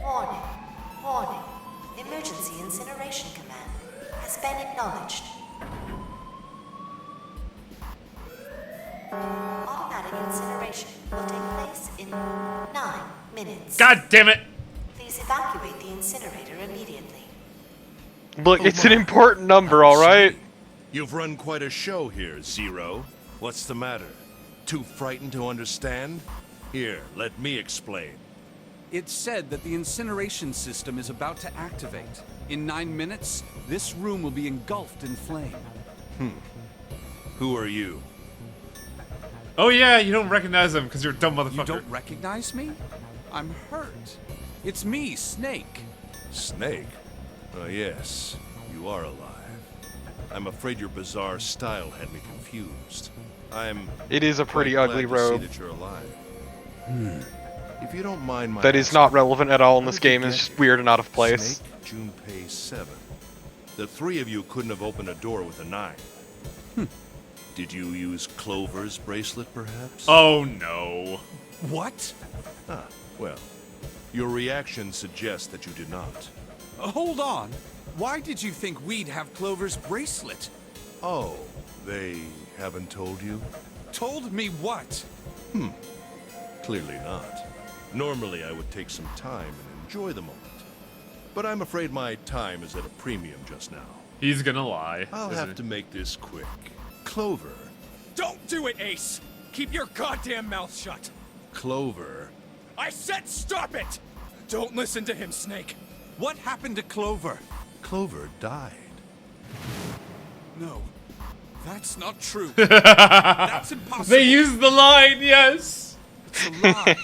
Warning. Warning. Emergency incineration command has been acknowledged. Automatic incineration will take place in 9 minutes. God damn it! Please evacuate the incinerator Look, it's an important number, alright? You've run quite a show here, Zero. What's the matter? Too frightened to understand? Here, let me explain. It's said that the incineration system is about to activate. In 9 minutes, this room will be engulfed in flame. Who are you? Oh yeah, you don't recognize him because you're a dumb motherfucker. You don't recognize me? I'm hurt. It's me, Snake. Snake? Oh yes, you are alive. I'm afraid your bizarre style had me confused. It is a pretty quite ugly glad to see robe. that you're alive. If you don't mind my That is asking, not relevant at all in how this did you game. It's get just here? weird and out of place. Snake, Junpei 7. The three of you couldn't have opened a door with a knife. Did you use Clover's bracelet, perhaps? Oh no. What? Ah, well, your reaction suggests that you did not. Hold on. Why did you think we'd have Clover's bracelet? Oh, they haven't told you? Told me what? Clearly not. Normally, I would take some time and enjoy the moment. But I'm afraid my time is at a premium just now. He's gonna lie. I'll isn't have he? to make this quick. Clover. Don't do it, Ace! Keep your goddamn mouth shut! Clover. I said stop it! Don't listen to him, Snake. What happened to Clover? Clover died. No, that's not true. That's impossible. They used the line, yes. It's a lie.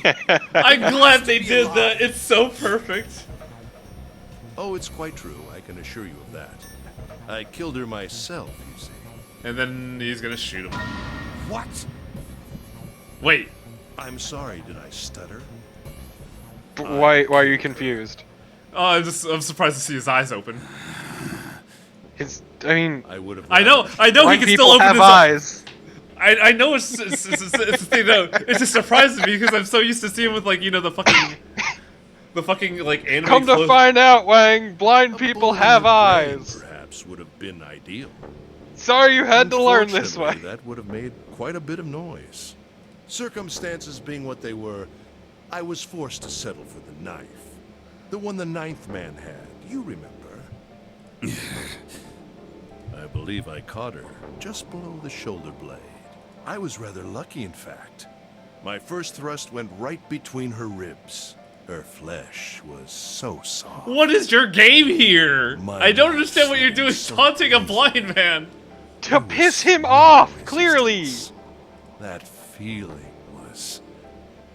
I'm glad they be a did lie. that. It's so perfect. Oh, it's quite true. I can assure you of that. I killed her myself, you see. And then he's gonna shoot him. What? Wait. I'm sorry, did I stutter? Why are you confused? Oh, I'm surprised to see his eyes open. I mean, I would have. I know he blind can people still open have his eyes. I know it's a thing though. It just surprises me because I'm so used to seeing with like the fucking like anime. Come to clothes. find out, Wang, blind A people bullet in have your brain, eyes. Perhaps would have been ideal. Sorry you had to learn this way. Unfortunately, that would have made quite a bit of noise. Circumstances being what they were, I was forced to settle for the knife. The one the ninth man had, you remember. I believe I caught her just below the shoulder blade. I was rather lucky, in fact. My first thrust went right between her ribs. Her flesh was so soft. What is your game here? My I don't understand what you're doing, so taunting a blind man. To piss him off, clearly. That feeling was...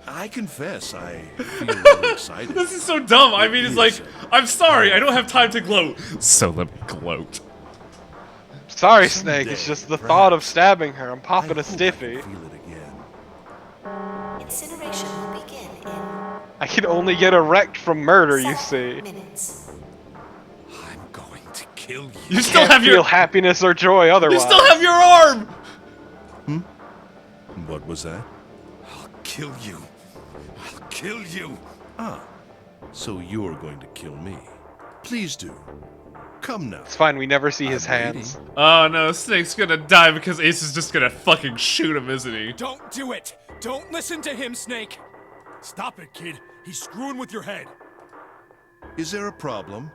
I confess, I feel a little excited. This is so dumb. I mean, it's like, I'm sorry, I don't have time to gloat. So let me gloat. Sorry, Snake. It's just the thought of stabbing her. I'm popping a stiffy. Feel it again. Incineration will begin in I can only get erect from murder, you 7 see. minutes. I'm going to kill you. You still Can't have feel your happiness or joy You otherwise. still have your arm. What was that? I'll kill you. I'll kill you. So you're going to kill me. Please do. Come now. It's fine. We never see his I'm waiting. hands. Oh no, Snake's gonna die because Ace is just gonna fucking shoot him, isn't he? Don't do it! Don't listen to him, Snake! Stop it, kid. He's screwing with your head. Is there a problem?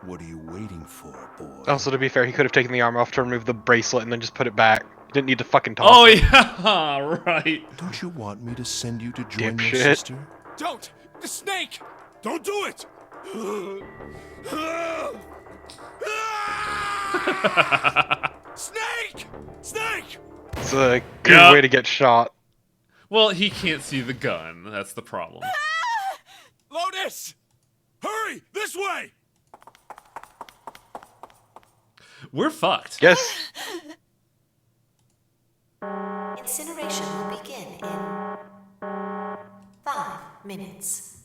What are you waiting for, boy? Also, to be fair, he could have taken the arm off to remove the bracelet and then just put it back. He didn't need to fucking toss Oh it. yeah, right. Don't you want me to send you to join your Dipshit. sister? Don't! The Snake! Don't do it! Snake! Snake! It's a good Yeah. way to get shot. Well, he can't see the gun. That's the problem. Lotus! Hurry! This way! We're fucked. Yes. Incineration will begin in 5 minutes.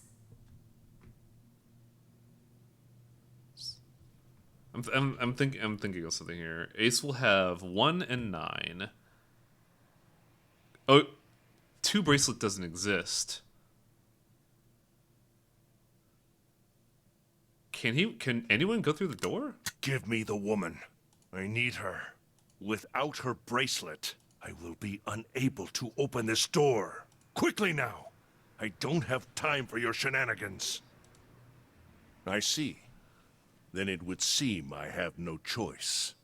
I'm thinking of something here. Ace will have 1 and 9. Oh, 2 bracelet doesn't exist. Can anyone go through the door? Give me the woman. I need her. Without her bracelet, I will be unable to open this door. Quickly now. I don't have time for your shenanigans. I see. then it would seem I have no choice.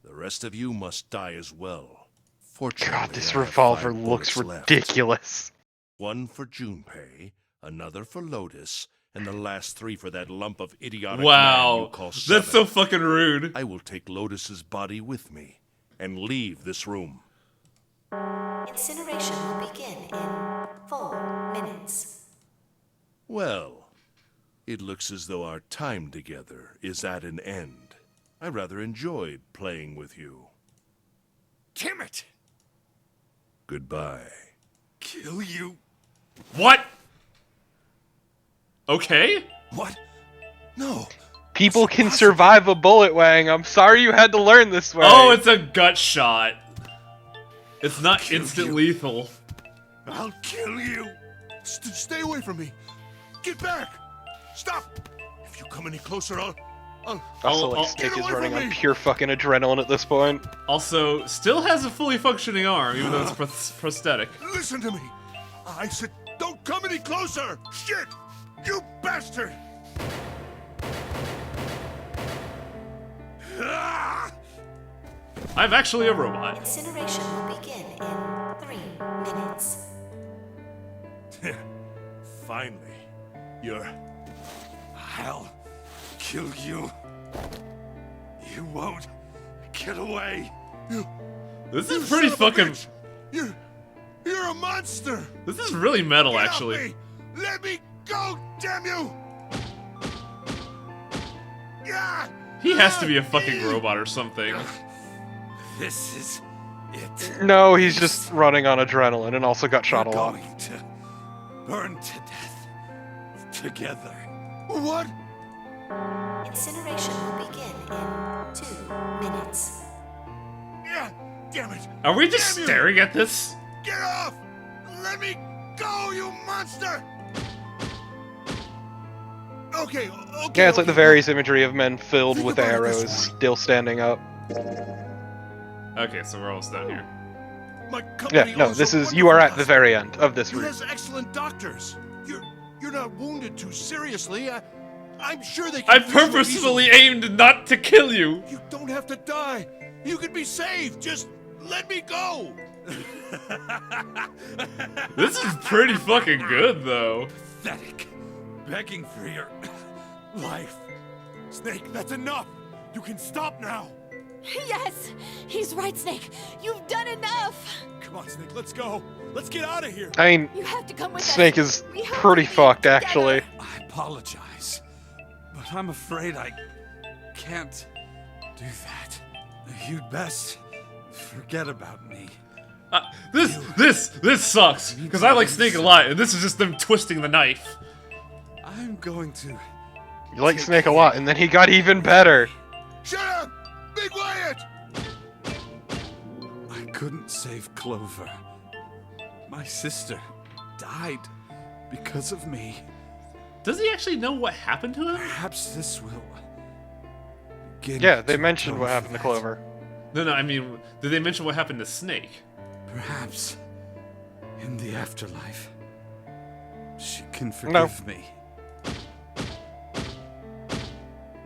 The rest of you must die as well. Fortunately, God, this I have revolver 5 looks bullets left. ridiculous. One for Junpei, another for Lotus, and the last 3 for that lump of idiotic man you Wow. call That's Seven. so fucking rude. I will take Lotus's body with me and leave this room. Incineration will begin in 4 minutes. Well, it looks as though our time together is at an end. I rather enjoyed playing with you. Damn it! Goodbye. Kill you? What? Okay. What? No. People can survive a bullet, Wang. I'm sorry you had to learn this way. Oh, it's a gut shot. It's not instant lethal. I'll kill you. Stay away from me. Get back. Stop. If you come any closer, I'll Also, like, Snake is running on pure fucking adrenaline at this point. Also, still has a fully functioning arm, even though it's prosthetic. Listen to me. I said don't come any closer. Shit. You bastard. Ah! I'm actually a robot. Incineration will begin in 3 minutes. Finally. I'll kill you. You won't get away. This is You pretty son of a fucking. bitch. You're a monster. This is really metal, Get off actually. me. Let me go, damn you. Yeah. He has to be a fucking robot or something. This is it. No, he's just running on adrenaline and also got shot a We're lot. going to burn to death together. What? Incineration will begin in 2 minutes. Yeah. Damn it. Are we just Damn you. staring at this? Get off. Let me go, you monster. Okay. Okay. Yeah, it's like the okay. various imagery of men filled Think with about it arrows this way. still standing up. Okay, so we're almost done here. My company Yeah, no, owns this a is, you are wonderful at the very end of this It route. has excellent doctors. You're not wounded too seriously. I'm sure they can. I fix you purposefully easily. aimed not to kill you. You don't have to die. You can be saved. Just let me go. This is pretty fucking good, though. Pathetic. Begging for your life. Snake, that's enough! You can stop now! Yes! He's right, Snake. You've done enough! Come on, Snake, let's go. Let's get out of here. I mean, You have to come with Snake us. is We have pretty to be fucked, together. actually. I apologize, but I'm afraid I can't do that. You'd best forget about me. This sucks because I like Snake a lot, and this is just them twisting the knife. I'm going to. You like Snake a lot, and then he got even better. Shut up. Be quiet. I couldn't save Clover. My sister died because of me. Does he actually know what happened to him? Perhaps this will begin. Yeah, they to mentioned atone what for happened to that. Clover. No, I mean, did they mention what happened to Snake? Perhaps in the afterlife, she can No. forgive me.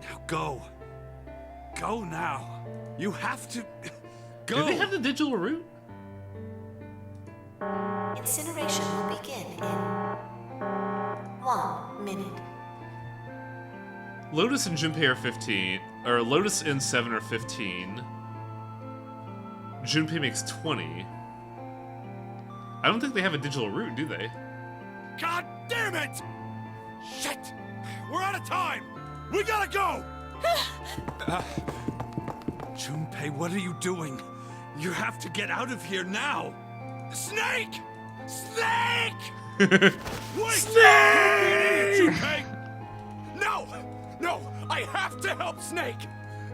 Now go. Go now. You have to go. Did they have the digital root? Incineration will begin in 1 minute. Lotus and Junpei are 15, or Lotus and 7 are 15. Junpei makes 20. I don't think they have a digital root, do they? God damn it! Shit! We're out of time! We gotta go! Junpei, what are you doing? You have to get out of here now. Snake! Snake! Wait! Snake! Junpei! No! No! I have to help Snake!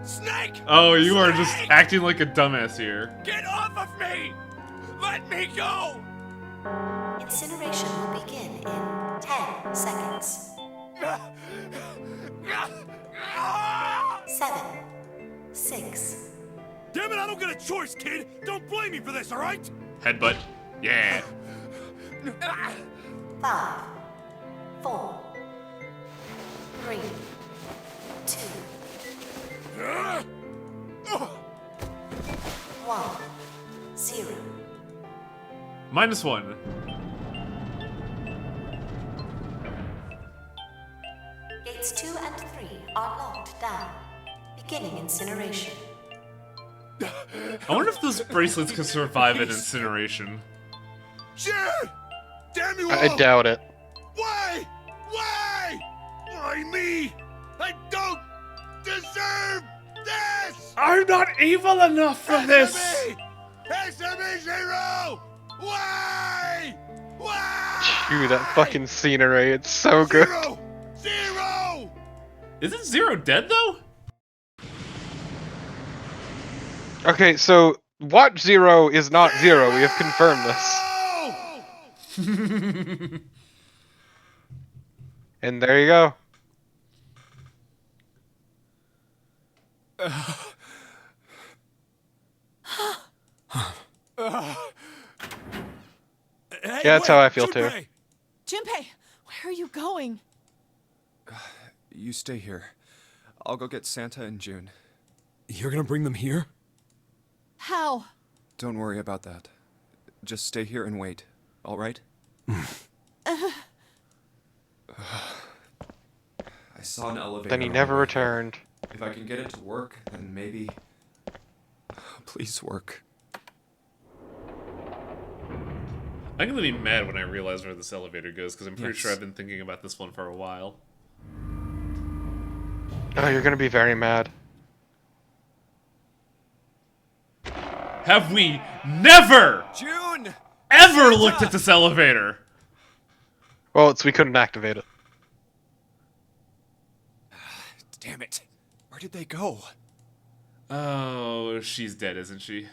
Snake! Oh, you are just Snake! acting like a dumbass here. Get off of me! Let me go! Incineration will begin in 10 seconds. 7, 6, Damn it, I don't get a choice, kid! Don't blame me for this, alright? Headbutt. Yeah. 5, 4, 3, 2, -1. Gates 2 and 3 are locked down. Beginning incineration. I wonder if those bracelets can survive an incineration. Shit! Damn you all! I doubt it. Why? Why? Why me? I don't deserve this! I'm not evil enough for this! SME Zero! Why? Why? Phew, that fucking scenery, it's so good. Zero! Zero! Isn't Zero dead though? Okay, so Watch Zero is not Zero. We have confirmed this. And there you go. Hey, Yeah, that's how I feel too. Junpei! Junpei, where are you going? You stay here. I'll go get Santa and June. You're gonna bring them here? How? Don't worry about that. Just stay here and wait, all right? I saw an elevator. Then he on never the way. returned. If I can get it to work, then maybe... Please work. I'm gonna be mad when I realize where this elevator goes, because I'm pretty Yes. sure I've been thinking about this one for a while. Oh, you're gonna be very mad. Have we never, June! ever looked at this elevator? Well, we couldn't activate it. Damn it. Where did they go? Oh, she's dead, isn't she?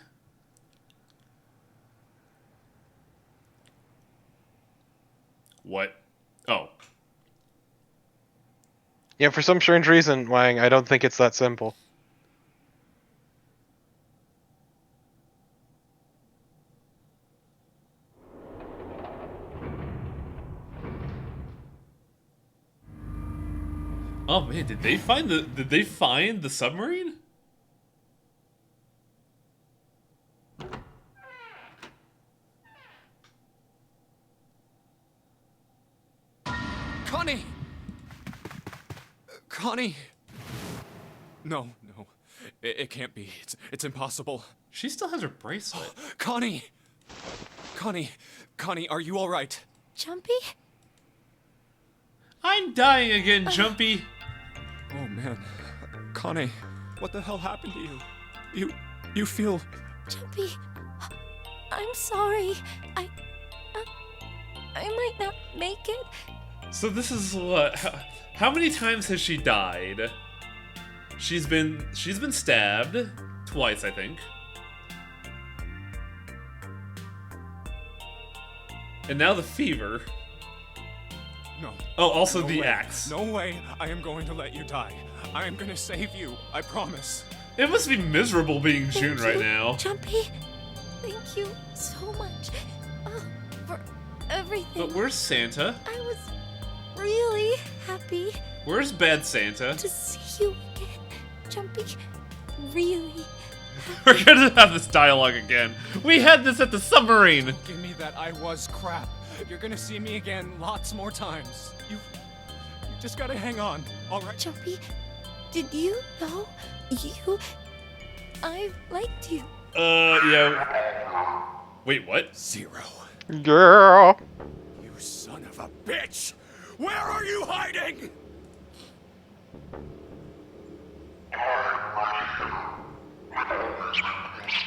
What? Oh. Yeah, for some strange reason, Wang, I don't think it's that simple. Oh man, did they find the submarine? Connie! Connie! No, no. It can't be. It's impossible. She still has her bracelet. Connie! Connie! Connie, are you alright? Jumpy? I'm dying again, Jumpy. Oh man. Connie, what the hell happened to you? You feel... Jumpy, I'm sorry. I might not make it. So this is what? How many times has she died? She's been stabbed twice, I think. And now the fever. No. Oh, also No the way. axe. No way I am going to let you die. I am gonna save you. I promise. It must be miserable being June right now. Jumpy, thank you so much for everything. But where's Santa? I was really happy Where's Bad Santa? to see you again. Jumpy, really. We're gonna have this dialogue again. We had this at the submarine. Give me that I was crap. You're gonna see me again lots more times. You just gotta hang on, alright? Jumpy, did you know I liked you? Yeah. Wait, what? Zero. Girl! You son of a bitch! Where are you hiding?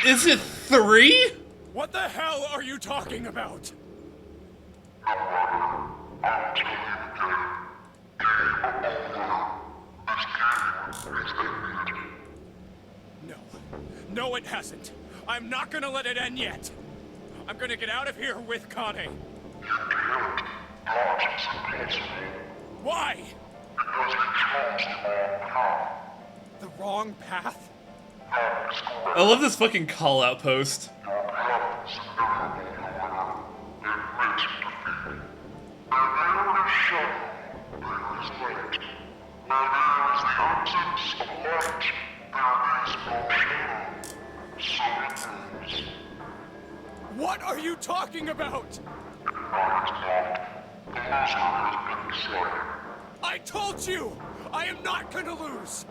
Is it 3? What the hell are you talking about? No. No, it hasn't. I'm not gonna let it end yet. I'm gonna get out of here with Connie. Why? The wrong path? I love this fucking call out post. What are you talking about? I told you! I am not gonna lose!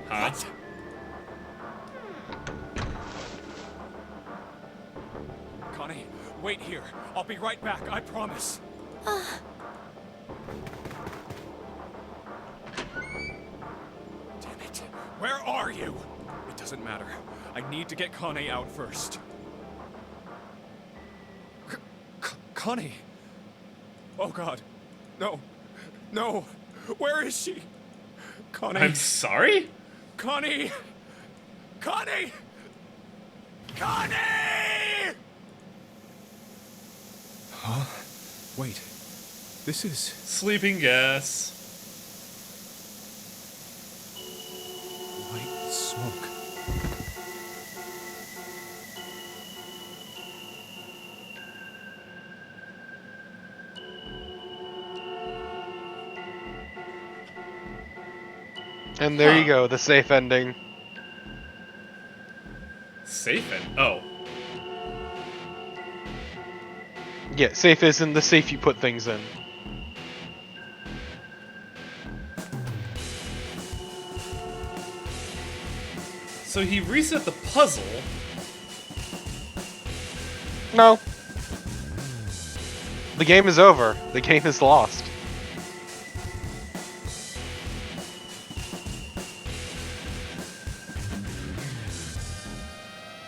What? Connie, wait here. I'll be right back, I promise. Damn it. Where are you? It doesn't matter. I need to get Connie out first. Connie! Oh god. No. No. Where is she? Connie. I'm sorry? Connie! Connie! Connie! Huh? Wait. This is... Sleeping gas. white smoke. And there you go, the safe ending. Safe end? Oh. Yeah, safe is in the safe you put things in. So he reset the puzzle. No. The game is over. The game is lost.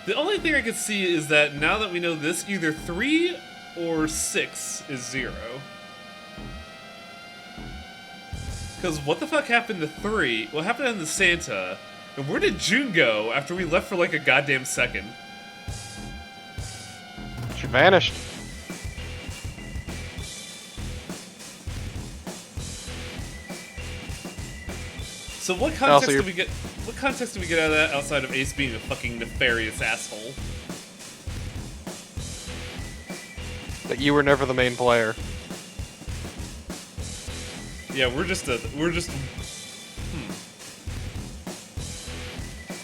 The only thing I could see is that now that we know this, either 3 or 6 is 0. Because what the fuck happened to 3? What happened to Santa? And where did June go after we left for like a goddamn second? She vanished. So what context do we get? What context do we get out of that outside of Ace being a fucking nefarious asshole? That you were never the main player. Yeah, we're just.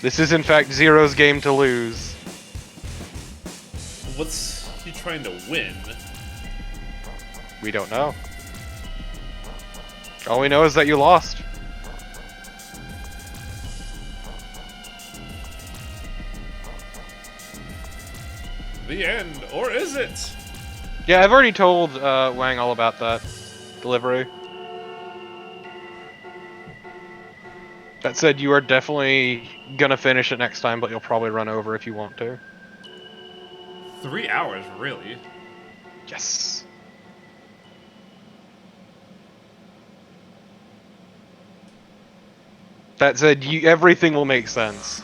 This is in fact Zero's game to lose. What's he trying to win? We don't know. All we know is that you lost. The end, or is it? Yeah, I've already told Wang all about that delivery. That said, you are definitely gonna finish it next time, but you'll probably run over if you want to. 3 hours, really? Yes. That said, everything will make sense.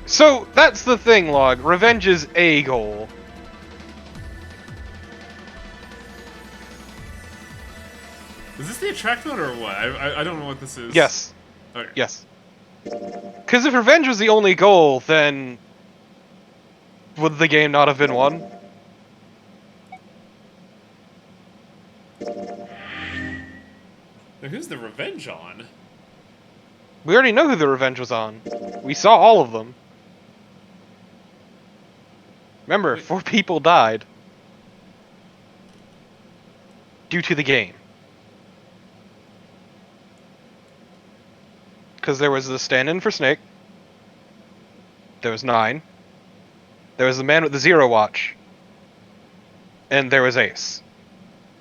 So, that's the thing, Log. Revenge is a goal. Is this the attract mode or what? I don't know what this is. Yes. Okay. Yes. Because if revenge was the only goal, then... would the game not have been won? Now, who's the revenge on? We already know who the revenge was on. We saw all of them. Remember, 4 people died. Due to the game. Because there was the stand-in for Snake. There was 9. There was the man with the 0 watch. And there was Ace.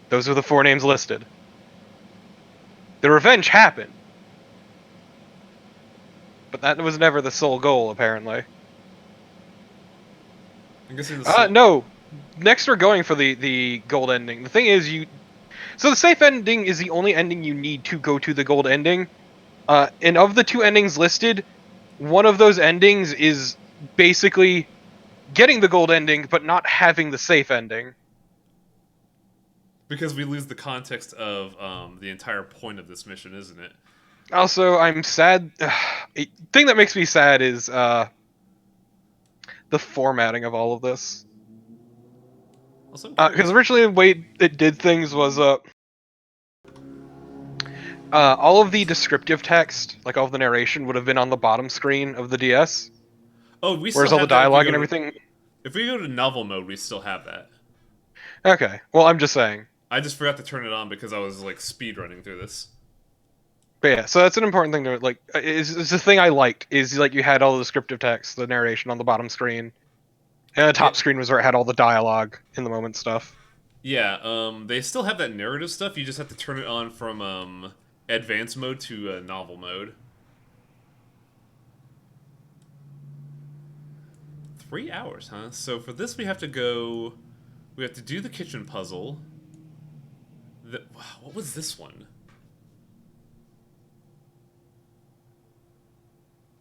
Those were the 4 names listed. The revenge happened. But that was never the sole goal, apparently. I'm guessing the no. Next we're going for the gold ending. The thing is, so the safe ending is the only ending you need to go to the gold ending. And of the 2 endings listed, one of those endings is basically getting the gold ending, but not having the safe ending. Because we lose the context of the entire point of this mission, isn't it? Also, I'm sad. A thing that makes me sad is the formatting of all of this. Because originally the way it did things was all of the descriptive text, like all of the narration, would have been on the bottom screen of the DS. Oh, we still Whereas all the have that if we dialogue go and to- everything. If we go to novel mode, we still have that. Okay. Well, I'm just saying. I just forgot to turn it on because I was like speed running through this. But yeah, so that's an important thing to like. Is the thing I liked is like you had all the descriptive text, the narration on the bottom screen, and the top screen was where it had all the dialogue in the moment stuff. Yeah, they still have that narrative stuff. You just have to turn it on from advanced mode to novel mode. 3 hours, huh? So for this we have to go... We have to do the kitchen puzzle. What was this one?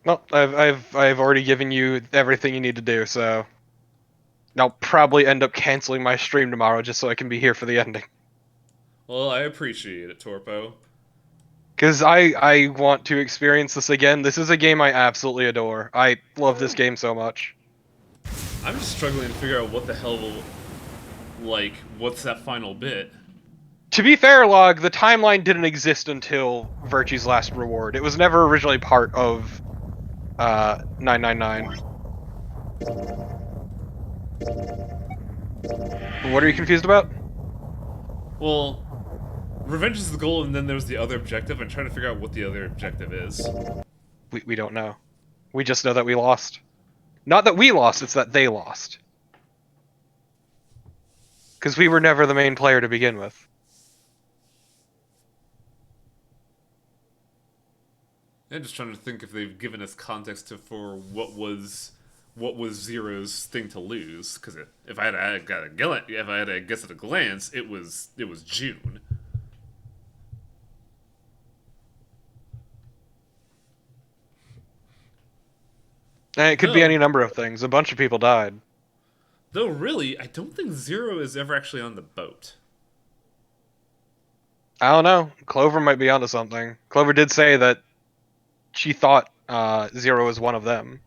Well, I've already given you everything you need to do, so I'll probably end up canceling my stream tomorrow just so I can be here for the ending. Well, I appreciate it, Torpo. Because I want to experience this again. This is a game I absolutely adore. I love this game so much. I'm just struggling to figure out what the hell... Like, what's that final bit? To be fair, Log, the timeline didn't exist until Virtue's Last Reward. It was never originally part of 999. What are you confused about? Well, revenge is the goal, and then there's the other objective. I'm trying to figure out what the other objective is. We don't know. We just know that we lost. Not that we lost, it's that they lost. Because we were never the main player to begin with. I'm just trying to think if they've given us context for what was Zero's thing to lose. Because if I had to guess at a glance, it was June. And it could be any number of things. A bunch of people died. Though really, I don't think Zero is ever actually on the boat. I don't know. Clover might be onto something. Clover did say that she thought Zero was one of them.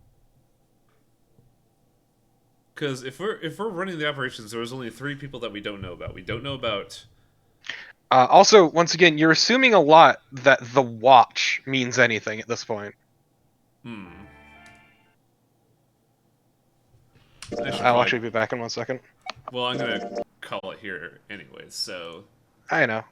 Because if we're running the operations, there was only 3 people that we don't know about. We don't know about... Also, once again, you're assuming a lot that the watch means anything at this point. I'll actually be back in 1 second. Well, I'm gonna call it here anyways, so... I know.